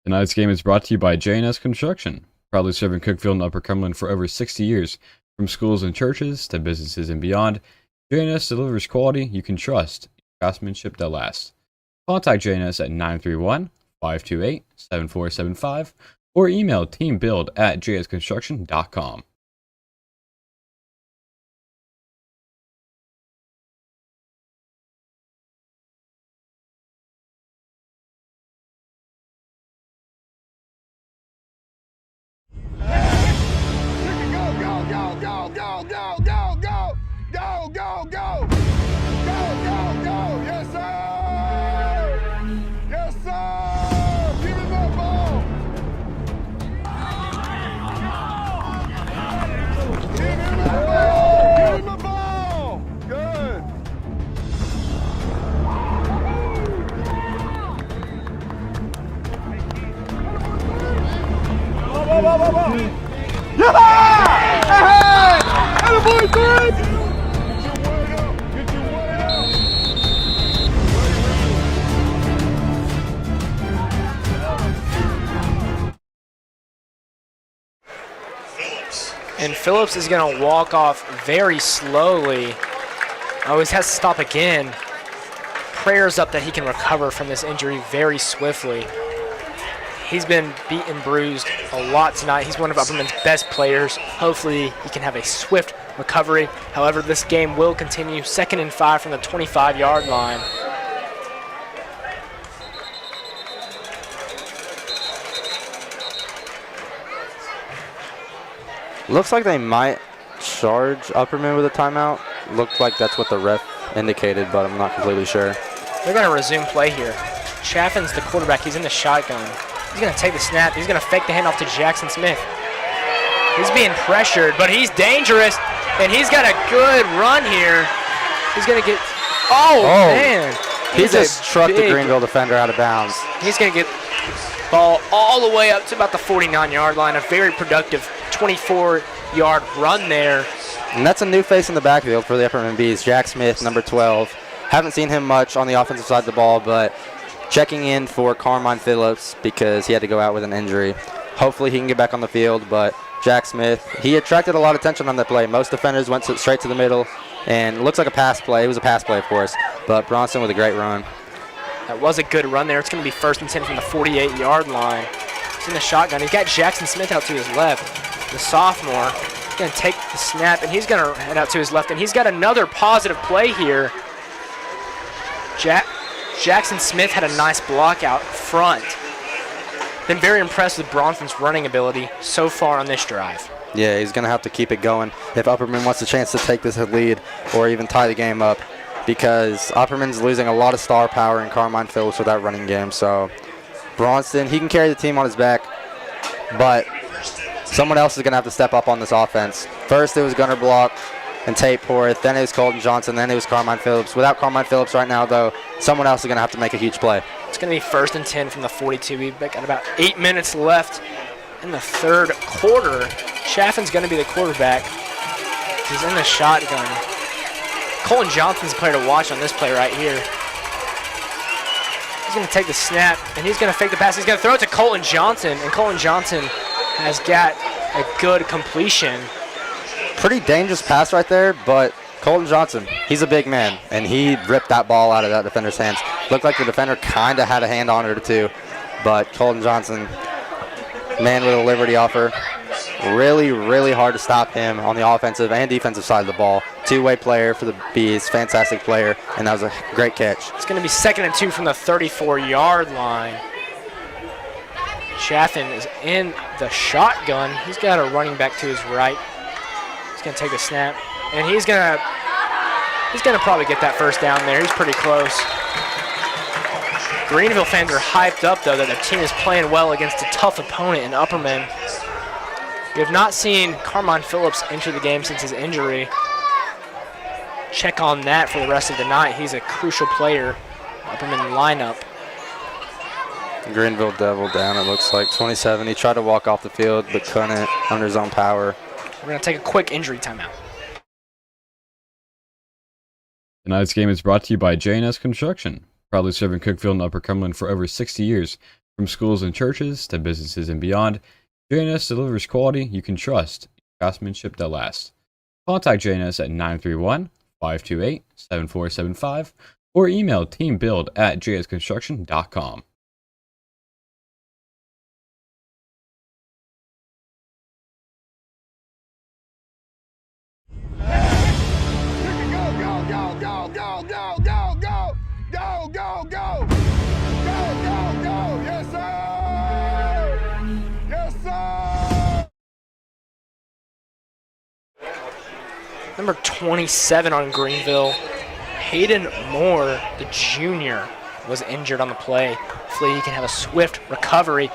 Tonight's game is brought to you by J&S Construction, proudly serving Cookeville and Upper Cumberland for over 60 years. From schools and churches to businesses and beyond, J&S delivers quality you can trust, craftsmanship that lasts. Contact J&S at 931-528-7475 or email teambuild@jsconstruction.com. And Phillips is going to walk off very slowly. Oh, he has to stop again. Prayers up that he can recover from this injury very swiftly. He's been beat and bruised a lot tonight. He's one of Upperman's best players. Hopefully he can have a swift recovery. However, this game will continue. 2nd and 5 from the 25-yard line. Looks like they might charge Upperman with a timeout. Looked like that's what the ref indicated, but I'm not completely sure. They're going to resume play here. Chaffin's the quarterback. He's in the shotgun. He's going to take the snap. He's going to fake the handoff to Jackson Smith. He's being pressured, but he's dangerous, and he's got a good run here. He's going to get – oh, man. He just struck the Greenville defender out of bounds. He's going to get ball all the way up to about the 49-yard line. A very productive 24-yard run there. And that's a new face in the backfield for the Upperman Bees. Jack Smith, number 12. Haven't seen him much on the offensive side of the ball, but checking in for Carmine Phillips because he had to go out with an injury. Hopefully he can get back on the field, but Jack Smith, he attracted a lot of attention on that play. Most defenders went straight to the middle, and it looks like a pass play. It was a pass play, of course, but Bronson with a great run. That was a good run there. It's going to be 1st and 10 from the 48-yard line. He's in the shotgun. He's got Jackson Smith out to his left, the sophomore. He's going to take the snap, and he's going to head out to his left, and he's got another positive play here. Jackson Smith had a nice block out front. Been very impressed with Bronson's running ability so far on this drive. Yeah, he's going to have to keep it going if Upperman wants a chance to take this lead or even tie the game up, because Upperman's losing a lot of star power in Carmine Phillips with that running game. So Bronson, he can carry the team on his back, but someone else is going to have to step up on this offense. First it was Gunnar Block and Tate Porth, then it was Colton Johnson, then it was Carmine Phillips. Without Carmine Phillips right now, though, someone else is going to have to make a huge play. It's going to be 1st and 10 from the 42. We've got about 8 minutes left in the third quarter. Chaffin's going to be the quarterback. He's in the shotgun. Colton Johnson's the player to watch on this play right here. He's going to take the snap, and he's going to fake the pass. He's going to throw it to Colton Johnson, and Colton Johnson has got a good completion. Pretty dangerous pass right there, but Colton Johnson, he's a big man, and he ripped that ball out of that defender's hands. Looked like the defender kind of had a hand on it too, but Colton Johnson, man with a liberty offer. Really, really hard to stop him on the offensive and defensive side of the ball. Two-way player for the Bees, fantastic player, and that was a great catch. It's going to be 2nd and 2 from the 34-yard line. Chaffin is in the shotgun. He's got a running back to his right. He's going to take the snap, and he's going to probably get that first down there. He's pretty close. Greenville fans are hyped up, though, that the team is playing well against a tough opponent in Upperman. We have not seen Carmine Phillips enter the game since his injury. Check on that for the rest of the night. He's a crucial player. Upperman lineup. Greenville Devil down, it looks like, 27. He tried to walk off the field, but couldn't under his own power. We're going to take a quick injury timeout. Tonight's game is brought to you by J&S Construction, proudly serving Cookeville and Upper Cumberland for over 60 years. From schools and churches to businesses and beyond, J&S delivers quality you can trust, craftsmanship that lasts. Contact J&S at 931-528-7475 or email teambuild@jsconstruction.com. Number 27 on Greenville, Hayden Moore, the junior, was injured on the play. Hopefully he can have a swift recovery.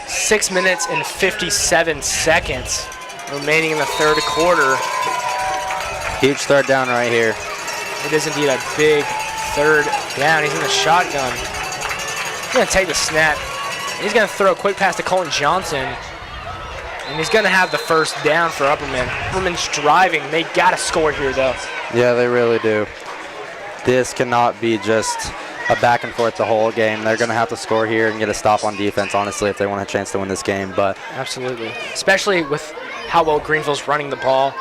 6 minutes and 57 seconds remaining in the third quarter. Huge third down right here. It is indeed a big third down. He's in the shotgun. He's going to take the snap. He's going to throw a quick pass to Colton Johnson. And he's going to have the first down for Upperman. Upperman's driving. They got to score here, though. Yeah, they really do. This cannot be just a back and forth the whole game. They're going to have to score here and get a stop on defense, honestly, if they want a chance to win this game. But absolutely, especially with how well Greenville's running the ball.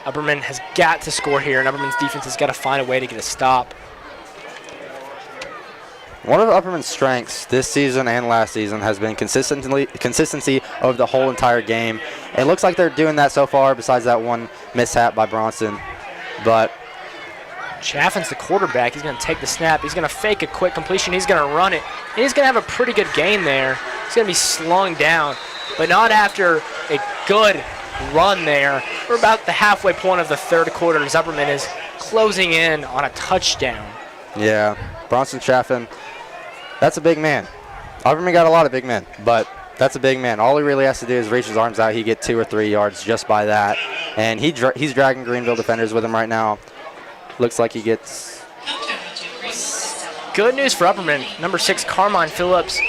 Upperman has got to score here, and Upperman's defense has got to find a way to get a stop. One of Upperman's strengths this season and last season has been consistency over the whole entire game. It looks like they're doing that so far, besides that one mishap by Bronson. But Chaffin's the quarterback. He's going to take the snap. He's going to fake a quick completion. He's going to run it. And he's going to have a pretty good gain there. He's going to be slowing down, but not after a good run there. We're about the halfway point of the third quarter as Upperman is closing in on a touchdown. Yeah, Bronson Chaffin, that's a big man. Upperman got a lot of big men, but that's a big man. All he really has to do is reach his arms out. He get 2 or 3 yards just by that. And he's dragging Greenville defenders with him right now. Looks like he gets... Good news for Upperman. Number 6, Carmine Phillips,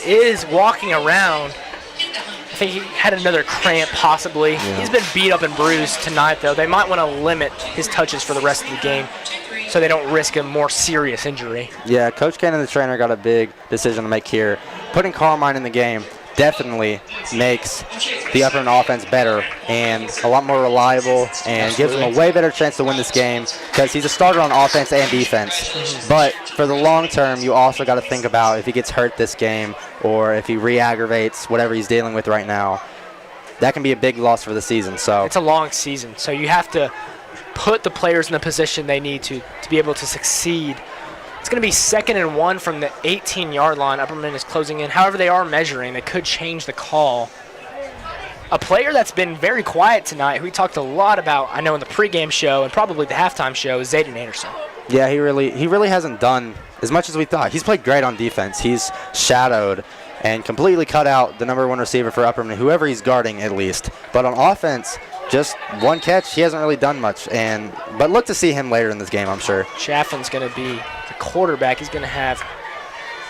is walking around. I think he had another cramp, possibly. Yeah. He's been beat up and bruised tonight, though. They might want to limit his touches for the rest of the game so they don't risk a more serious injury. Yeah, Coach Cannon, the trainer, got a big decision to make here. Putting Carmine in the game definitely makes the Upperman offense better and a lot more reliable and gives them a way better chance to win this game because he's a starter on offense and defense. But for the long term, you also got to think about if he gets hurt this game or if he re-aggravates whatever he's dealing with right now, that can be a big loss for the season. So it's a long season, so you have to put the players in the position they need to be able to succeed. It's going to be 2nd and 1 from the 18-yard line. Upperman is closing in. However, they are measuring. They could change the call. A player that's been very quiet tonight, who we talked a lot about, I know, in the pregame show and probably the halftime show, is Zayden Anderson. Yeah, he really hasn't done as much as we thought. He's played great on defense. He's shadowed and completely cut out the number 1 receiver for Upperman, whoever he's guarding at least. But on offense, just one catch, he hasn't really done much. But look to see him later in this game, I'm sure. Chaffin's going to be the quarterback. He's going to have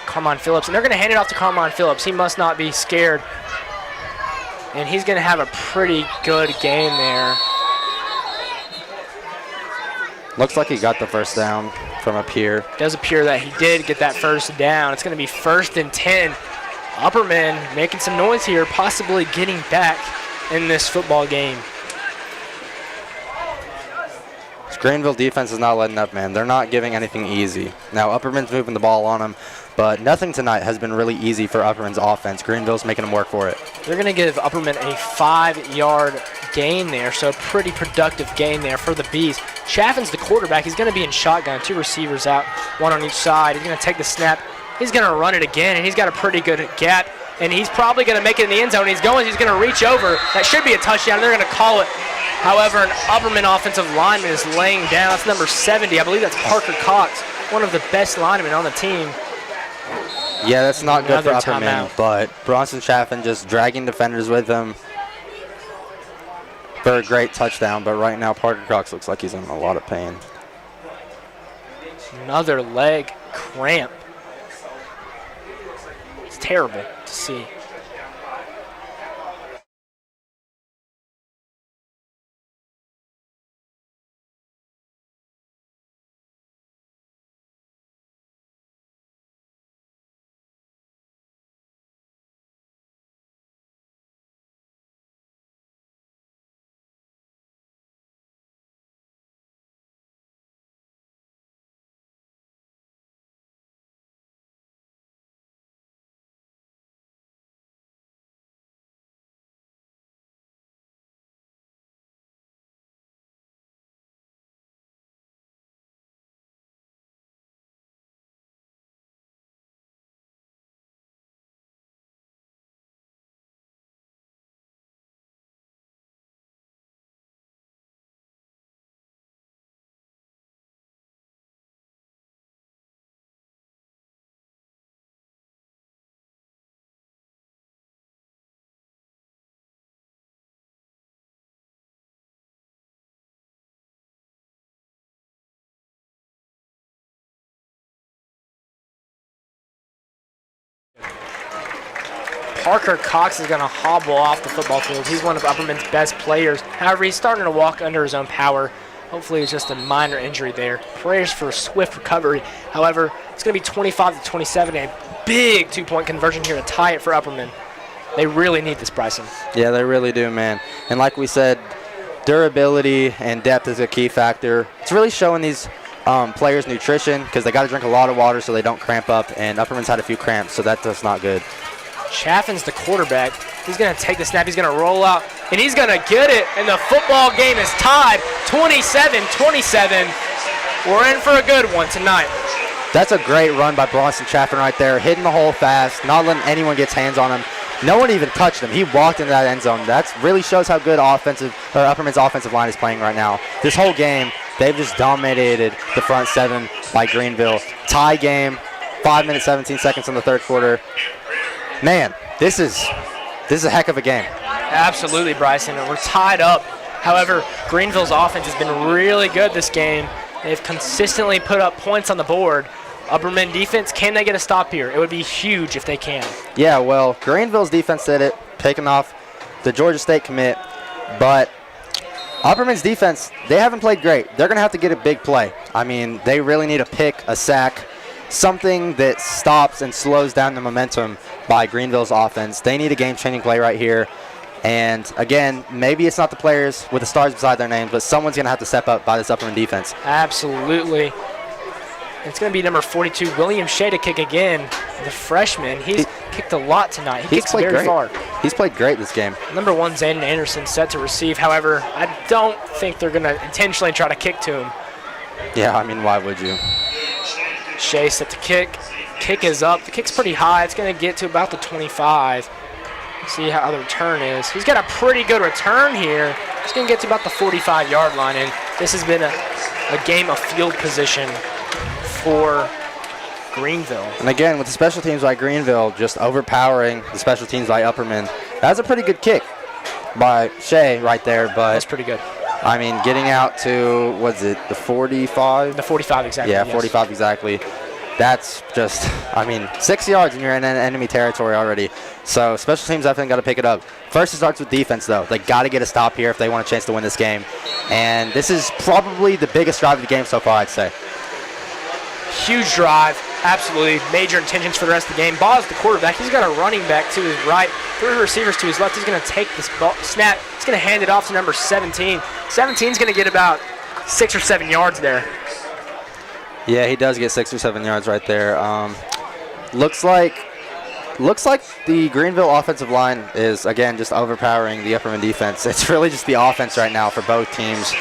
Carmine Phillips, and they're going to hand it off to Carmine Phillips. He must not be scared. And he's going to have a pretty good game there. Looks like he got the first down from up here. It does appear that he did get that first down. It's going to be 1st and 10. Upperman making some noise here, possibly getting back in this football game. Greenville defense is not letting up, man. They're not giving anything easy. Now, Upperman's moving the ball on them, but nothing tonight has been really easy for Upperman's offense. Greenville's making them work for it. They're going to give Upperman a 5-yard gain there, so a pretty productive gain there for the Bees. Chaffin's the quarterback. He's going to be in shotgun, 2 receivers out, 1 on each side. He's going to take the snap. He's going to run it again, and he's got a pretty good gap, and he's probably going to make it in the end zone. He's going to reach over. That should be a touchdown. They're going to call it. However, an Upperman offensive lineman is laying down. That's number 70. I believe that's Parker Cox, one of the best linemen on the team. Yeah, that's not good for Another Upperman, timeout. but Bronson Chaffin just dragging defenders with him for a great touchdown. But right now, Parker Cox looks like he's in a lot of pain. Another leg cramp. It's terrible to see. Parker Cox is going to hobble off the football field. He's one of Upperman's best players. However, he's starting to walk under his own power. Hopefully it's just a minor injury there. Prayers for a swift recovery. However, it's going to be 25-27, a big 2-point conversion here to tie it for Upperman. They really need this, Bryson. Yeah, they really do, man. And like we said, durability and depth is a key factor. It's really showing these players nutrition because they got to drink a lot of water so they don't cramp up, and Upperman's had a few cramps, so that's not good. Chaffin's the quarterback. He's going to take the snap. He's going to roll out, and he's going to get it, and the football game is tied 27-27. We're in for a good one tonight. That's a great run by Bronson Chaffin right there, hitting the hole fast, not letting anyone get hands on him. No one even touched him. He walked into that end zone. That really shows how good Upperman's offensive line is playing right now. This whole game, they've just dominated the front seven by Greenville. Tie game, 5 minutes, 17 seconds in the third quarter. Man, this is a heck of a game. Absolutely, Bryson. We're tied up. However, Greenville's offense has been really good this game. They've consistently put up points on the board. Upperman defense, can they get a stop here? It would be huge if they can. Yeah, well, Greenville's defense did it, taking off the Georgia State commit. But Upperman's defense, they haven't played great. They're going to have to get a big play. I mean, they really need a pick, a sack, something that stops and slows down the momentum by Greenville's offense. They need a game-changing play right here. And, again, maybe it's not the players with the stars beside their names, but someone's going to have to step up by this Upperman defense. Absolutely. It's going to be number 42, William Shea, to kick again. The freshman. He's kicked a lot tonight. He kicks very far. He's played great this game. Number 1, Zayden Anderson, set to receive. However, I don't think they're going to intentionally try to kick to him. Yeah, I mean, why would you? Shea set to kick. Kick is up. The kick's pretty high. It's going to get to about the 25. See how the return is. He's got a pretty good return here. He's going to get to about the 45-yard line, and this has been a game of field position for Greenville. And again, with the special teams by Greenville just overpowering the special teams by Upperman, that's a pretty good kick by Shea right there. But that's pretty good. I mean, getting out to, what's it, the 45? The 45 exactly. Yeah, yes. 45 exactly. That's just, I mean, 6 yards and you're in enemy territory already. So special teams definitely got to pick it up. First, it starts with defense, though. They got to get a stop here if they want a chance to win this game. And this is probably the biggest drive of the game so far, I'd say. Huge drive, absolutely. Major intentions for the rest of the game. Ball is the quarterback. He's got a running back to his right, 3 receivers to his left. He's going to take this ball, snap. He's going to hand it off to number 17. 17's going to get about 6 or 7 yards there. Yeah, he does get 6 or 7 yards right there. Looks like the Greenville offensive line is, again, just overpowering the Upperman defense. It's really just the offense right now for both teams.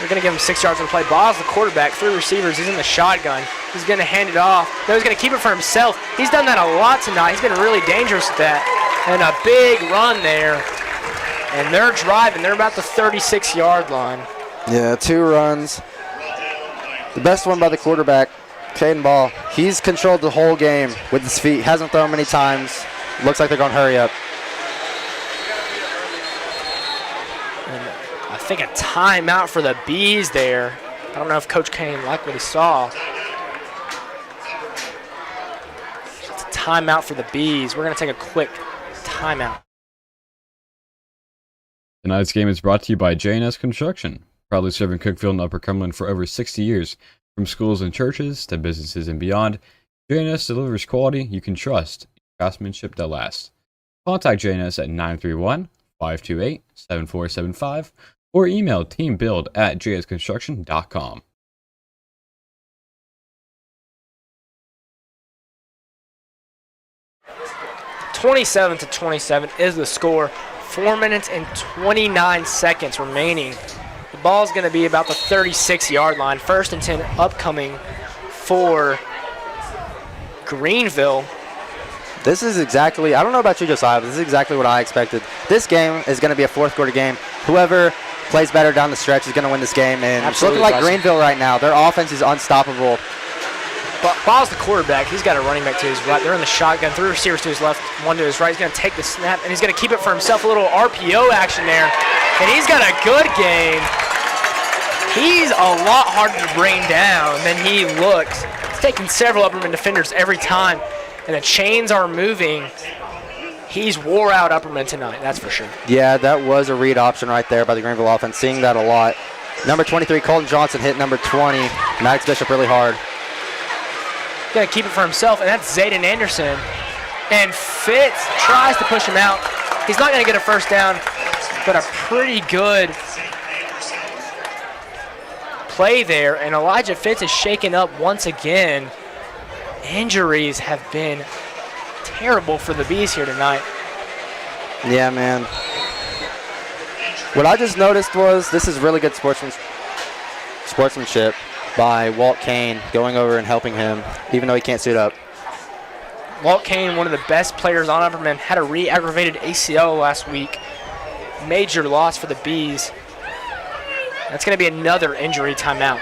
They're going to give him 6 yards on the play. Ball's the quarterback, 3 receivers. He's in the shotgun. He's going to hand it off. No, he's going to keep it for himself. He's done that a lot tonight. He's been really dangerous with that. And a big run there. And they're driving. They're about the 36-yard line. Yeah, 2 runs. The best one by the quarterback, Clayton Vaughn. He's controlled the whole game with his feet. Hasn't thrown many times. Looks like they're going to hurry up. And I think a timeout for the Bees there. I don't know if Coach Kane liked what he saw. It's a timeout for the Bees. We're going to take a quick timeout. Tonight's game is brought to you by J&S Construction, proudly serving Cookeville and Upper Cumberland for over 60 years. From schools and churches to businesses and beyond, J&S delivers quality you can trust, craftsmanship that lasts. Contact J&S at 931-528-7475 or email teambuild@jsconstruction.com. (27-27) is the score. 4 minutes and 29 seconds remaining. The ball is going to be about the 36-yard line. 1st and 10 upcoming for Greenville. This is exactly, I don't know about you, Josiah, but this is exactly what I expected. This game is going to be a 4th quarter game. Whoever plays better down the stretch is going to win this game. And it's looking like Greenville right now. Their offense is unstoppable. Ball's the quarterback. He's got a running back to his right. They're in the shotgun. 3 receivers to his left, 1 to his right. He's going to take the snap, and he's going to keep it for himself. A little RPO action there. And he's got a good game. He's a lot harder to bring down than he looks. He's taking several Upperman defenders every time, and the chains are moving. He's wore out Upperman tonight, that's for sure. Yeah, that was a read option right there by the Greenville offense. Seeing that a lot. Number 23, Colton Johnson, hit number 20, Max Bishop, really hard. Going to keep it for himself, and that's Zayden Anderson. And Fitz tries to push him out. He's not going to get a first down, but a pretty good play there. And Elijah Fitz is shaken up once again. Injuries have been terrible for the Bees here tonight. Yeah, man. What I just noticed was this is really good sportsmanship by Walt Kane going over and helping him, even though he can't suit up. Walt Kane, one of the best players on Upperman, had a re-aggravated ACL last week. Major loss for the Bees. That's going to be another injury timeout.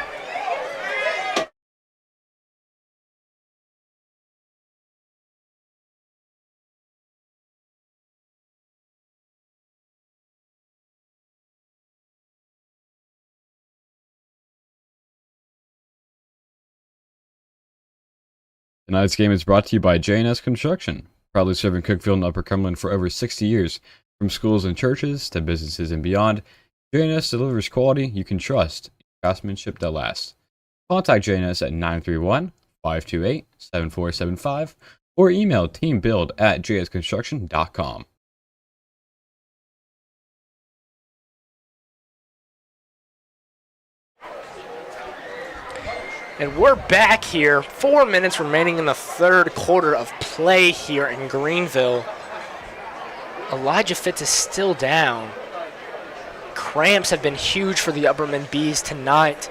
Tonight's game is brought to you by J&S Construction, proudly serving Cookeville and Upper Cumberland for over 60 years. From schools and churches to businesses and beyond, J&S delivers quality you can trust, craftsmanship that lasts. Contact J&S at 931-528-7475 or email teambuild@jsconstruction.com. And we're back here. 4 minutes remaining in the 3rd quarter of play here in Greenville. Elijah Fitz is still down. Cramps have been huge for the Upperman Bees tonight,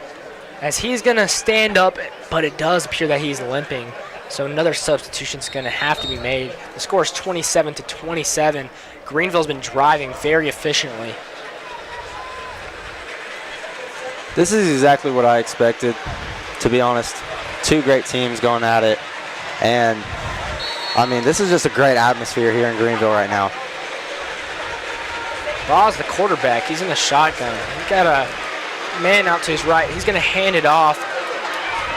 as he's going to stand up, but it does appear that he's limping. So another substitution's going to have to be made. The score is 27-27. Greenville's been driving very efficiently. This is exactly what I expected, to be honest. 2 great teams going at it. And, I mean, this is just a great atmosphere here in Greenville right now. Ball's the quarterback. He's in the shotgun. He's got a man out to his right. He's going to hand it off.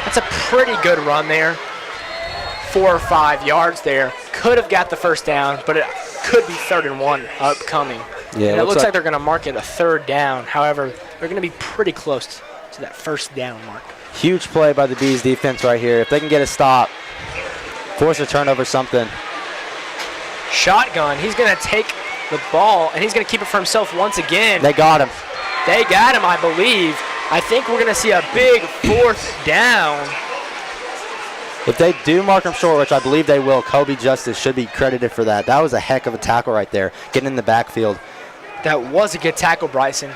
That's a pretty good run there. 4 or 5 yards there. Could have got the first down, but it could be 3rd and 1 upcoming. Yeah, and it looks like they're going to mark it a 3rd down. However, they're going to be pretty close to that first down mark. Huge play by the Bees defense right here. If they can get a stop, force a turnover, something. Shotgun. He's going to take the ball, and he's going to keep it for himself once again. They got him. They got him, I believe. I think we're going to see a big 4th down. If they do mark him short, which I believe they will, Kobe Justice should be credited for that. That was a heck of a tackle right there, getting in the backfield. That was a good tackle, Bryson.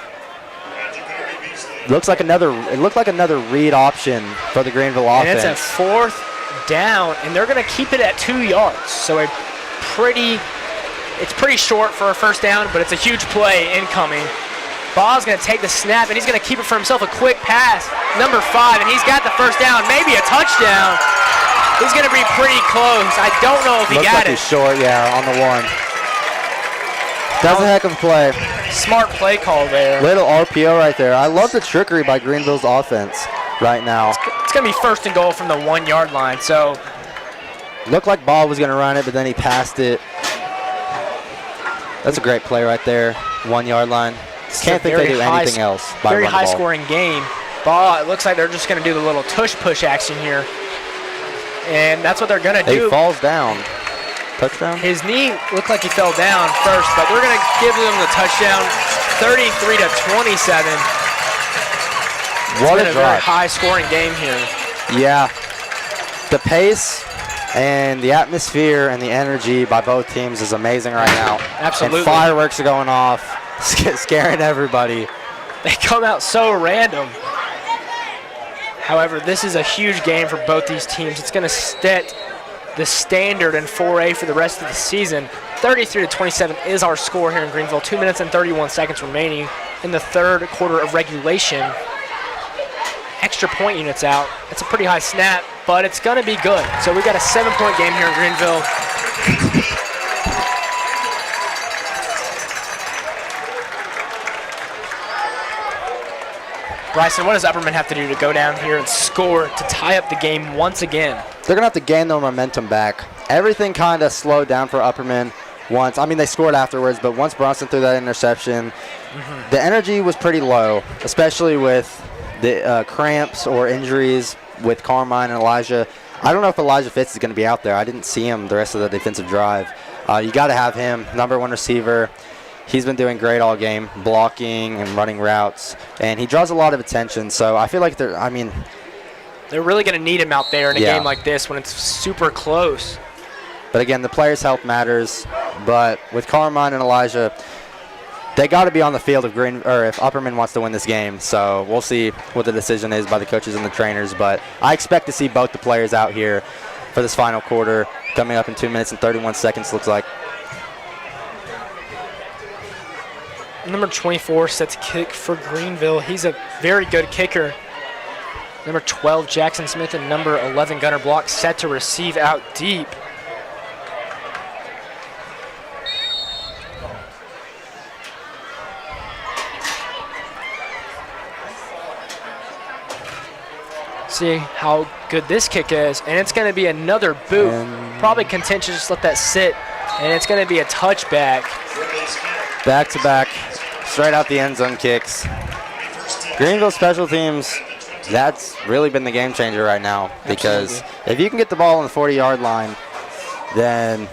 It looked like another read option for the Greenville offense. And it's a 4th down, and they're going to keep it at 2 yards. So it's pretty short for a 1st down, but it's a huge play incoming. Ball's going to take the snap, and he's going to keep it for himself. A quick pass, number 5, and he's got the 1st down, maybe a touchdown. He's going to be pretty close. I don't know if he got it. He's short, yeah, on the 1. That's a heck of a play. Smart play call there. Little RPO right there. I love the trickery by Greenville's offense right now. It's going to be 1st and goal from the 1-yard line. So looked like Ball was going to run it, but then he passed it. That's a great play right there. 1-yard line. Can't think they do anything else by very running the ball. high-scoring game. Ball, it looks like they're just going to do the little tush-push action here. And that's what they're going to do. He falls down. Touchdown? His knee looked like he fell down first, but they're going to give him the touchdown, 33-27. What a a drive. very high-scoring game here. Yeah. The pace and the atmosphere and the energy by both teams is amazing right now. Absolutely. And fireworks are going off, scaring everybody. They come out so random. However, this is a huge game for both these teams. It's going to set the standard in 4A for the rest of the season. 33-27 is our score here in Greenville. 2 minutes and 31 seconds remaining in the 3rd quarter of regulation. Extra point units out. It's a pretty high snap, but it's going to be good. So we've got a 7-point game here in Greenville. Bryson, what does Upperman have to do to go down here and score to tie up the game once again? They're going to have to gain their momentum back. Everything kind of slowed down for Upperman once. I mean, they scored afterwards, but once Bryson threw that interception, the energy was pretty low, especially with the cramps or injuries with Carmine and Elijah. I don't know if Elijah Fitz is going to be out there. I didn't see him the rest of the defensive drive. You got to have him, number 1 receiver. He's been doing great all game, blocking and running routes, and he draws a lot of attention. So I feel like they're really going to need him out there in a game like this when it's super close. But again, the players' health matters. But with Carmine and Elijah, they got to be on the field if Upperman wants to win this game. So we'll see what the decision is by the coaches and the trainers. But I expect to see both the players out here for this final quarter coming up in 2 minutes and 31 seconds, looks like. Number 24 sets kick for Greenville. He's a very good kicker. Number 12, Jackson Smith, and number 11, Gunnar Block, set to receive out deep. See how good this kick is, and it's going to be another boot. Probably contentious, just let that sit, and it's going to be a touchback. Back-to-back, straight out the end zone kicks. Greenville special teams, that's really been the game changer right now. Because if you can get the ball on the 40-yard line, then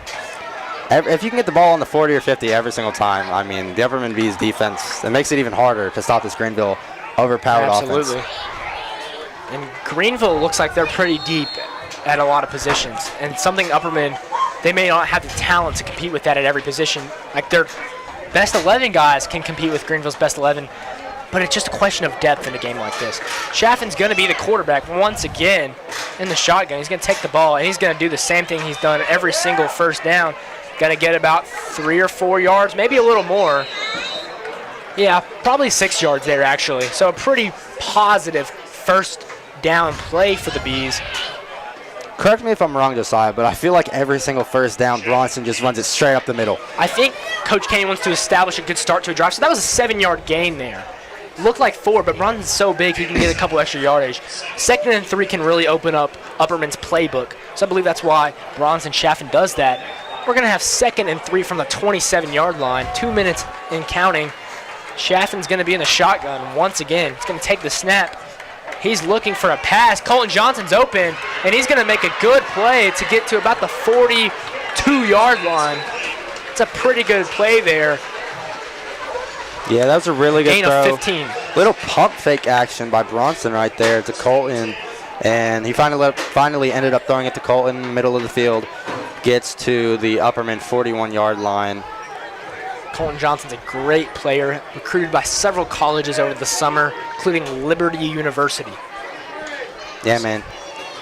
if you can get the ball on the 40 or 50 every single time, I mean, the Upperman Bees defense, it makes it even harder to stop this Greenville overpowered offense. And Greenville looks like they're pretty deep at a lot of positions. And something Upperman, they may not have the talent to compete with that at every position. Like their best 11 guys can compete with Greenville's best 11, but it's just a question of depth in a game like this. Chaffin's going to be the quarterback once again in the shotgun. He's going to take the ball, and he's going to do the same thing he's done every single first down. Got to get about 3 or 4 yards, maybe a little more. Yeah, probably 6 yards there, actually. So a pretty positive first down play for the Bees. Correct me if I'm wrong, Josiah, but I feel like every single first down, Bronson just runs it straight up the middle. I think Coach Kane wants to establish a good start to a drive. So that was a 7-yard gain there. Looked like 4, but Bronson's so big he can get a couple extra yardage. 2nd and 3 can really open up Upperman's playbook. So I believe that's why Bronson Chaffin does that. We're going to have 2nd and 3 from the 27-yard line. 2 minutes in counting. Chaffin's going to be in the shotgun once again. He's going to take the snap. He's looking for a pass. Colton Johnson's open, and he's going to make a good play to get to about the 42-yard line. It's a pretty good play there. Yeah, that was a really good Gain throw. of 15. Little pump fake action by Bronson right there to Colton. And he finally ended up throwing it to Colton, middle of the field. Gets to the Upperman 41-yard line. Colton Johnson's a great player, recruited by several colleges over the summer, including Liberty University. Yeah, man.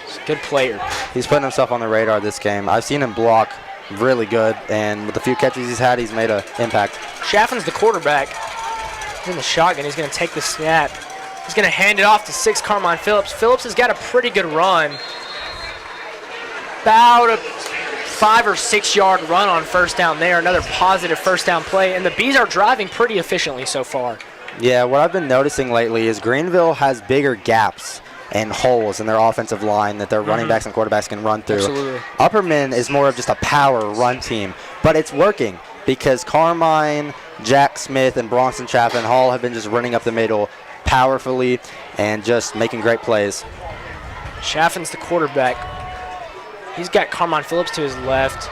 He's a good player. He's putting himself on the radar this game. I've seen him block really good, and with the few catches he's had, he's made an impact. Chaffin's the quarterback. He's in the shotgun. He's going to take the snap. He's going to hand it off to 6 Carmine Phillips. Phillips has got a pretty good run. About a 5 or 6 yard run on first down there. Another positive first down play. And the Bees are driving pretty efficiently so far. Yeah, what I've been noticing lately is Greenville has bigger gaps and holes in their offensive line that their running backs and quarterbacks can run through. Absolutely. Upperman is more of just a power run team, but it's working because Carmine, Jack Smith, and Bronson Chaffin Hall have been just running up the middle powerfully and just making great plays. Chaffin's the quarterback. He's got Carmine Phillips to his left.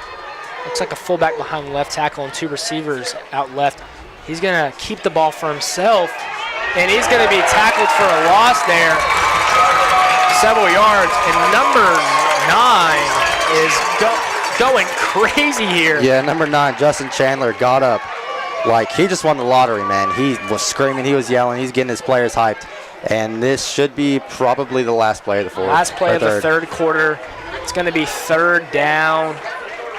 Looks like a fullback behind left tackle and 2 receivers out left. He's going to keep the ball for himself, and he's going to be tackled for a loss there. Several yards, and number 9 is going crazy here. Yeah, number 9, Justin Chandler, got up like he just won the lottery, man. He was screaming, he was yelling, he's getting his players hyped. And this should be probably the last play of the fourth. Last play of the third quarter. It's going to be 3rd down.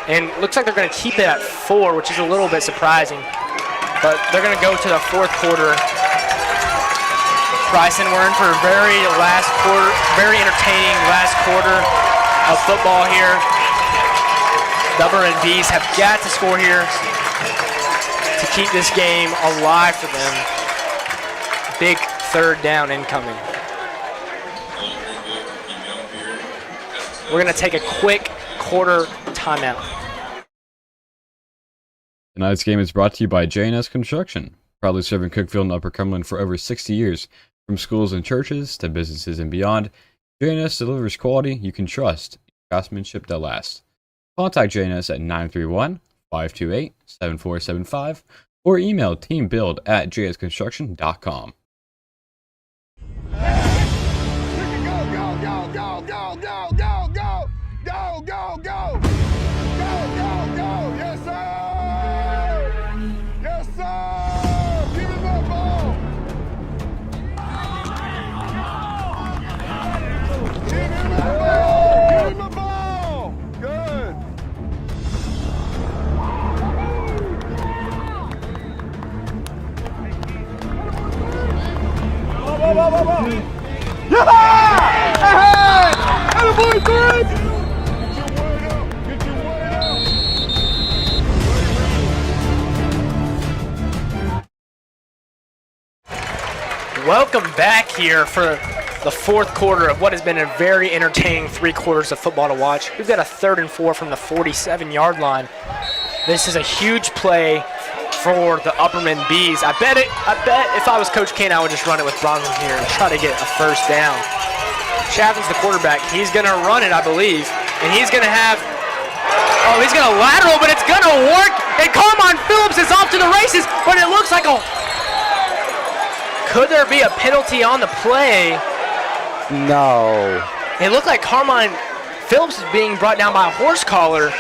And looks like they're going to keep it at 4, which is a little bit surprising. But they're going to go to the 4th quarter. Bryson, we're in for a very entertaining last quarter of football here. The Upperman Bees have got to score here to keep this game alive for them. Big 3rd down incoming. We're going to take a quick quarter timeout. Tonight's game is brought to you by J&S Construction, proudly serving Cookeville and Upper Cumberland for over 60 years. From schools and churches to businesses and beyond, J&S delivers quality you can trust, craftsmanship that lasts. Contact J&S at 931-528-7475 or email teambuild@jsconstruction.com. Welcome back here for the 4th quarter of what has been a very entertaining 3 quarters of football to watch. We've got a 3rd and 4 from the 47-yard line. This is a huge play for the Upperman Bees. I bet if I was Coach Kane, I would just run it with Bronson here and try to get a first down. Chaffin's the quarterback. He's going to run it, I believe, and he's going to have he's going to lateral, but it's going to work, and Carmine Phillips is off to the races, but it looks like could there be a penalty on the play? No. It looked like Carmine Phillips is being brought down by a horse collar.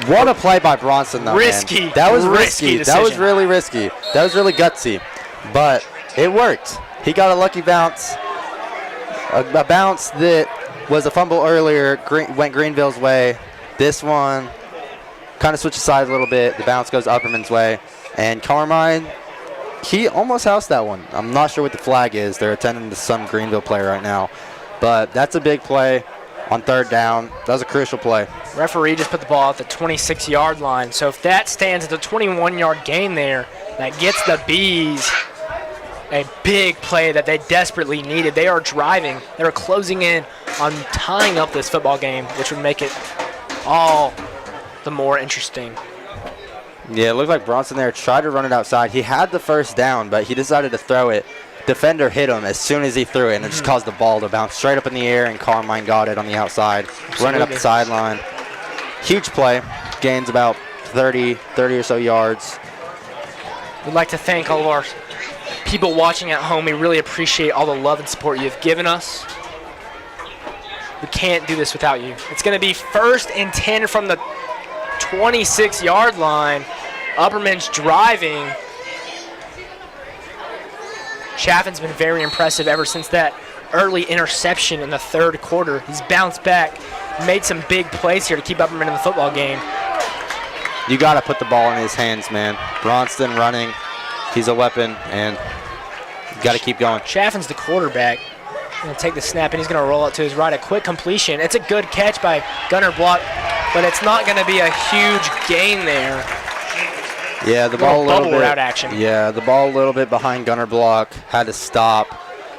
What a play by Bronson, though, Risky. Man. That was risky. Decision. That was really risky. That was really gutsy. But it worked. He got a lucky bounce. A bounce that was a fumble earlier, went Greenville's way. This one kind of switched sides a little bit. The bounce goes Upperman's way. And Carmine, he almost housed that one. I'm not sure what the flag is. They're attending to some Greenville play right now. But that's a big play on 3rd down. That was a crucial play. Referee just put the ball at the 26-yard line. So if that stands at the 21-yard gain there, that gets the Bees a big play that they desperately needed. They are driving. They are closing in on tying up this football game, which would make it all the more interesting. Yeah, it looked like Bronson there tried to run it outside. He had the first down, but he decided to throw it. Defender hit him as soon as he threw it, and it just caused the ball to bounce straight up in the air, and Carmine got it on the outside, running up the sideline. Huge play. Gains about 30 or so yards. We'd like to thank all of our people watching at home. We really appreciate all the love and support you've given us. We can't do this without you. It's going to be 1st and 10 from the 26-yard line. Upperman's driving. Chaffin's been very impressive ever since that early interception in the 3rd quarter. He's bounced back, made some big plays here to keep Upperman in the football game. You got to put the ball in his hands, man. Bronston running. He's a weapon, and you got to keep going. Chaffin's the quarterback. Going to take the snap, and he's going to roll it to his right. A quick completion. It's a good catch by Gunnar Block, but it's not going to be a huge gain there. Yeah, the ball a little bit. Route action. Yeah, the ball a little bit behind Gunnar Block. Had to stop,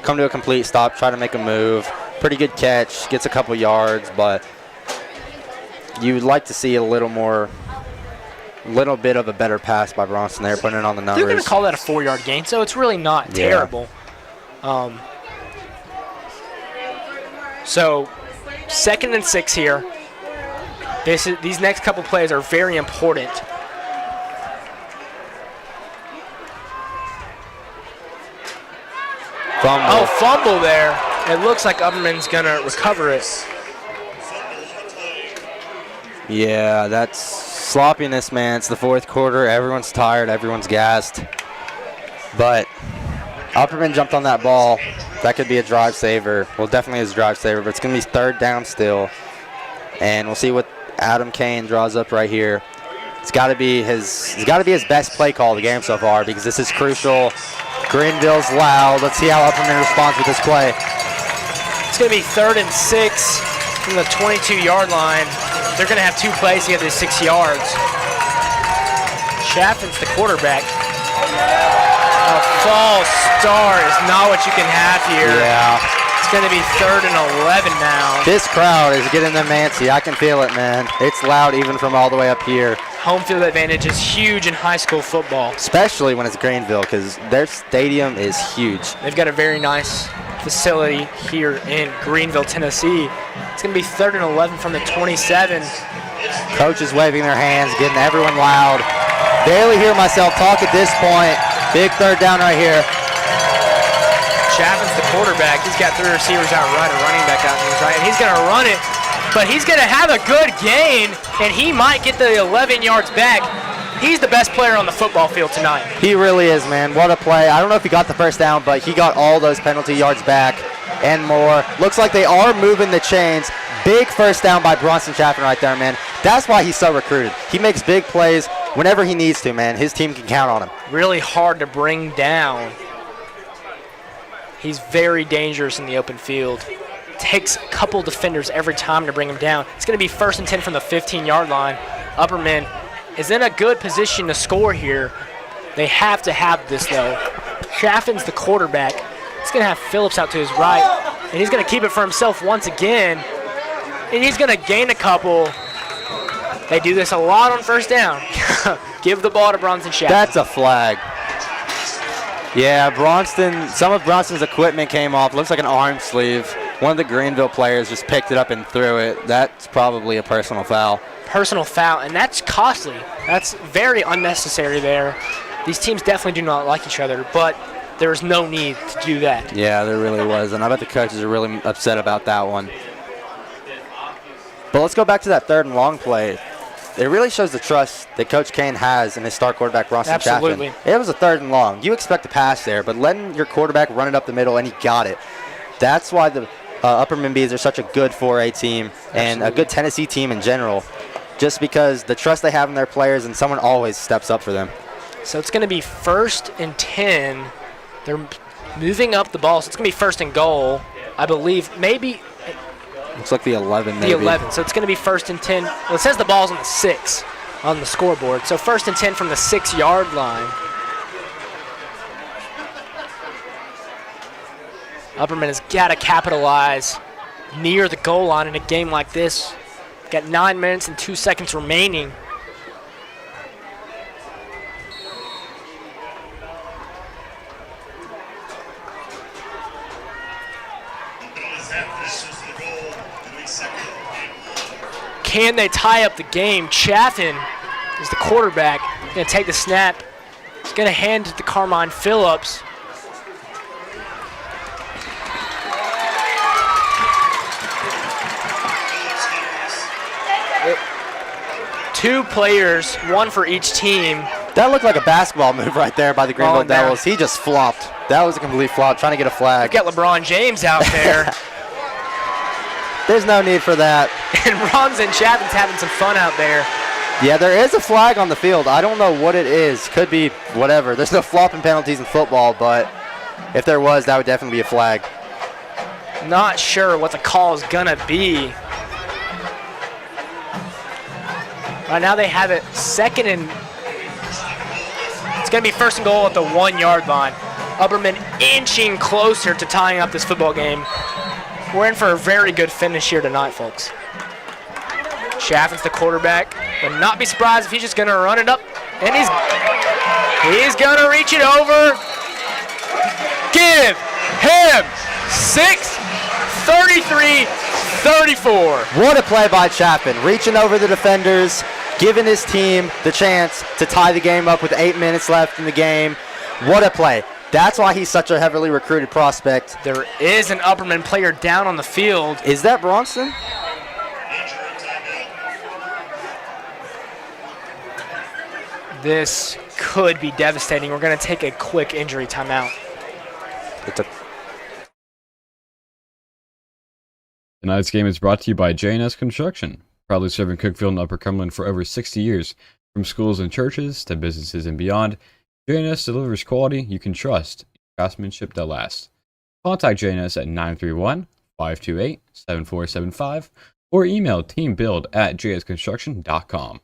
come to a complete stop, try to make a move. Pretty good catch, gets a couple yards, but you would like to see a little bit of a better pass by Bronson there, putting it on the numbers. They're going to call that a 4-yard gain, so it's really not terrible. So 2nd and 6 here. These next couple plays are very important. Fumble. Oh, fumble there. It looks like Upperman's going to recover it. Yeah, that's sloppiness, man. It's the 4th quarter. Everyone's tired. Everyone's gassed. But Upperman jumped on that ball. That could be a drive saver. Well, definitely is a drive saver, but it's going to be 3rd down still. And we'll see what Adam Kane draws up right here. It's got to be his best play call of the game so far, because this is crucial. Greenville's loud. Let's see how Upperman responds with this play. It's going to be 3rd and 6 from the 22-yard line. They're going to have 2 plays to get to 6 yards. Chaffin's the quarterback. A false start is not what you can have here. Yeah. It's going to be 3rd and 11 now. This crowd is getting them antsy. I can feel it, man. It's loud even from all the way up here. Home field advantage is huge in high school football. Especially when it's Greenville, because their stadium is huge. They've got a very nice facility here in Greenville, Tennessee. It's going to be 3rd and 11 from the 27. Coaches waving their hands, getting everyone loud. Barely hear myself talk at this point. Big 3rd down right here. Chaffin's the quarterback. He's got 3 receivers out right, a running back out to his right, and he's going to run it, but he's going to have a good gain, and he might get the 11 yards back. He's the best player on the football field tonight. He really is, man. What a play. I don't know if he got the 1st down, but he got all those penalty yards back and more. Looks like they are moving the chains. Big 1st down by Bronson Chaffin right there, man. That's why he's so recruited. He makes big plays whenever he needs to, man. His team can count on him. Really hard to bring down. He's very dangerous in the open field. Takes a couple defenders every time to bring him down. It's going to be 1st and 10 from the 15-yard line. Upperman is in a good position to score here. They have to have this, though. Chaffin's the quarterback. He's going to have Phillips out to his right, and he's going to keep it for himself once again, and he's going to gain a couple. They do this a lot on 1st down. Give the ball to Bronson Chaffin. That's a flag. Yeah, some of Bronson's equipment came off. Looks like an arm sleeve. One of the Greenville players just picked it up and threw it. That's probably a personal foul. Personal foul, and that's costly. That's very unnecessary there. These teams definitely do not like each other, but there's no need to do that. Yeah, there really was, and I bet the coaches are really upset about that one. But let's go back to that 3rd and long play. It really shows the trust that Coach Kane has in his star quarterback, Bronson Chaffin. Absolutely. It was a 3rd and long. You expect a pass there, but letting your quarterback run it up the middle, and he got it. That's why the Upperman Bees are such a good 4A team and a good Tennessee team in general, just because the trust they have in their players, and someone always steps up for them. So it's going to be 1st and 10. They're moving up the ball, so it's going to be 1st and goal, I believe. Maybe looks like the 11, maybe. The 11. So it's going to be 1st and 10. Well, it says the ball's on the 6 on the scoreboard. So 1st and 10 from the 6-yard line. Upperman has got to capitalize near the goal line in a game like this. Got 9 minutes and 2 seconds remaining. Can they tie up the game? Chaffin is the quarterback. Going to take the snap. He's going to hand it to Carmine Phillips. Two players, one for each team. That looked like a basketball move right there by the Greenville Devils. He just flopped. That was a complete flop, trying to get a flag. Get LeBron James out there. There's no need for that. And Ronson Chapman's having some fun out there. Yeah, there is a flag on the field. I don't know what it is. Could be whatever. There's no flopping penalties in football, but if there was, that would definitely be a flag. Not sure what the call is going to be. Right now they have it second and it's going to be first and goal at the 1 yard line. Upperman inching closer to tying up this football game. We're in for a very good finish here tonight, folks. Chaffin's the quarterback. Would not be surprised if he's just going to run it up. And he's going to reach it over. Give him 6, 33, 34. What a play by Chapman, reaching over the defenders, giving his team the chance to tie the game up with 8 minutes left in the game. What a play. That's why he's such a heavily recruited prospect. There is an Upperman player down on the field. Is that Bronson? This could be devastating. We're going to take a quick injury timeout. Tonight's game is brought to you by J&S Construction, proudly serving Cookeville and Upper Cumberland for over 60 years. From schools and churches to businesses and beyond, J&S delivers quality you can trust, craftsmanship that lasts. Contact J&S at 931-528-7475 or email teambuild@jsconstruction.com.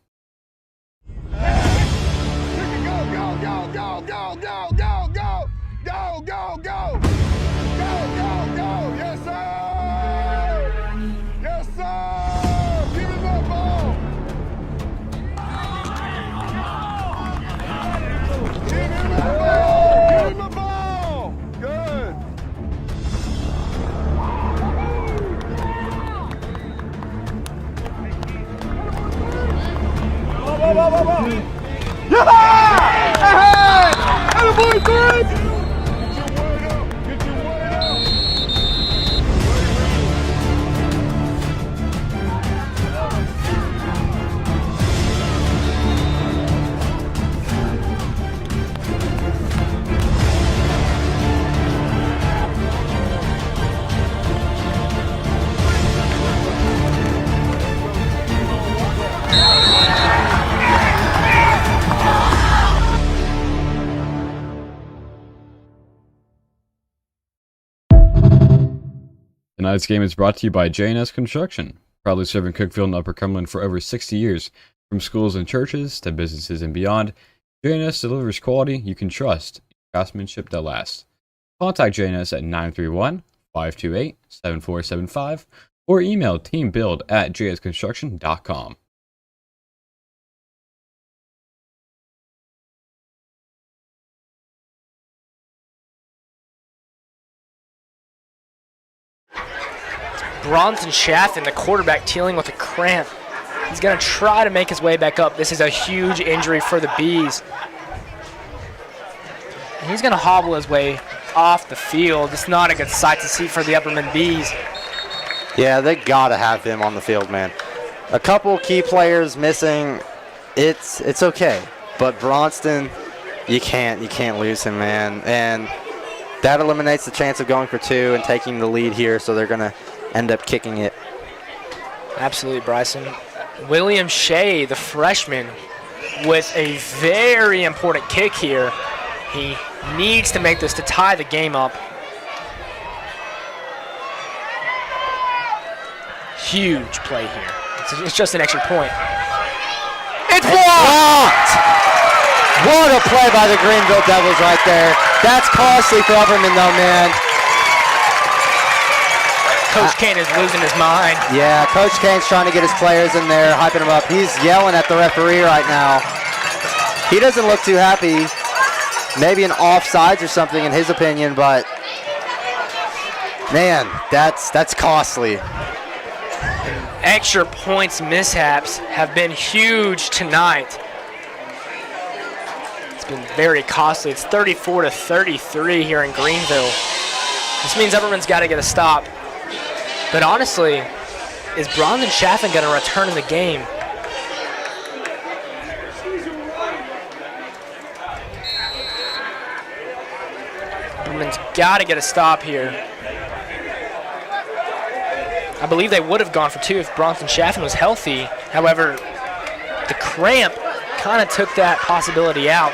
Tonight's game is brought to you by J&S Construction, proudly serving Cookeville and Upper Cumberland for over 60 years. From schools and churches to businesses and beyond, J&S delivers quality you can trust, craftsmanship that lasts. Contact J&S at 931-528-7475 or email teambuild@jsconstruction.com. Bronson Chaffin, the quarterback, dealing with a cramp. He's going to try to make his way back up. This is a huge injury for the Bees. And he's going to hobble his way off the field. It's not a good sight to see for the Upperman Bees. Yeah, they got to have him on the field, man. A couple key players missing. It's okay. But Bronston, you can't lose him, man. And that eliminates the chance of going for two and taking the lead here, so they're going to end up kicking it. Absolutely, Bryson. William Shea, the freshman, with a very important kick here. He needs to make this to tie the game up. Huge play here. It's just an extra point. It's blocked! What a play by the Greenville Devils right there. That's costly for Upperman, though, man. Coach Kane is losing his mind. Yeah, Coach Kane's trying to get his players in there, hyping them up. He's yelling at the referee right now. He doesn't look too happy. Maybe an offsides or something in his opinion, but man, that's costly. Extra points mishaps have been huge tonight. It's been very costly. It's 34-33 here in Greenville. This means Upperman's got to get a stop. But honestly, is Bronson Chaffin going to return in the game? Upperman's got to get a stop here. I believe they would have gone for 2 if Bronson Chaffin was healthy. However, the cramp kind of took that possibility out.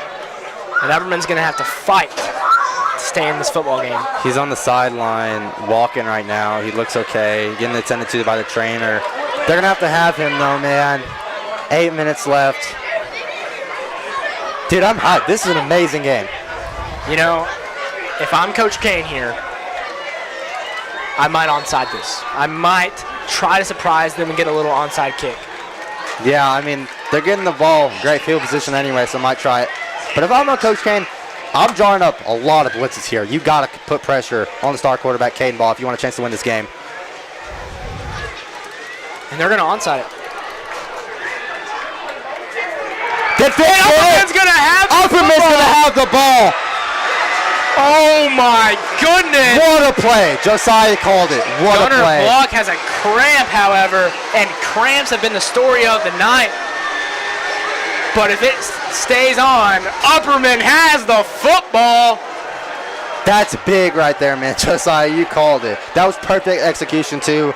And Upperman's going to have to fight to stay in this football game. He's on the sideline walking right now. He looks okay, getting attended to by the trainer. They're going to have him, though, man. 8 minutes left. Dude, I'm hyped. This is an amazing game. You know, if I'm Coach Kane here, I might onside this. I might try to surprise them and get a little onside kick. Yeah, I mean, they're getting the ball, great field position anyway, so I might try it. But if I'm on Coach Kane, I'm drawing up a lot of blitzes here. You got to put pressure on the star quarterback, Caden Ball, if you want a chance to win this game. And they're going to onside it. Upperman's going to have the ball. Oh, my goodness. What a play. Josiah called it. What a Gunner play. Block has a cramp, however, and cramps have been the story of the night. But if it stays on, Upperman has the football. That's big right there, man. Josiah, you called it. That was perfect execution, too.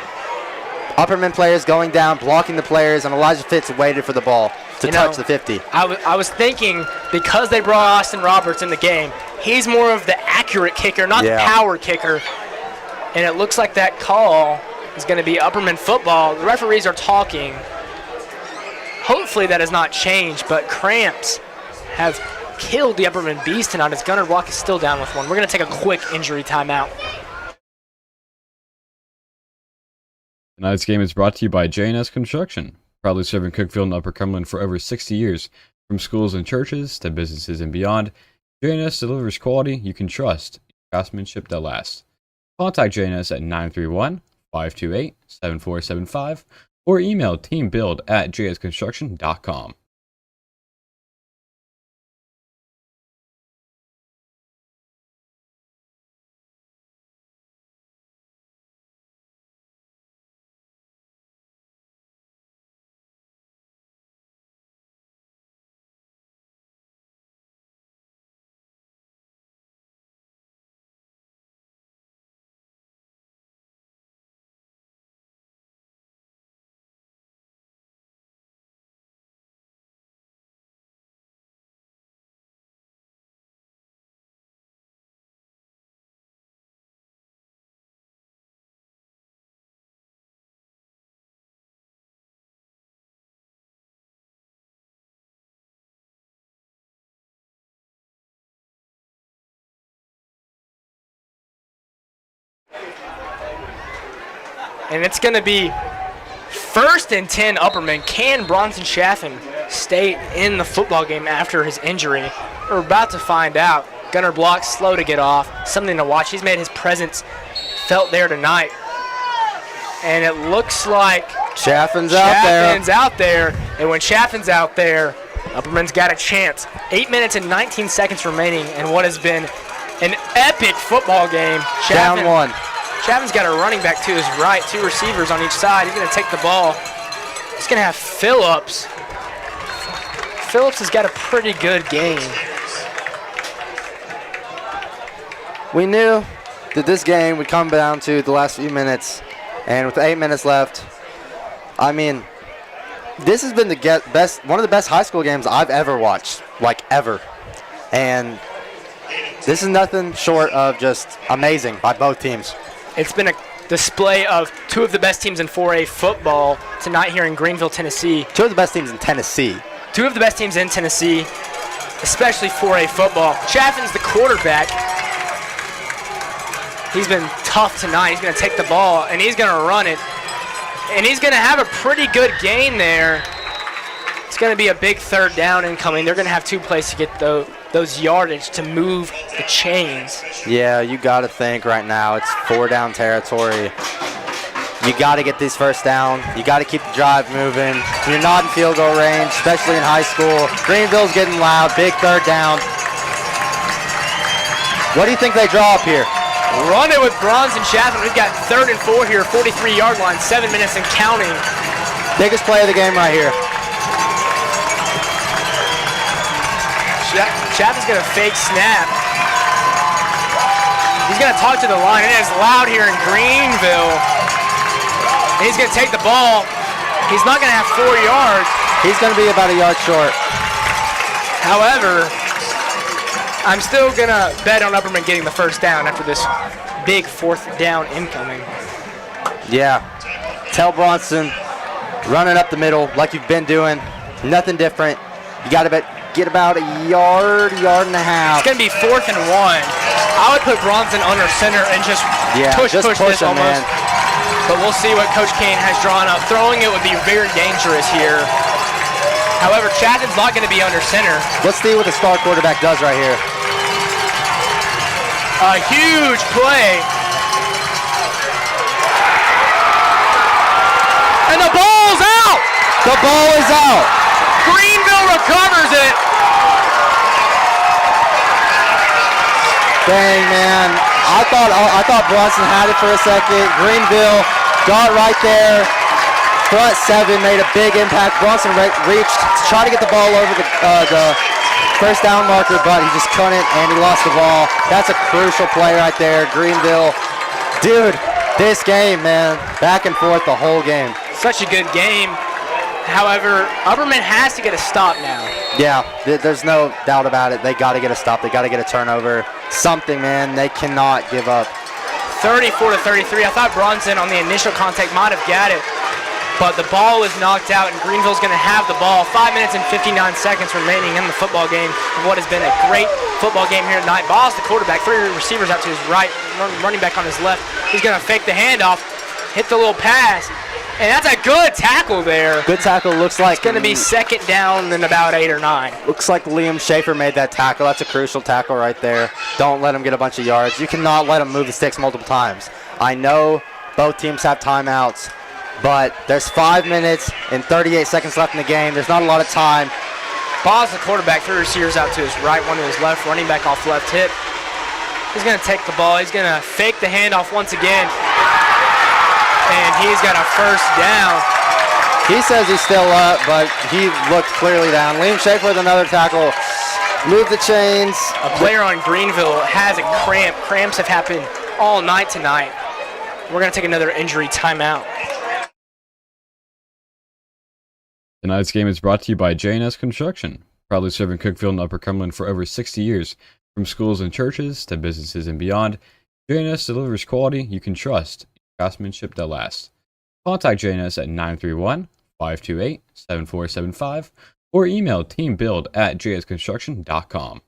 Upperman players going down, blocking the players, and Elijah Fitz waited for the ball to touch the 50. I was thinking, because they brought Austin Roberts in the game, he's more of the accurate kicker, not the power kicker. And it looks like that call is going to be Upperman football. The referees are talking. Hopefully that has not changed, but cramps have killed the Upperman Beast tonight as Gunner Block is still down with one. We're going to take a quick injury timeout. Tonight's game is brought to you by J&S Construction, proudly serving Cookeville and Upper Cumberland for over 60 years. From schools and churches to businesses and beyond, J&S delivers quality you can trust, craftsmanship that lasts. Contact J&S at 931-528-7475 or email teambuild@jsconstruction.com. And it's going to be 1st and 10 Upperman. Can Bronson Chaffin stay in the football game after his injury? We're about to find out. Gunner Block slow to get off. Something to watch. He's made his presence felt there tonight. And it looks like Chaffin's out there. And when Chaffin's out there, Upperman's got a chance. 8 minutes and 19 seconds remaining in what has been an epic football game. Down one. Chapman's got a running back to his right, 2 receivers on each side. He's going to take the ball. He's going to have Phillips. Phillips has got a pretty good game. We knew that this game would come down to the last few minutes, and with 8 minutes left, I mean, this has been one of the best high school games I've ever watched, like ever. And this is nothing short of just amazing by both teams. It's been a display of 2 of the best teams in 4A football tonight here in Greenville, Tennessee. 2 of the best teams in Tennessee. 2 of the best teams in Tennessee, especially 4A football. Chaffin's the quarterback. He's been tough tonight. He's going to take the ball, and he's going to run it. And he's going to have a pretty good gain there. It's going to be a big 3rd down incoming. They're going to have 2 plays to get those yardage to move the chains. Yeah, you got to think right now it's 4 down territory. You got to get these first down. You got to keep the drive moving. You're not in field goal range, especially in high school. Greenville's getting loud. Big third down. What do you think they draw up here? Run it with Bronson Chapman. We've got 3rd and 4 here, 43-yard line, 7 minutes and counting. Biggest play of the game right here. Chapman's going to fake snap. He's going to talk to the line. It is loud here in Greenville. And he's going to take the ball. He's not going to have 4 yards. He's going to be about a yard short. However, I'm still going to bet on Upperman getting the first down after this big 4th down incoming. Yeah. Tell Bronson, run it up the middle like you've been doing. Nothing different. You got to get about a yard and a half. It's going to be 4th and 1. I would put Bronson under center and just push him, this almost. Man. But we'll see what Coach Kane has drawn up. Throwing it would be very dangerous here. However, Chapman's not going to be under center. Let's see what the star quarterback does right here. A huge play. And the ball's out! The ball is out. Greenville recovers it. Dang, man. I thought Bronson had it for a second. Greenville got right there. Front 7 made a big impact. Bronson reached to try to get the ball over the first down marker, but he just couldn't, and he lost the ball. That's a crucial play right there. Greenville, dude, this game, man, back and forth the whole game. Such a good game. However, Upperman has to get a stop now. Yeah, there's no doubt about it. They got to get a stop. They got to get a turnover. Something, man. They cannot give up. 34-33. I thought Bronson on the initial contact might have got it, but the ball was knocked out, and Greenville's going to have the ball. 5 minutes and 59 seconds remaining in the football game. What has been a great football game here tonight. Ball's the quarterback. 3 receivers out to his right, running back on his left. He's going to fake the handoff, hit the little pass, and that's a good tackle there. Good tackle. Looks like it's going to be 2nd down in about 8 or 9. Looks like Liam Schaefer made that tackle. That's a crucial tackle right there. Don't let him get a bunch of yards. You cannot let him move the sticks multiple times. I know both teams have timeouts, but there's 5 minutes and 38 seconds left in the game. There's not a lot of time. Ball's the quarterback. 3 receivers out to his right, 1 to his left. Running back off left hip. He's going to take the ball. He's going to fake the handoff once again. And he's got a first down. He says he's still up, but he looked clearly down. Liam Schaefer with another tackle. Move the chains. A player on Greenville has a cramp. Cramps have happened all night tonight. We're going to take another injury timeout. Tonight's game is brought to you by J&S Construction, proudly serving Cookeville and Upper Cumberland for over 60 years. From schools and churches to businesses and beyond, J&S delivers quality you can trust, craftsmanship that lasts. Contact J&S at 931-528-7475 or email teambuild@jsconstruction.com.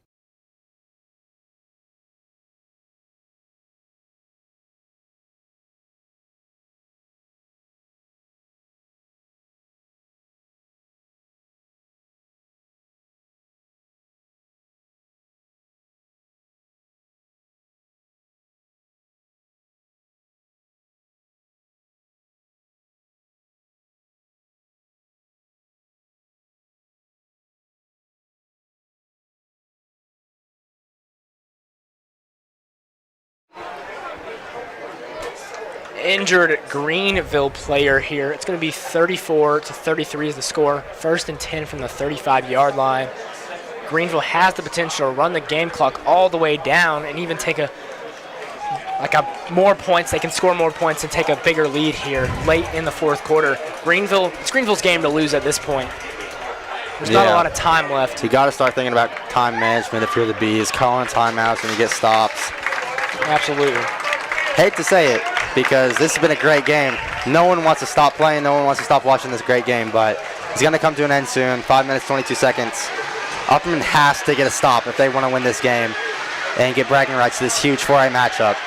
Injured Greenville player here. It's going to be 34-33 is the score. 1st and 10 from the 35-yard line. Greenville has the potential to run the game clock all the way down and even take more points. They can score more points and take a bigger lead here late in the 4th quarter. It's Greenville's game to lose at this point. There's not a lot of time left. You got to start thinking about time management if you're the Bees, calling timeouts when you get stops. Absolutely. Hate to say it, because this has been a great game. No one wants to stop playing. No one wants to stop watching this great game, but it's going to come to an end soon. 5 minutes, 22 seconds. Upperman has to get a stop if they want to win this game and get bragging rights to this huge 4A matchup.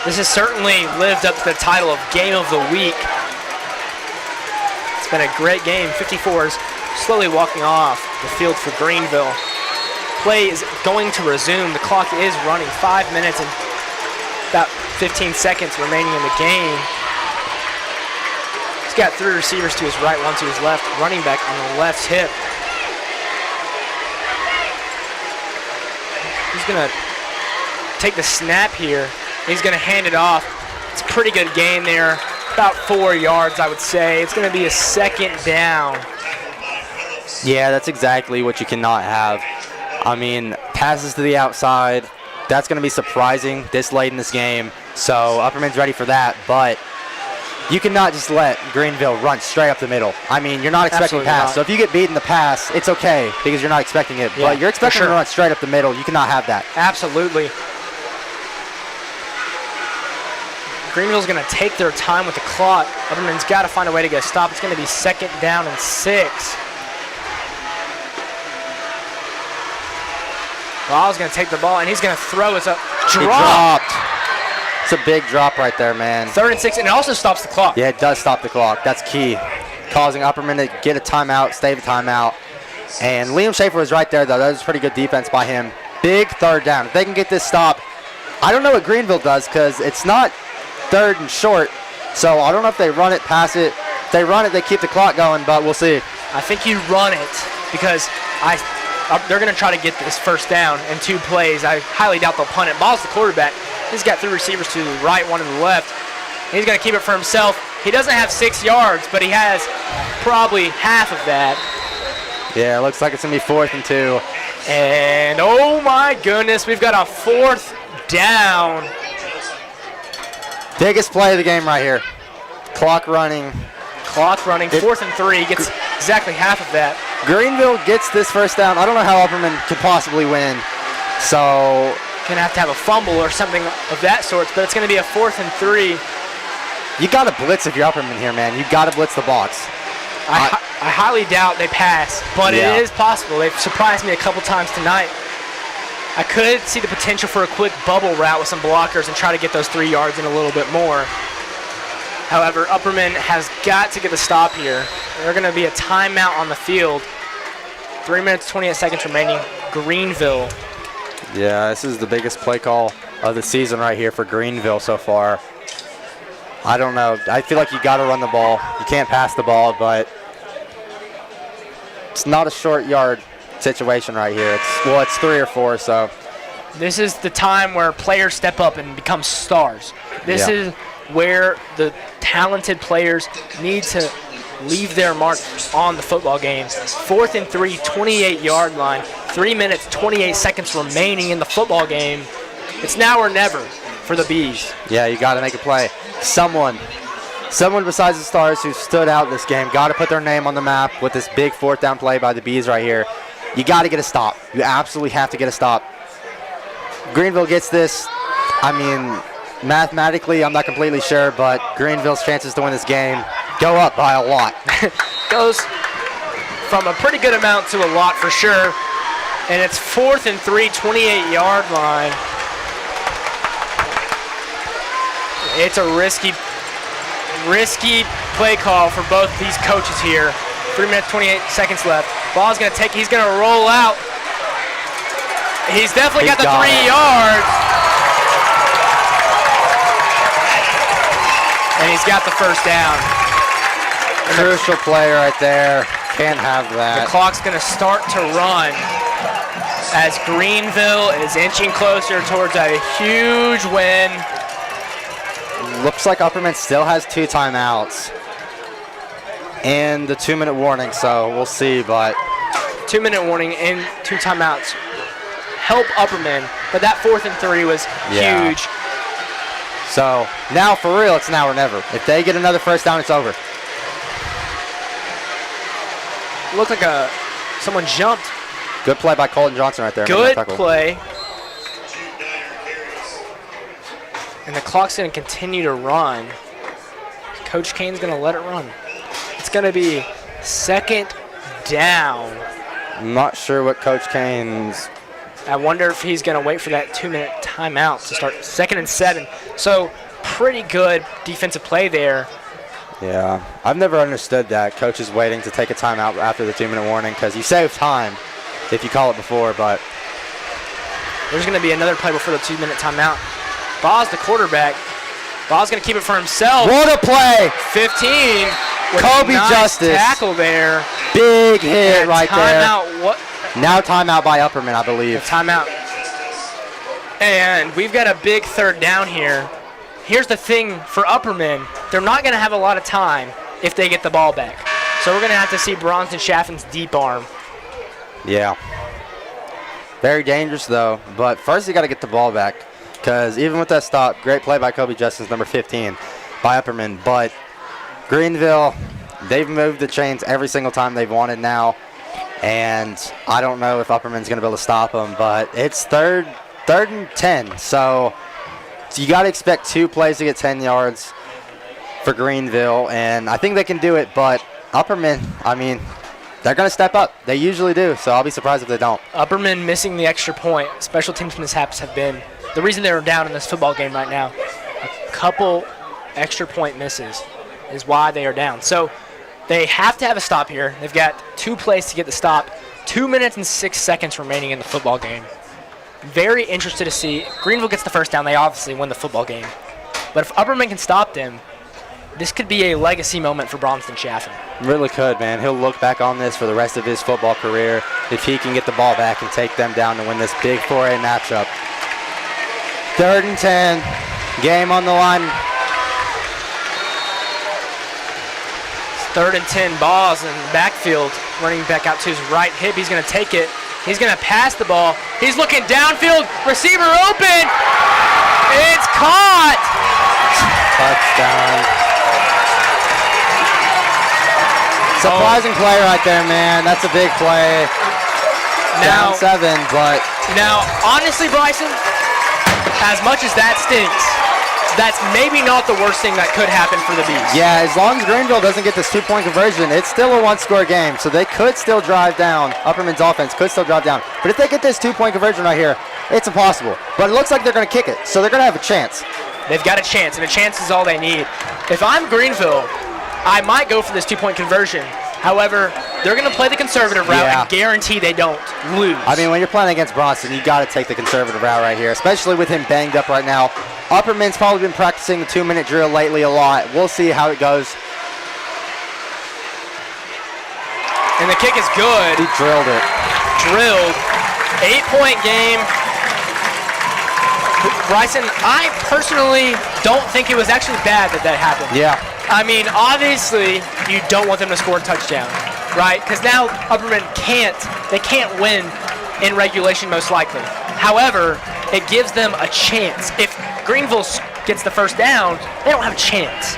This has certainly lived up to the title of Game of the Week. It's been a great game. 54s slowly walking off the field for Greenville. Play is going to resume. The clock is running. 5 minutes and about 15 seconds remaining in the game. He's got 3 receivers to his right, 1 to his left, running back on the left hip. He's going to take the snap here. He's going to hand it off. It's a pretty good gain there, about 4 yards, I would say. It's going to be a second down. Yeah, that's exactly what you cannot have. I mean, passes to the outside, that's going to be surprising this late in this game. So Upperman's ready for that, but you cannot just let Greenville run straight up the middle. I mean, you're not expecting Absolutely pass. not. So if you get beat in the pass, it's okay because you're not expecting it. Yeah, but you're expecting for sure. to run straight up the middle. You cannot have that. Absolutely. Greenville's going to take their time with the clock. Upperman's got to find a way to get a stop. It's going to be second down and 6. Ball's going to take the ball, and he's going to throw. It's a He drop. dropped. It's a big drop right there, man. 3rd and 6, and it also stops the clock. Yeah, it does stop the clock. That's key. Causing Upperman to get a timeout, stave a timeout. And Liam Schaefer was right there, though. That was pretty good defense by him. Big 3rd down. If they can get this stop, I don't know what Greenville does because it's not 3rd and short. So I don't know if they run it, pass it. If they run it, they keep the clock going, but we'll see. I think you run it because they're going to try to get this first down in 2 plays. I highly doubt they'll punt it. Ball's the quarterback. He's got 3 receivers to the right, 1 to the left. He's going to keep it for himself. He doesn't have 6 yards, but he has probably half of that. Yeah, it looks like it's going to be 4th and 2. And oh my goodness, we've got a 4th down. Biggest play of the game right here. Clock running. Clock running, 4th and 3. Gets exactly half of that. Greenville gets this first down. I don't know how Upperman could possibly win. So Gonna have to have a fumble or something of that sort, but it's gonna be a 4th and 3. you got to blitz if you're Upperman here, man. You got to blitz the box. I highly doubt they pass, but Yeah. it is possible. They've surprised me a couple times tonight. I could see the potential for a quick bubble route with some blockers and try to get those 3 yards in a little bit more. However, Upperman has got to get the stop here. They're going to be a timeout on the field. 3 minutes, 28 seconds remaining. Greenville. Yeah, this is the biggest play call of the season right here for Greenville so far. I don't know. I feel like you got to run the ball. You can't pass the ball, but it's not a short yard situation right here. It's 3 or 4, so. This is the time where players step up and become stars. This Yeah. is where the talented players need to leave their mark on the football game. 4th and 3, 28-yard line. 3 minutes, 28 seconds remaining in the football game. It's now or never for the Bees. Yeah, you got to make a play. Someone besides the Stars who stood out this game got to put their name on the map with this big 4th down play by the Bees right here. You got to get a stop. You absolutely have to get a stop. Greenville gets this. I mean, mathematically, I'm not completely sure, but Greenville's chances to win this game go up by a lot. Goes from a pretty good amount to a lot for sure. And it's 4th and 3, 28-yard line. It's a risky play call for both these coaches here. 3 minutes, 28 seconds left. Ball's going to take, he's going to roll out. He's definitely got the 3 yards. And he's got the first down. Crucial play right there. Can't have The that. clock's going to start to run as Greenville is inching closer towards a huge win. Looks like Upperman still has 2 timeouts and the 2-minute warning, so we'll see. But 2-minute warning and 2 timeouts help Upperman, but that 4th and 3 was Yeah. huge. so now for real, it's now or never. If they get another first down, it's over. Looked like someone jumped. Good play by Colton Johnson right there. Good Tackle. play. And the clock's going to continue to run. Coach Kane's going to let it run. It's going to be second down. I'm not sure what Coach Kane's. I wonder if he's going to wait for that 2-minute timeout to start 2nd and 7. So pretty good defensive play there. Yeah, I've never understood that. Coach is waiting to take a timeout after the 2-minute warning because you save time if you call it before, but There's going to be another play before the 2-minute timeout. Ball's the quarterback. Ball's going to keep it for himself. What a play. 15. With Kobe a nice Justice. tackle there. Big hit right there. Timeout. What? Now timeout by Upperman, I believe. Timeout. And we've got a big third down here. Here's the thing for Upperman. They're not going to have a lot of time if they get the ball back. So we're going to have to see Bronson Chaffin's deep arm. Yeah. Very dangerous, though. But first you got to get the ball back. Because even with that stop, great play by Kobe Justice, number 15, by Upperman. But Greenville, they've moved the chains every single time they've wanted now. And I don't know if Upperman's going to be able to stop them. But it's third and 10. So you got to expect 2 plays to get 10 yards for Greenville. And I think they can do it. But Upperman, I mean, they're going to step up. They usually do. So I'll be surprised if they don't. Upperman missing the extra point. Special teams mishaps have been the reason they're down in this football game right now. A couple extra point misses is why they are down. So they have to have a stop here. They've got 2 plays to get the stop. 2 minutes and 6 seconds remaining in the football game. Very interested to see. Greenville gets the first down. They obviously win the football game. But if Upperman can stop them, this could be a legacy moment for Bronson Chaffin. Really could, man. He'll look back on this for the rest of his football career if he can get the ball back and take them down to win this big 4A matchup. 3rd and 10. Game on the line. It's 3rd and 10. Ball's in the backfield. Running back out to his right hip. He's going to take it. He's going to pass the ball. He's looking downfield. Receiver open. It's caught. Touchdown. Surprising play right there, man. That's a big play. Now, down 7, but now, honestly, Bryson, as much as that stinks, that's maybe not the worst thing that could happen for the Bees. yeah, as long as Greenville doesn't get this 2-point conversion, it's still a 1-score game, so they could still drive down. Upperman's offense could still drive down. But if they get this 2-point conversion right here, it's impossible. But it looks like they're going to kick it, so they're going to have a chance. They've got a chance, and a chance is all they need. If I'm Greenville, I might go for this 2-point conversion. However, they're going to play the conservative route and guarantee they don't lose. I mean, when you're playing against Bronson, you got to take the conservative route right here, especially with him banged up right now. Upperman's probably been practicing the 2-minute drill lately a lot. We'll see how it goes. And the kick is good. He drilled it. Drilled. 8-point game. Bryson, I personally don't think it was actually bad that happened. Yeah. I mean, obviously, you don't want them to score a touchdown, right? Because now Upperman can't win in regulation most likely. However, it gives them a chance. If Greenville gets the first down, they don't have a chance.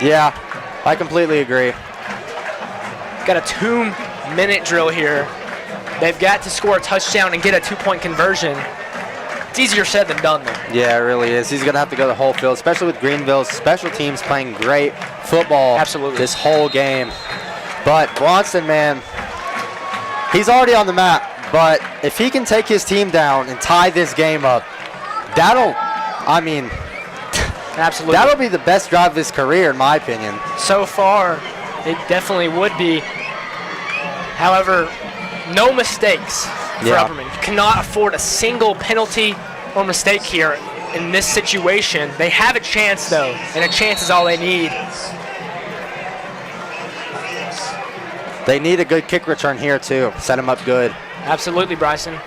Yeah, I completely agree. Got a 2-minute drill here. They've got to score a touchdown and get a 2-point conversion. It's easier said than done, though. Yeah, it really is. He's going to have to go the whole field, especially with Greenville's special teams playing great football this whole game. But Bronson, man, he's already on the map. But if he can take his team down and tie this game up, that'll be the best drive of his career, in my opinion. So far, it definitely would be. However, no mistakes for Upperman. You cannot afford a single penalty or mistake here in this situation. They have a chance, though, and a chance is all they need. They need a good kick return here, too. Set him up good. Absolutely, Bryson.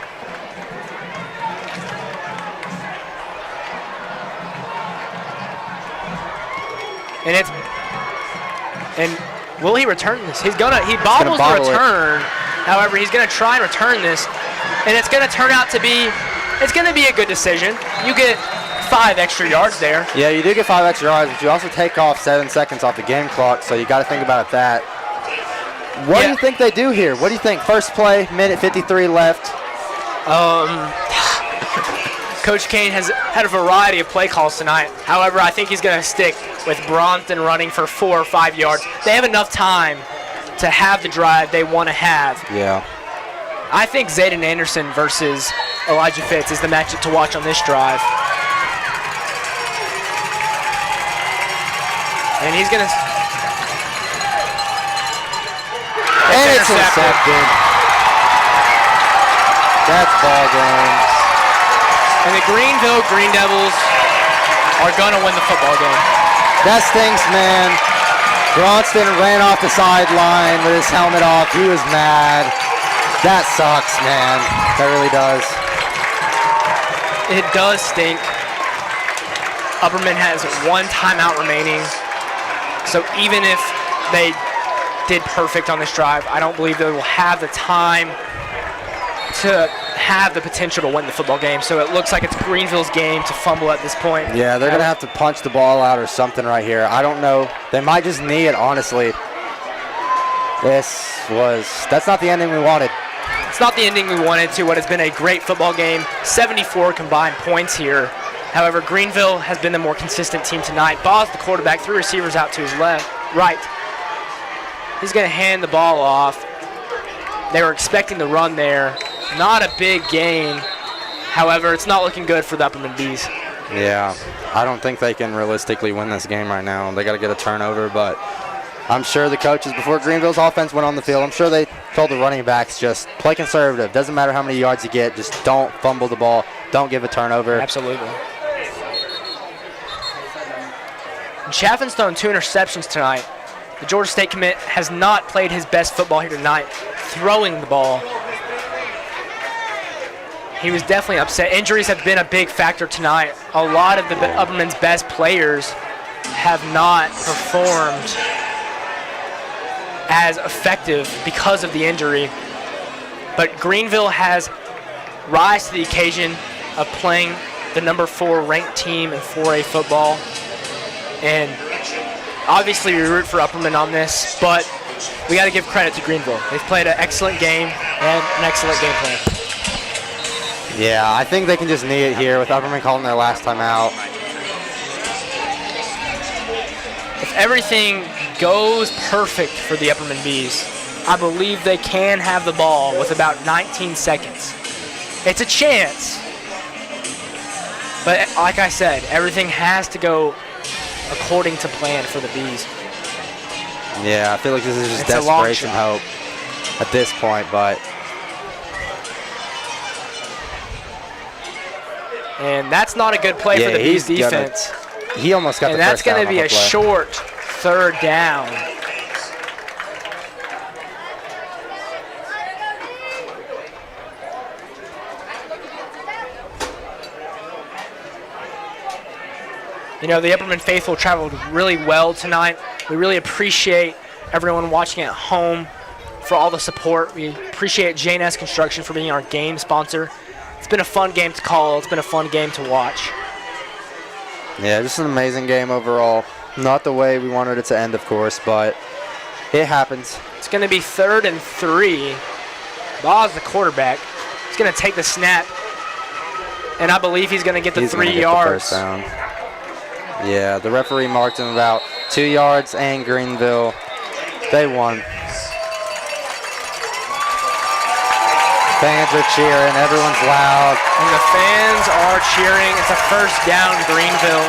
And will he return this? He bobbles the return. However, he's going to try and return this, and it's going to turn out to be, it's going to be a good decision. You get 5 extra yards there. Yeah, you do get 5 extra yards, but you also take off 7 seconds off the game clock, so you got to think about that. What do you think they do here? What do you think? First play, minute 53 left. Coach Kane has had a variety of play calls tonight. However, I think he's going to stick with Bronson running for 4 or 5 yards. They have enough time to have the drive they want to have. Yeah. I think Zayden Anderson versus Elijah Fitz is the matchup to watch on this drive. And he's going to... It's intercepted. That's ball game. And the Greenville Green Devils are going to win the football game. That stinks, man. Bronston ran off the sideline with his helmet off. He was mad. That sucks, man. That really does. It does stink. Upperman has 1 timeout remaining. So even if they did perfect on this drive, I don't believe they will have the time to have the potential to win the football game. So it looks like it's Greenville's game to fumble at this point. Yeah, they're going to have to punch the ball out or something right here. I don't know. They might just knee it, honestly. That's not the ending we wanted. It's not the ending we wanted to what has been a great football game. 74 combined points here. However, Greenville has been the more consistent team tonight. Boz, the quarterback, 3 receivers out to his right. He's going to hand the ball off. They were expecting the run there. Not a big gain. However, it's not looking good for the Upperman Bees. Yeah, I don't think they can realistically win this game right now. They got to get a turnover, but I'm sure the coaches, before Greenville's offense went on the field, I'm sure they told the running backs just play conservative. Doesn't matter how many yards you get, just don't fumble the ball. Don't give a turnover. Absolutely. Chaffin's thrown 2 interceptions tonight. The Georgia State commit has not played his best football here tonight, throwing the ball. He was definitely upset. Injuries have been a big factor tonight. A lot of the Upperman's best players have not performed as effective because of the injury. But Greenville has rise to the occasion of playing the number 4 ranked team in 4A football. And obviously we root for Upperman on this, but we got to give credit to Greenville. They've played an excellent game and an excellent game plan. Yeah, I think they can just knee it here with Upperman calling their last time out. If everything goes perfect for the Upperman Bees, I believe they can have the ball with about 19 seconds. It's a chance. But like I said, everything has to go according to plan for the Bees. Yeah, I feel like this is just It's a long desperation shot. hope at this point, but And that's not a good play for the Bees defense. He almost got And the that's first down going to be on a the play. short 3rd down. You know, the Upperman faithful traveled really well tonight. We really appreciate everyone watching at home for all the support. We appreciate J&S Construction for being our game sponsor. It's been a fun game to call. It's been a fun game to watch. Yeah, just an amazing game overall. Not the way we wanted it to end, of course, but it happens. It's going to be 3rd and 3. Boz, the quarterback, is going to take the snap, and I believe he's going to get the 3 yards. The first down. Yeah, the referee marked him about 2 yards, and Greenville, they won. Fans are cheering. Everyone's loud. And the fans are cheering. It's a first down, Greenville.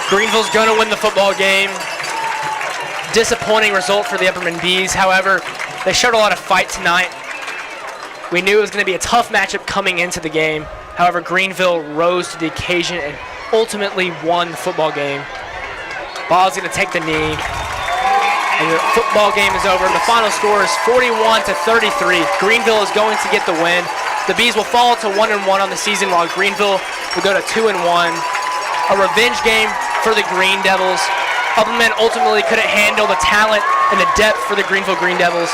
Greenville's going to win the football game. Disappointing result for the Upperman Bees. However, they showed a lot of fight tonight. We knew it was going to be a tough matchup coming into the game. However, Greenville rose to the occasion and ultimately won the football game. Ball's going to take the knee. And the football game is over. The final score is 41-33. Greenville is going to get the win. The Bees will fall to 1-1 on the season, while Greenville will go to 2-1. A revenge game for the Green Devils. Upperman ultimately couldn't handle the talent and the depth for the Greenville Green Devils.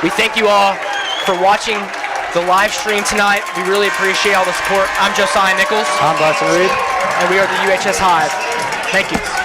We thank you all for watching the live stream tonight. We really appreciate all the support. I'm Josiah Nichols. I'm Bryson Reab. And we are the UHS Hive. Thank you.